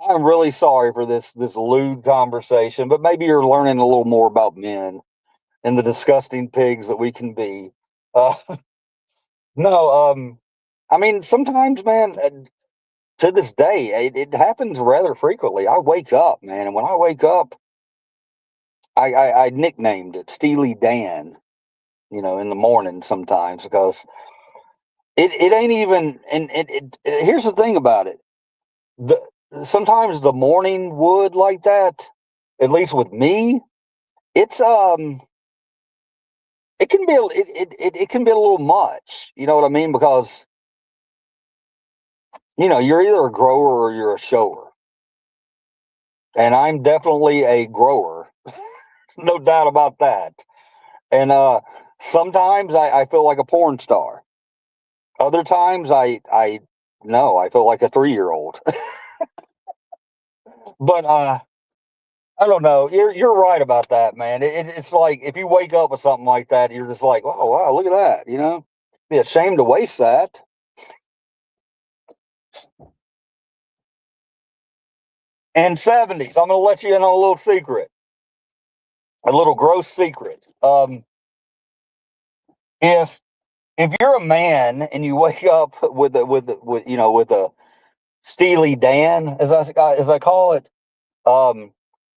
I'm really sorry for this lewd conversation, but maybe you're learning a little more about men and the disgusting pigs that we can be. Uh, no, I mean sometimes, man. To this day, it happens rather frequently. I wake up, man, and when I wake up, I nicknamed it Steely Dan. In the morning sometimes because it ain't even. And here's the thing about it: the sometimes the morning wood like that, at least with me, it's it can be it can be a little much. You know what I mean? Because you're either a grower or you're a shower, and I'm definitely a grower, no doubt about that. And sometimes I feel like a porn star. Other times I no, I feel like a 3-year-old. But I don't know. You're right about that, man. It's like if you wake up with something like that, you're just like, oh wow, look at that. Be ashamed to waste that. And 70s, I'm gonna let you in on a little secret, a little gross secret. If you're a man and you wake up with a Steely Dan, as I call it,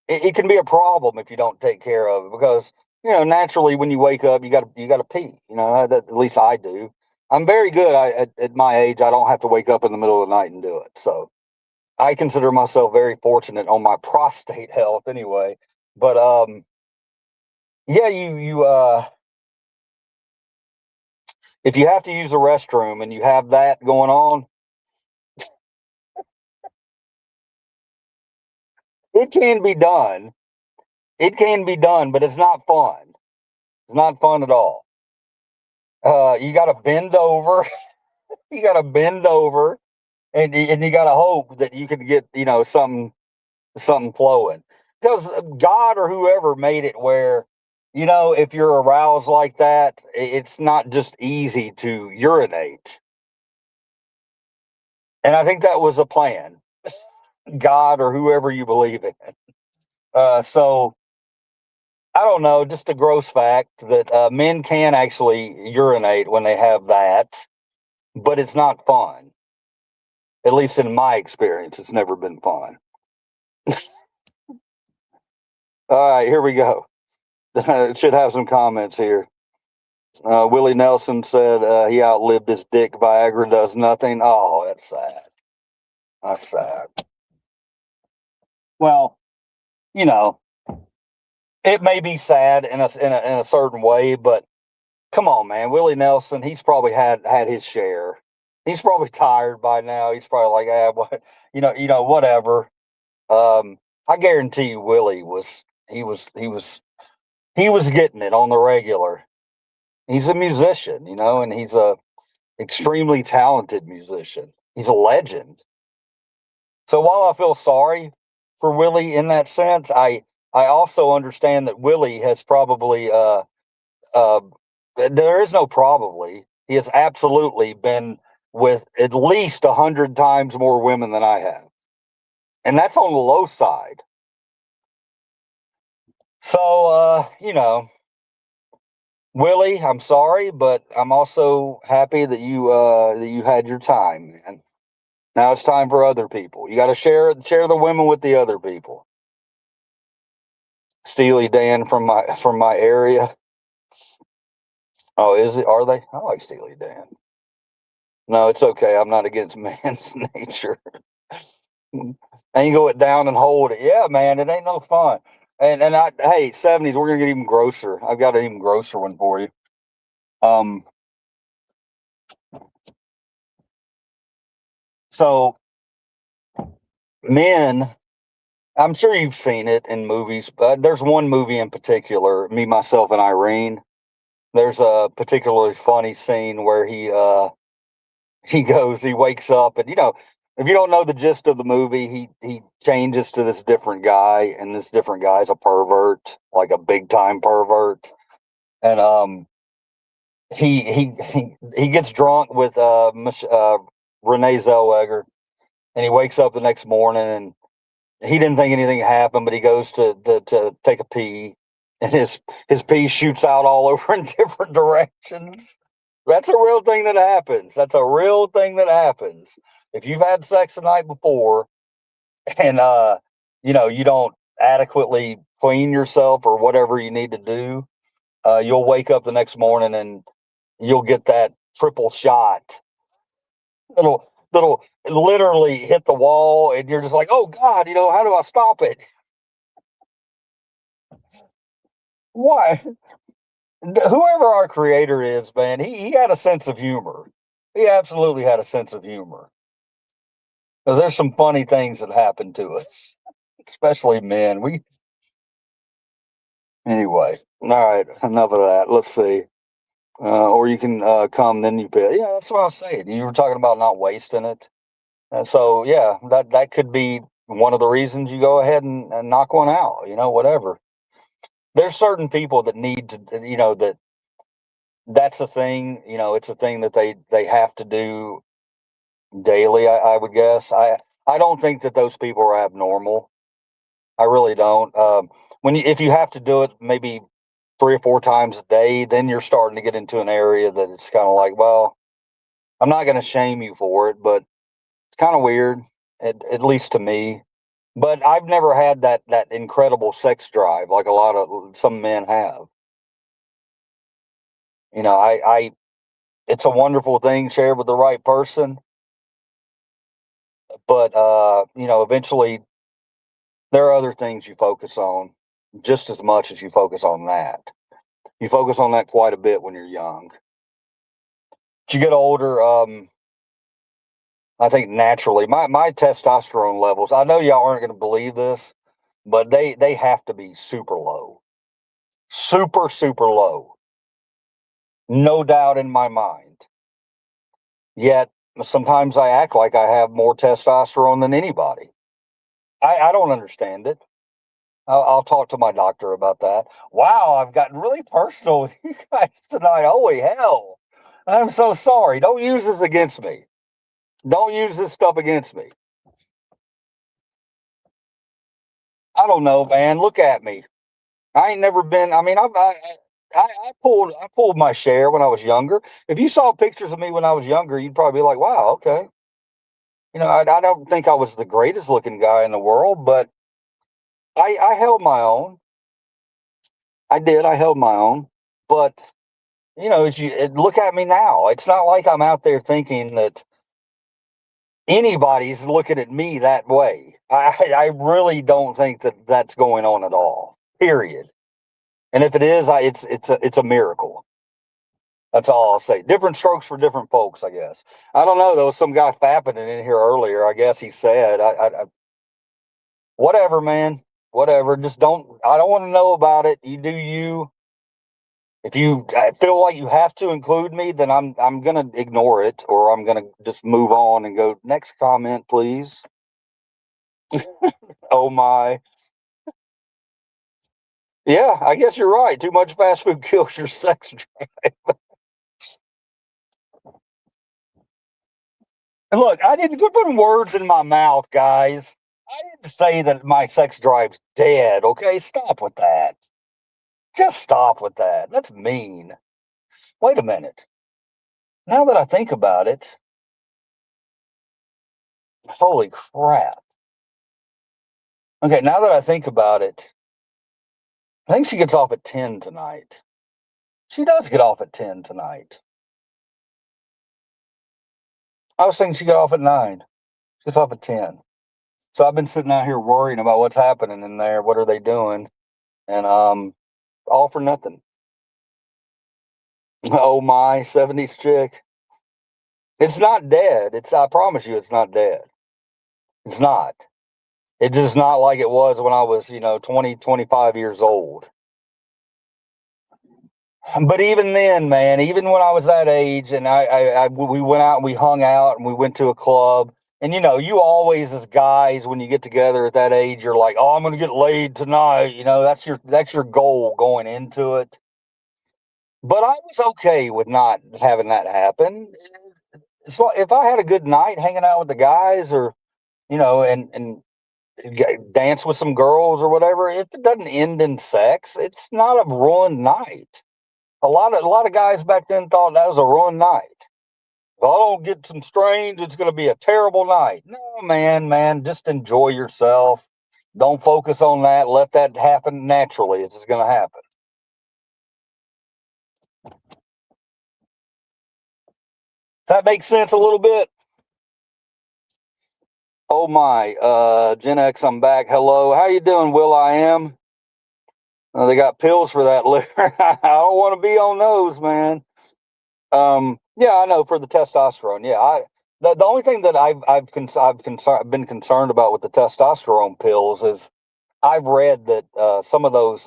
it can be a problem if you don't take care of it because naturally when you wake up you got to pee. At least I do. I'm very good. At my age I don't have to wake up in the middle of the night and do it. So I consider myself very fortunate on my prostate health anyway. But yeah, you if you have to use the restroom and you have that going on, it can be done. It can be done, but it's not fun. It's not fun at all. You got to bend over. You got to bend over, and you got to hope that you can get something flowing. Because God or whoever made it where if you're aroused like that, it's not just easy to urinate. And I think that was a plan. God or whoever you believe in. So I don't know, just a gross fact that men can actually urinate when they have that, but it's not fun. At least in my experience, it's never been fun. All right, here we go. It should have some comments here. Willie Nelson said he outlived his dick. Viagra does nothing. Oh, that's sad. That's sad. Well, you know, it may be sad in a certain way, but come on, man. Willie Nelson, he's probably had his share. He's probably tired by now. He's probably like, what, whatever. I guarantee you, Willie was getting it on the regular. He's a musician, and he's a extremely talented musician. He's a legend. So while I feel sorry for Willie in that sense, I also understand that Willie has probably there is no probably. He has absolutely been with at least 100 times more women than I have. And that's on the low side. So, Willie, I'm sorry, but I'm also happy that you had your time, man. Now it's time for other people. You got to share the women with the other people. Steely Dan from my area. Oh, is it? Are they? I like Steely Dan. No, it's okay. I'm not against man's nature. Angle it down and hold it. Yeah, man, it ain't no fun. And hey, 70s, we're gonna get even grosser. I've got an even grosser one for you. So men, I'm sure you've seen it in movies, but there's one movie in particular, Me, Myself, and Irene. There's a particularly funny scene where he wakes up, and if you don't know the gist of the movie, he changes to this different guy, and this different guy is a pervert, like a big time pervert. And he gets drunk with Renee Zellweger, and he wakes up the next morning, and he didn't think anything happened, but he goes to take a pee, and his pee shoots out all over in different directions. That's a real thing that happens. That's a real thing that happens. If you've had sex the night before and you don't adequately clean yourself or whatever you need to do, you'll wake up the next morning and you'll get that triple shot. It'll literally hit the wall, and you're just like, oh God, how do I stop it? Why? Whoever our creator is, man, he had a sense of humor. He absolutely had a sense of humor. Because there's some funny things that happen to us, especially men. Anyway, all right, enough of that. Let's see. Or you can come, then you pay. Yeah, that's what I was saying. You were talking about not wasting it. So yeah, that could be one of the reasons you go ahead and knock one out. Whatever. There's certain people that need to, that's a thing. It's a thing that they have to do daily. I would guess. I don't think that those people are abnormal. I really don't. If you have to do it maybe 3 or 4 times a day, then you're starting to get into an area that it's kind of like, well, I'm not going to shame you for it, but it's kind of weird, at least to me. But I've never had that incredible sex drive like some men have. It's a wonderful thing shared with the right person. But eventually there are other things you focus on just as much as you focus on that. You focus on that quite a bit when you're young. As you get older, I think naturally my testosterone levels, I know y'all aren't going to believe this, but they have to be super low. Super, super low. No doubt in my mind. Yet sometimes I act like I have more testosterone than anybody. I don't understand it. I'll talk to my doctor about that. Wow, I've gotten really personal with you guys tonight. Holy hell. I'm so sorry. Don't use this against me. Don't use this stuff against me. I don't know, man. Look at me. I ain't never been. I mean, I pulled my share when I was younger. If you saw pictures of me when I was younger, you'd probably be like, "Wow, okay." I don't think I was the greatest looking guy in the world, but I held my own. I did. I held my own. But as look at me now, it's not like I'm out there thinking that anybody's looking at me that way. I really don't think that that's going on at all. Period. And if it is, it's a miracle. That's all I'll say. Different strokes for different folks, I guess. I don't know. There was some guy fapping in here earlier. I guess he said, whatever, man, whatever. Just don't. I don't want to know about it. You do you. If you feel like you have to include me, then I'm gonna ignore it, or I'm gonna just move on and go next comment, please. Oh my. Yeah, I guess you're right. Too much fast food kills your sex drive. And look, I didn't put words in my mouth, guys. I didn't say that my sex drive's dead, okay? Stop with that. Just stop with that. That's mean. Wait a minute. Now that I think about it, holy crap. Okay, now that I think about it, I think she gets off at 10 tonight. She does get off at 10 tonight. I was thinking she got off at 9. She gets off at 10. So I've been sitting out here worrying about what's happening in there. What are they doing? And all for nothing. Oh my, 70s chick. It's not dead. I promise you, it's not dead. It's not. It's just not like it was when I was, 20, 25 years old. But even then, man, even when I was that age and we went out and we hung out and we went to a club, and you always, as guys, when you get together at that age, you're like, oh, I'm going to get laid tonight. That's your goal going into it. But I was okay with not having that happen. So if I had a good night hanging out with the guys, or and dance with some girls or whatever, if it doesn't end in sex, it's not a ruined night. A lot of guys back then thought that was a ruined night. If I don't get some strange, it's going to be a terrible night. No, man, just enjoy yourself. Don't focus on that. Let that happen naturally. It's just going to happen. Does that make sense a little bit? Oh my, Gen X, I'm back. Hello, how you doing, Will? I am. They got pills for that liver. I don't want to be on those, man. Yeah, I know, for the testosterone. Yeah, the only thing that I've been concerned about with the testosterone pills is I've read that some of those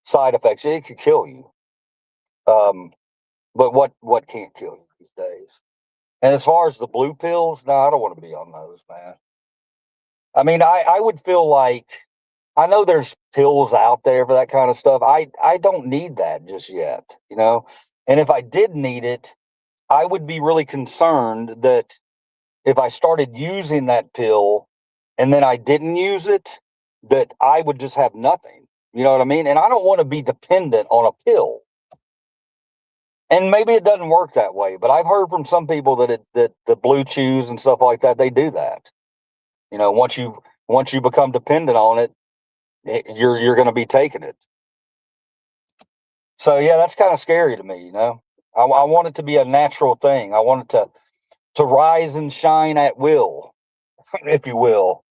side effects, it could kill you. But what can't kill you these days? And as far as the blue pills, no, I don't want to be on those, man. I mean, I would feel like, I know there's pills out there for that kind of stuff. I don't need that just yet, And if I did need it, I would be really concerned that if I started using that pill and then I didn't use it, that I would just have nothing. You know what I mean? And I don't want to be dependent on a pill. And maybe it doesn't work that way, but I've heard from some people that the blue chews and stuff like that, they do that. Once you become dependent on it, you're going to be taking it. So yeah, that's kind of scary to me. I want it to be a natural thing. I want it to rise and shine at will, if you will.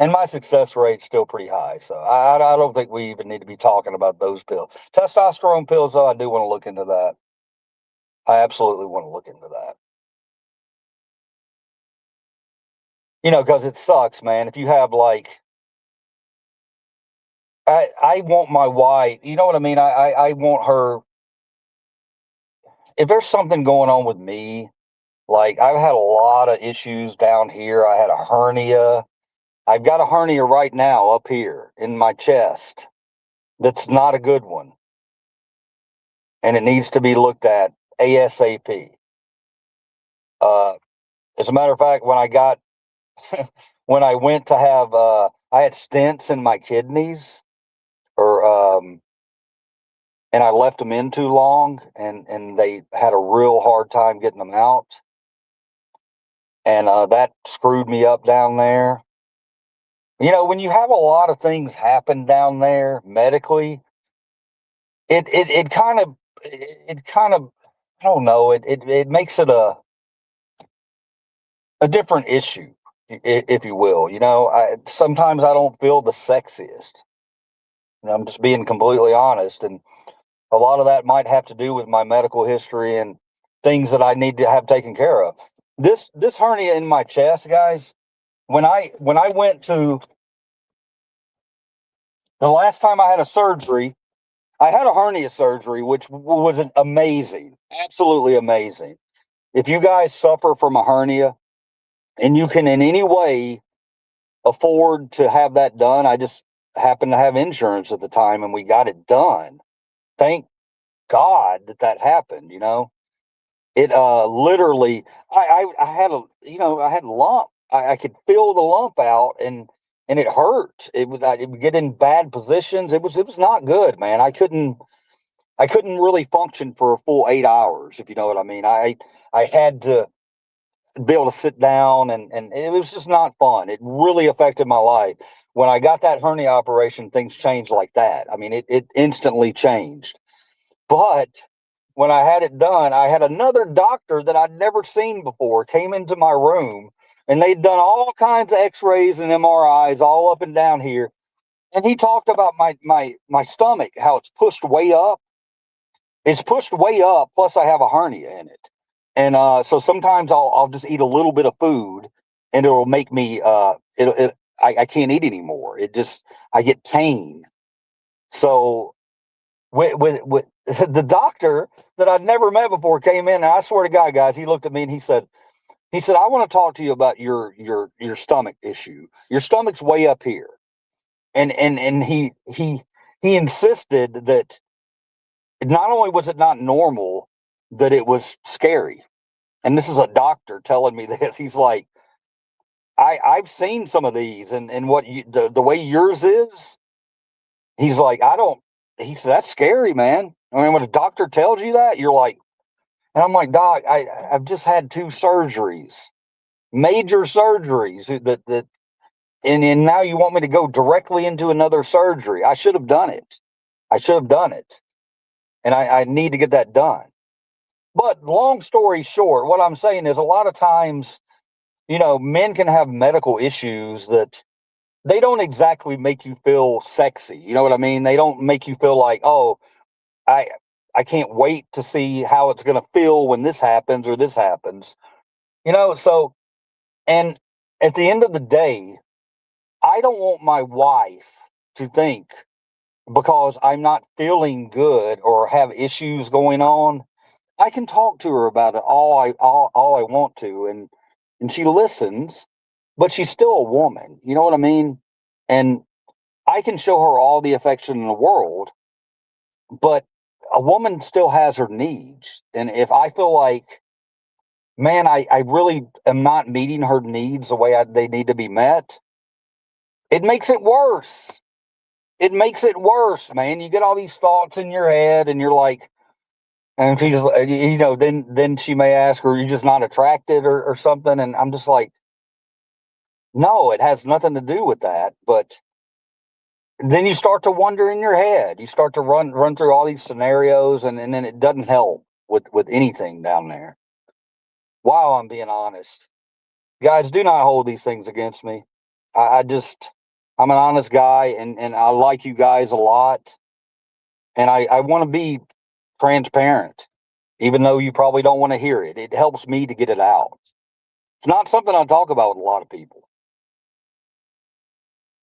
And my success rate's still pretty high, so I don't think we even need to be talking about those pills. Testosterone pills, though, I do want to look into that. I absolutely want to look into that. Because it sucks, man. If you have I want my wife, you know what I mean? I want her, if there's something going on with me, like I've had a lot of issues down here. I had a hernia. I've got a hernia right now up here in my chest. That's not a good one. And it needs to be looked at ASAP. As a matter of fact, when I went to have, I had stents in my kidneys, or and I left them in too long, and they had a real hard time getting them out, and that screwed me up down there. You know, when you have a lot of things happen down there medically, it kind of I don't know, it makes it a different issue, if you will. You know, sometimes I don't feel the sexiest. And I'm just being completely honest, and a lot of that might have to do with my medical history and things that I need to have taken care of. This hernia in my chest, guys, when I went to the last time I had a surgery, I had a hernia surgery, which was amazing, absolutely amazing. If you guys suffer from a hernia and you can in any way afford to have that done, I just happened to have insurance at the time and we got it done. Thank God that happened, you know. It literally I had a, you know, I had a lump. I could feel the lump out, and it hurt. It would get in bad positions. It was not good, man. I couldn't really function for a full 8 hours, if you know what I mean. I had to be able to sit down, and it was just not fun. It really affected my life. When I got that hernia operation, things changed like that. I mean, it instantly changed. But when I had it done, I had another doctor that I'd never seen before came into my room, and they'd done all kinds of x-rays and MRIs all up and down here. And he talked about my stomach, how it's pushed way up. It's pushed way up, plus I have a hernia in it. And so sometimes I'll just eat a little bit of food, and it'll make me I can't eat anymore. It just, I get pain. So with the doctor that I'd never met before came in, and I swear to God, guys, he looked at me and he said, I want to talk to you about your stomach issue. Your stomach's way up here. And he insisted that not only was it not normal, that it was scary. And this is a doctor telling me this. He's like, I've seen some of these, and what the way yours is, he's like, he said, that's scary, man. I mean, when a doctor tells you that, you're like, and I'm like, Doc, I've just had 2 surgeries, major surgeries and now you want me to go directly into another surgery. I should have done it. I should have done it. And I need to get that done. But long story short, what I'm saying is a lot of times, you know, men can have medical issues that they don't exactly make you feel sexy. You know what I mean? They don't make you feel like, oh, I I can't wait to see how it's going to feel when this happens or this happens. You know, so, and at the end of the day, I don't want my wife to think because I'm not feeling good or have issues going on, I can talk to her about it all I want to, and she listens, but she's still a woman. You know what I mean? And I can show her all the affection in the world, but a woman still has her needs. And if I feel like, man, I really am not meeting her needs the way they need to be met, it makes it worse. It makes it worse, man. You get all these thoughts in your head, and you're like, and she's, you know, then she may ask, "Are you just not attracted or something?" And I'm just like, no, it has nothing to do with that. But then you start to wonder in your head. You start to run through all these scenarios, and then it doesn't help with anything down there. Wow, I'm being honest. Guys, do not hold these things against me. I'm an honest guy, and I like you guys a lot. And I want to be transparent, even though you probably don't want to hear it. It helps me to get it out. It's not something I talk about with a lot of people,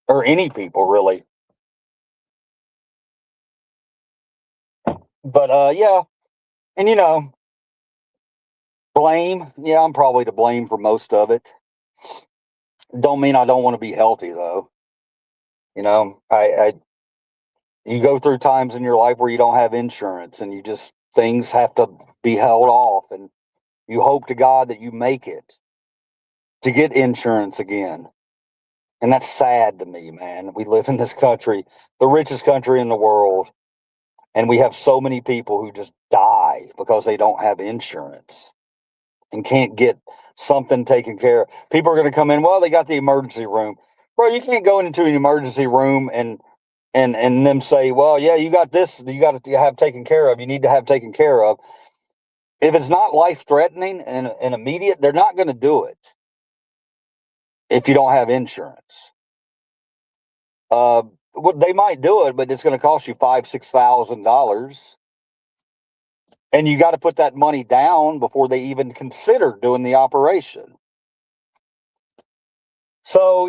or any people really. But yeah, and you know, blame. Yeah, I'm probably to blame for most of it. Don't mean I don't want to be healthy though. You know, you go through times in your life where you don't have insurance, and you just, things have to be held off, and you hope to God that you make it to get insurance again. And that's sad to me, man. We live in this country, the richest country in the world, and we have so many people who just die because they don't have insurance and can't get something taken care of. People are going to come in, well, they got the emergency room. Bro, you can't go into an emergency room and them say, well, yeah, you got this, you got to have taken care of. You need to have taken care of. If it's not life threatening and immediate, they're not going to do it if you don't have insurance. Well, they might do it, but it's going to cost you $5,000-$6,000. And you got to put that money down before they even consider doing the operation. So,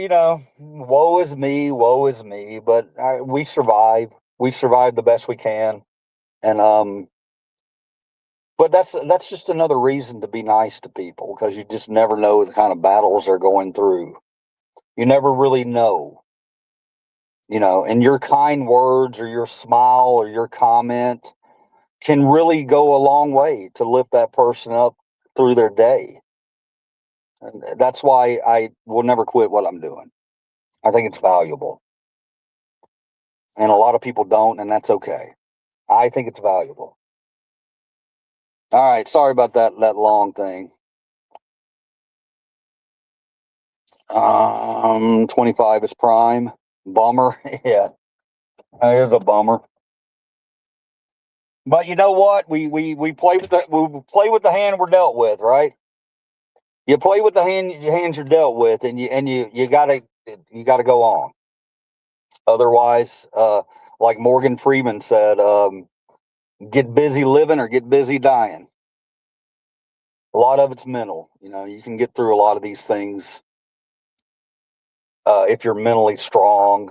woe is me, but we survive. We survive the best we can. And, but that's just another reason to be nice to people, because you just never know the kind of battles they're going through. You never really know, and your kind words or your smile or your comment can really go a long way to lift that person up through their day. And that's why I will never quit what I'm doing. I think it's valuable. And a lot of people don't, and that's okay. I think it's valuable. All right, sorry about that long thing. 25 is prime. Bummer. Yeah. It is a bummer. But you know what? We play with the hand we're dealt with, right? You play with the hands you're dealt with, and you gotta go on. Otherwise, like Morgan Freeman said, get busy living or get busy dying. A lot of it's mental. You can get through a lot of these things if you're mentally strong.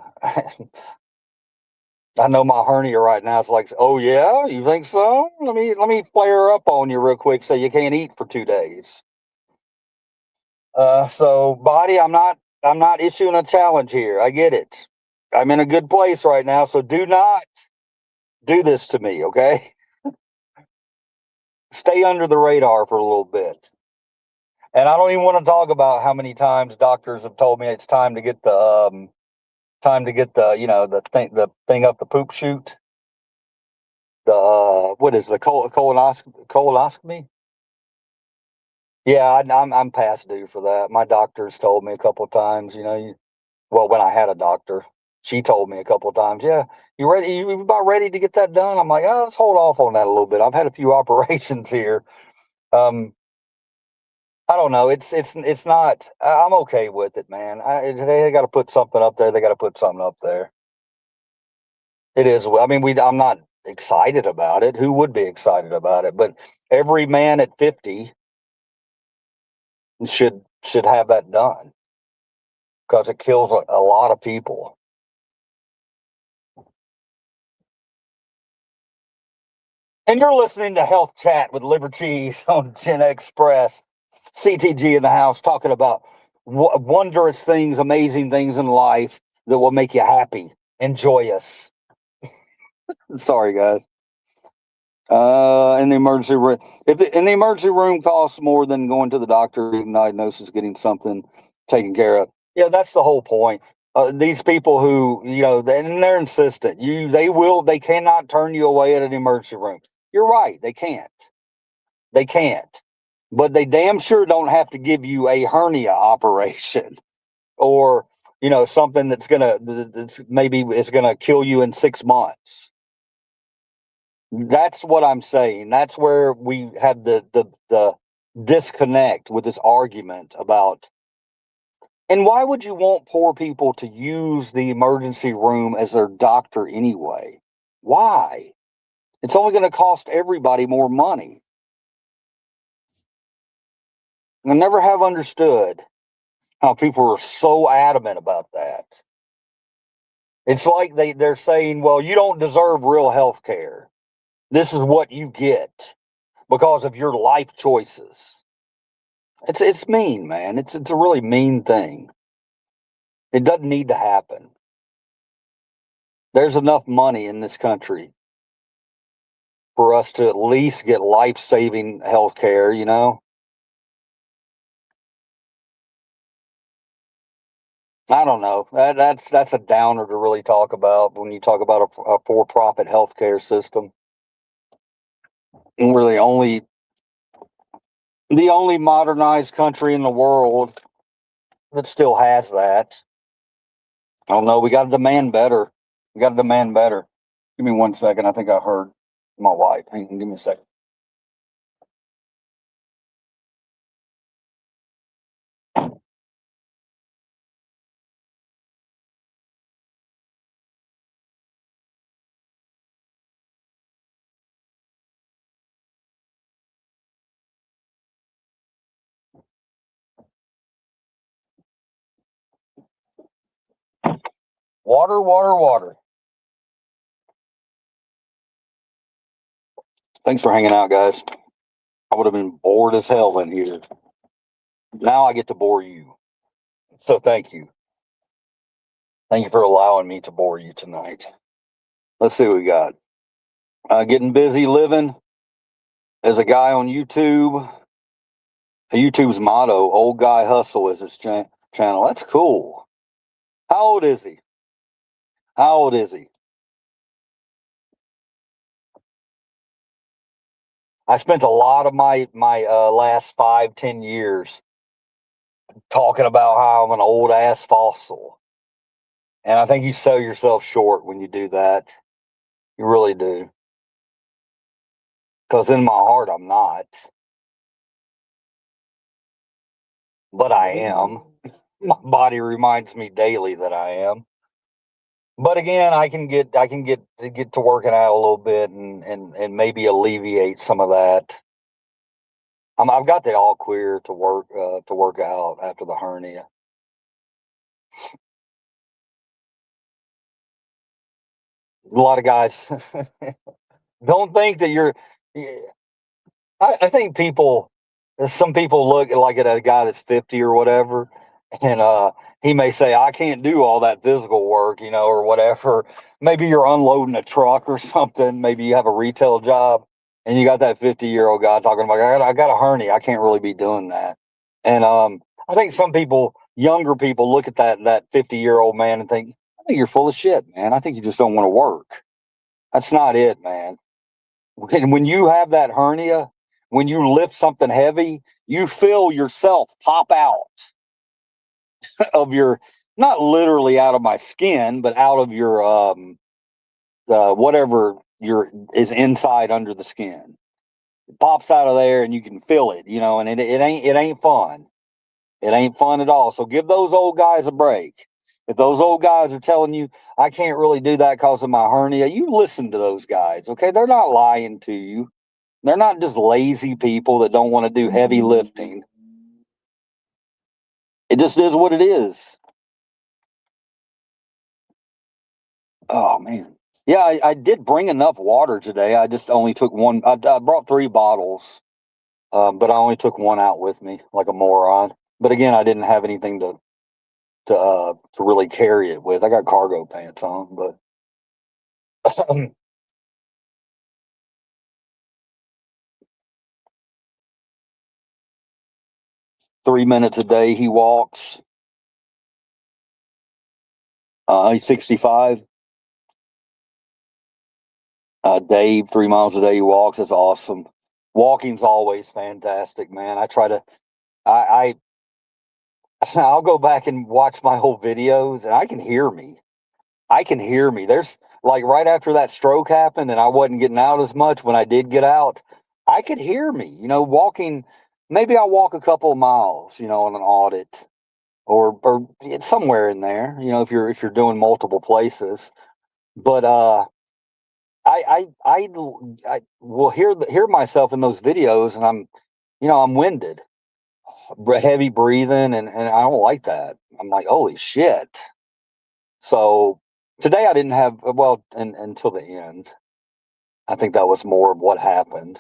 I know my hernia right now is like, oh yeah, you think so? Let me flare up on you real quick so you can't eat for 2 days. So body, I'm not issuing a challenge here. I get it. I'm in a good place right now, so do not do this to me, okay? Stay under the radar for a little bit. And I don't even want to talk about how many times doctors have told me it's time to get the the thing up the poop chute. The what is the colonoscopy? Yeah, I'm past due for that. My doctor's told me a couple of times, well, when I had a doctor, she told me a couple of times, yeah, you ready? You about ready to get that done? I'm like, oh, let's hold off on that a little bit. I've had a few operations here. I don't know. It's not. I'm okay with it, man. They got to put something up there. They got to put something up there. It is. I mean, I'm not excited about it. Who would be excited about it? But every man at 50 should have that done, because it kills a lot of people. And you're listening to Health Chat with Liver Cheese on Gen Express. CTG in the house, talking about wondrous things, amazing things in life that will make you happy and joyous. Sorry, guys. In the emergency room, in the emergency room costs more than going to the doctor, diagnosis, getting something taken care of. Yeah, that's the whole point. These people who, and they're insistent. They cannot turn you away at an emergency room. You're right, they can't. They can't. But they damn sure don't have to give you a hernia operation or, something that's gonna kill you in 6 months. That's what I'm saying. That's where we have the disconnect with this argument about. And why would you want poor people to use the emergency room as their doctor anyway? Why? It's only going to cost everybody more money. I never have understood how people are so adamant about that. It's like they're saying, well, you don't deserve real health care. This is what you get because of your life choices. It's mean, man. It's a really mean thing. It doesn't need to happen. There's enough money in this country for us to at least get life-saving health care, I don't know. That's a downer to really talk about when you talk about a for-profit healthcare system. And we're the only modernized country in the world that still has that. I don't know. We got to demand better. We got to demand better. Give me 1 second. I think I heard my wife. Hang on, give me a second. Water, water, water. Thanks for hanging out, guys. I would have been bored as hell in here. Now I get to bore you. So thank you. Thank you for allowing me to bore you tonight. Let's see what we got. Getting busy living as a guy on YouTube. YouTube's motto, old guy hustle, is his channel. That's cool. How old is he? How old is he? I spent a lot of my last 5-10 years talking about how I'm an old ass fossil. And I think you sell yourself short when you do that. You really do. Because in my heart, I'm not. But I am. My body reminds me daily that I am. But again, I can get to working out a little bit and maybe alleviate some of that. I've got the all clear to work out after the hernia. A lot of guys don't think that you're. I think some people look like at a guy that's 50 or whatever, and he may say, "I can't do all that physical work," or whatever. Maybe you're unloading a truck or something. Maybe you have a retail job, and you got that 50-year-old guy talking about, I got a hernia. I can't really be doing that. And I think some people, younger people, look at that 50-year-old man and think, "I think you're full of shit, man. I think you just don't want to work." That's not it, man. When you have that hernia, when you lift something heavy, you feel yourself pop out of your, not literally out of my skin, but out of your whatever is inside under the skin. It pops out of there and you can feel it, and it ain't fun. It ain't fun at all. So give those old guys a break. If those old guys are telling you, I can't really do that because of my hernia, you listen to those guys, okay? They're not lying to you. They're not just lazy people that don't want to do heavy lifting. It just is what it is. Oh, man. Yeah, I did bring enough water today. I just only took one. I brought 3 bottles, but I only took one out with me like a moron. But again, I didn't have anything to really carry it with. I got cargo pants on, but 3 minutes a day he walks. He's 65. Dave, 3 miles a day he walks. That's awesome. Walking's always fantastic, man. I I'll go back and watch my whole videos and I can hear me. There's like right after that stroke happened and I wasn't getting out as much. When I did get out, I could hear me, walking. Maybe I'll walk a couple of miles, on an audit or somewhere in there, if you're doing multiple places. But I will hear myself in those videos and I'm winded, heavy breathing, and I don't like that. I'm like, holy shit. So today I didn't have, well, until the end. I think that was more of what happened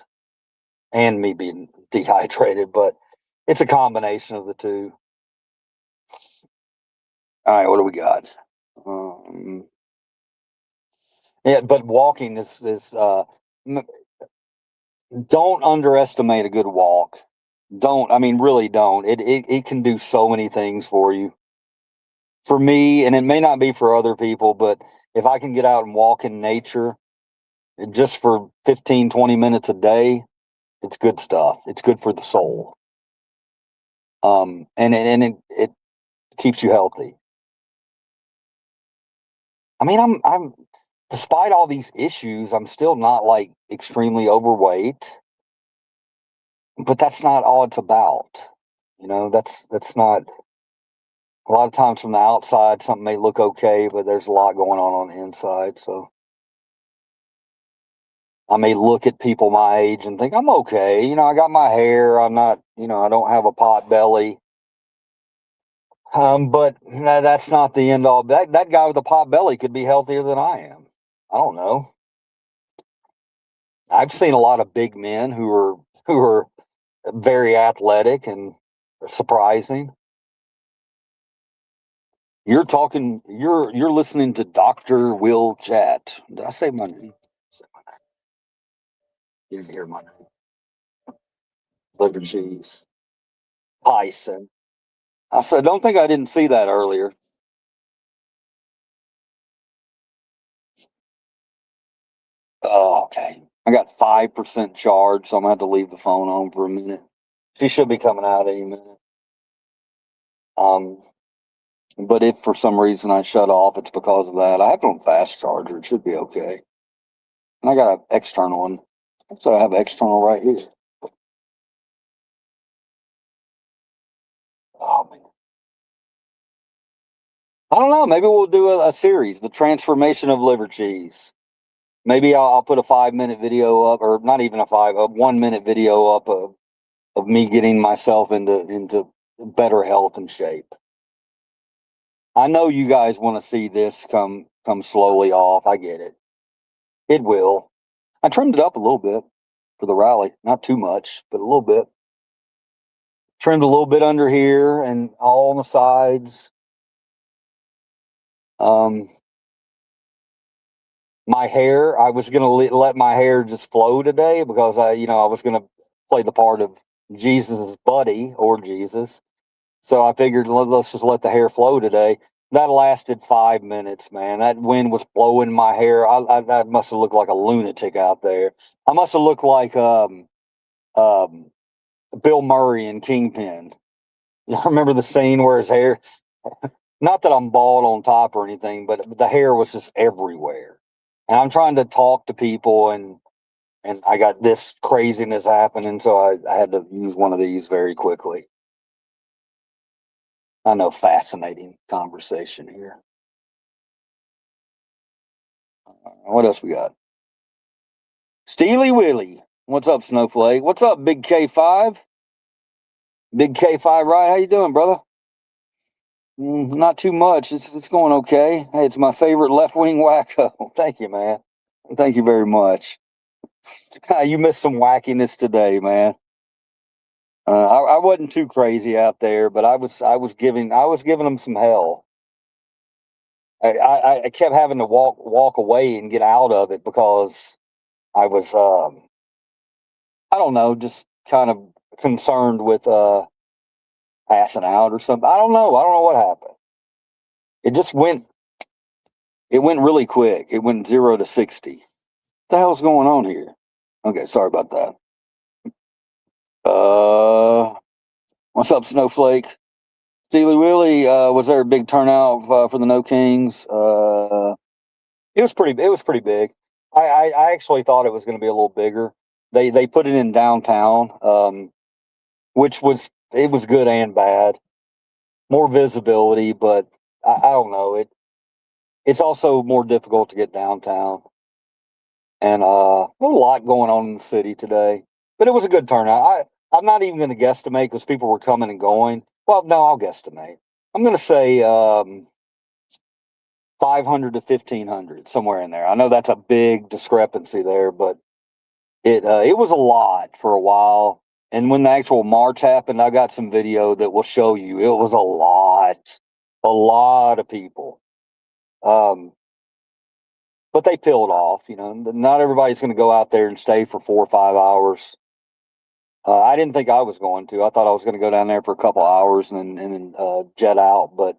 and me being dehydrated, but it's a combination of the two. All right, what do we got? Yeah, but walking is don't underestimate a good walk. Don't, I mean, really don't. It can do so many things for you. for me, and it may not be for other people, but if I can get out and walk in nature just for 15, 20 minutes a day, it's good stuff. It's good for the soul. And it keeps you healthy. I mean, I'm despite all these issues, I'm still not like extremely overweight, but that's not all it's about. You know, that's not a lot of times from the outside, something may look okay, but there's a lot going on the inside. So I may look at people my age and think I'm okay. You know, I got my hair. I'm not, you know, I don't have a pot belly. But that's not the end all. That guy with the pot belly could be healthier than I am. I don't know. I've seen a lot of big men who are very athletic and surprising. You're listening to Dr. Will Chat. Did I say my name? You didn't hear my name. Liver cheese. Tyson. I said, don't think I didn't see that earlier. Oh, okay. I got 5% charge, so I'm gonna have to leave the phone on for a minute. She should be coming out any minute. But if for some reason I shut off, it's because of that. I have it on fast charger. It should be okay. And I got an external one. So I have external right here. Oh man. I don't know. Maybe we'll do a series, the transformation of liver cheese. Maybe I'll put a 5-minute video up, or not even a 1-minute video up of me getting myself into better health and shape. I know you guys want to see this come slowly off. I get it. It will. I trimmed it up a little bit for the rally, not too much, but a little bit. Trimmed a little bit under here and all on the sides. My hair, I was gonna let my hair just flow today because I was gonna play the part of Jesus's buddy or Jesus. So I figured let's just let the hair flow today. That lasted 5 minutes, man. That wind was blowing my hair. I must have looked like a lunatic out there. I must have looked like Bill Murray in Kingpin. You remember the scene where his hair? Not that I'm bald on top or anything, but the hair was just everywhere. And I'm trying to talk to people, and I got this craziness happening, so I had to use one of these very quickly. I know, fascinating conversation here. What else we got? Steely Willie. What's up, Snowflake? What's up, Big K5? Big K5, right? How you doing, brother? Not too much. It's going okay. Hey, it's my favorite left wing wacko. Thank you, man. Thank you very much. You missed some wackiness today, man. I wasn't too crazy out there, but I was giving them some hell. I kept having to walk away and get out of it because I was I don't know, just kind of concerned with passing out or something. I don't know what happened. It went really quick. It went 0 to 60. What the hell's going on here? Okay, sorry about that. What's up, Snowflake? Steely Willie, was there a big turnout for the No Kings? It was pretty big. I actually thought it was going to be a little bigger. They put it in downtown, which was good and bad. More visibility, but I don't know. It's also more difficult to get downtown. And a lot going on in the city today. But it was a good turnout. I'm not even going to guesstimate because people were coming and going. Well, no, I'll guesstimate. I'm going to say 500 to 1,500, somewhere in there. I know that's a big discrepancy there, but it was a lot for a while. And when the actual march happened, I got some video that will show you it was a lot of people. But they peeled off. You know, not everybody's going to go out there and stay for 4 or 5 hours. I didn't think I was going to. I thought I was going to go down there for a couple hours and then jet out. But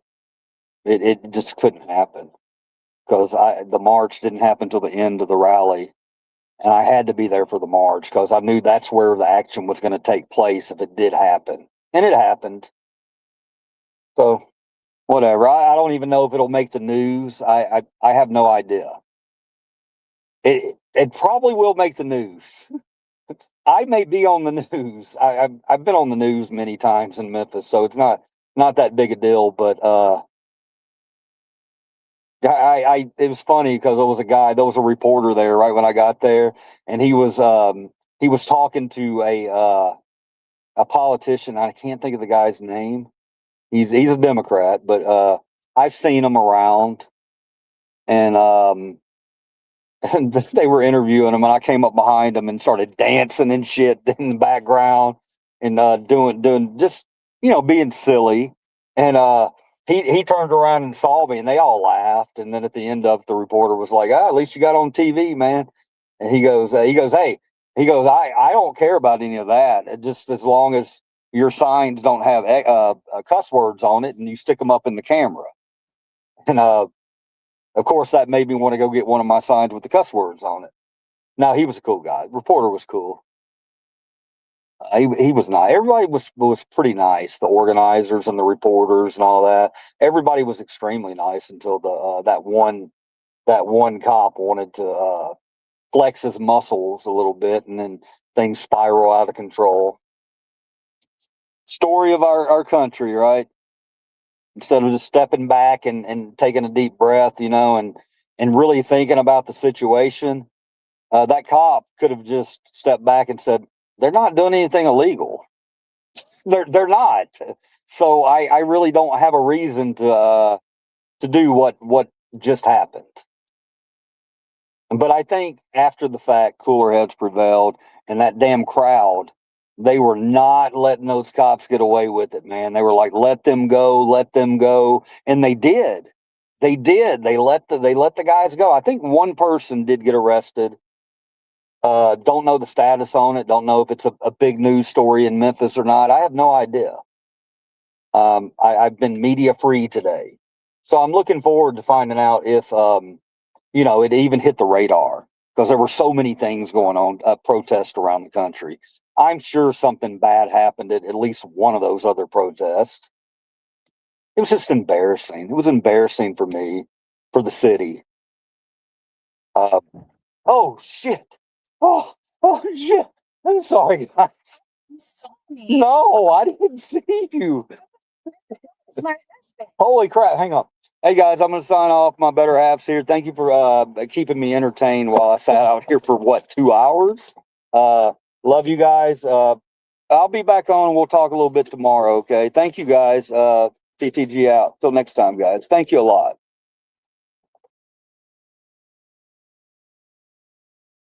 It just couldn't happen because the march didn't happen till the end of the rally, and I had to be there for the march because I knew that's where the action was going to take place if it did happen, and it happened. So whatever. I don't even know if it'll make the news. I have no idea. It probably will make the news. I may be on the news. I've been on the news many times in Memphis, so it's not that big a deal. But it was funny because there was a reporter there right when I got there, and he was talking to a politician. I can't think of the guy's name. He's a Democrat, but I've seen him around, and and they were interviewing him, and I came up behind him and started dancing and shit in the background and doing just being silly. And he turned around and saw me, and they all laughed. And then at the end of it, the reporter was like, "Ah, at least you got on TV, man." And he goes, "Hey, I don't care about any of that. Just as long as your signs don't have cuss words on it, and you stick them up in the camera." And of course, that made me want to go get one of my signs with the cuss words on it. Now, he was a cool guy. The reporter was cool. He was nice. Everybody was pretty nice. The organizers and the reporters and all that. Everybody was extremely nice until that one cop wanted to flex his muscles a little bit, and then things spiral out of control. Story of our country, right? Instead of just stepping back and taking a deep breath, and really thinking about the situation, that cop could have just stepped back and said, "They're not doing anything illegal. They're not." So I really don't have a reason to do what just happened. But I think after the fact, cooler heads prevailed, and that damn crowd, they were not letting those cops get away with it, man. They were like, "Let them go," and they did. They did. They let the guys go. I think one person did get arrested. Don't know the status on it. Don't know if it's a big news story in Memphis or not. I have no idea. I've been media free today, so I'm looking forward to finding out if it even hit the radar, because there were so many things going on, protests around the country. I'm sure something bad happened at least one of those other protests. It was just embarrassing. It was embarrassing for me, for the city. Oh shit! Oh shit! I'm sorry, guys. I'm sorry. No, I didn't see you. It's my husband. Holy crap! Hang on. Hey guys, I'm gonna sign off. My better halves here. Thank you for keeping me entertained while I sat out here for 2 hours. Love you guys. I'll be back on and we'll talk a little bit tomorrow. Okay. Thank you guys. TTG out. Till next time, guys. Thank you a lot.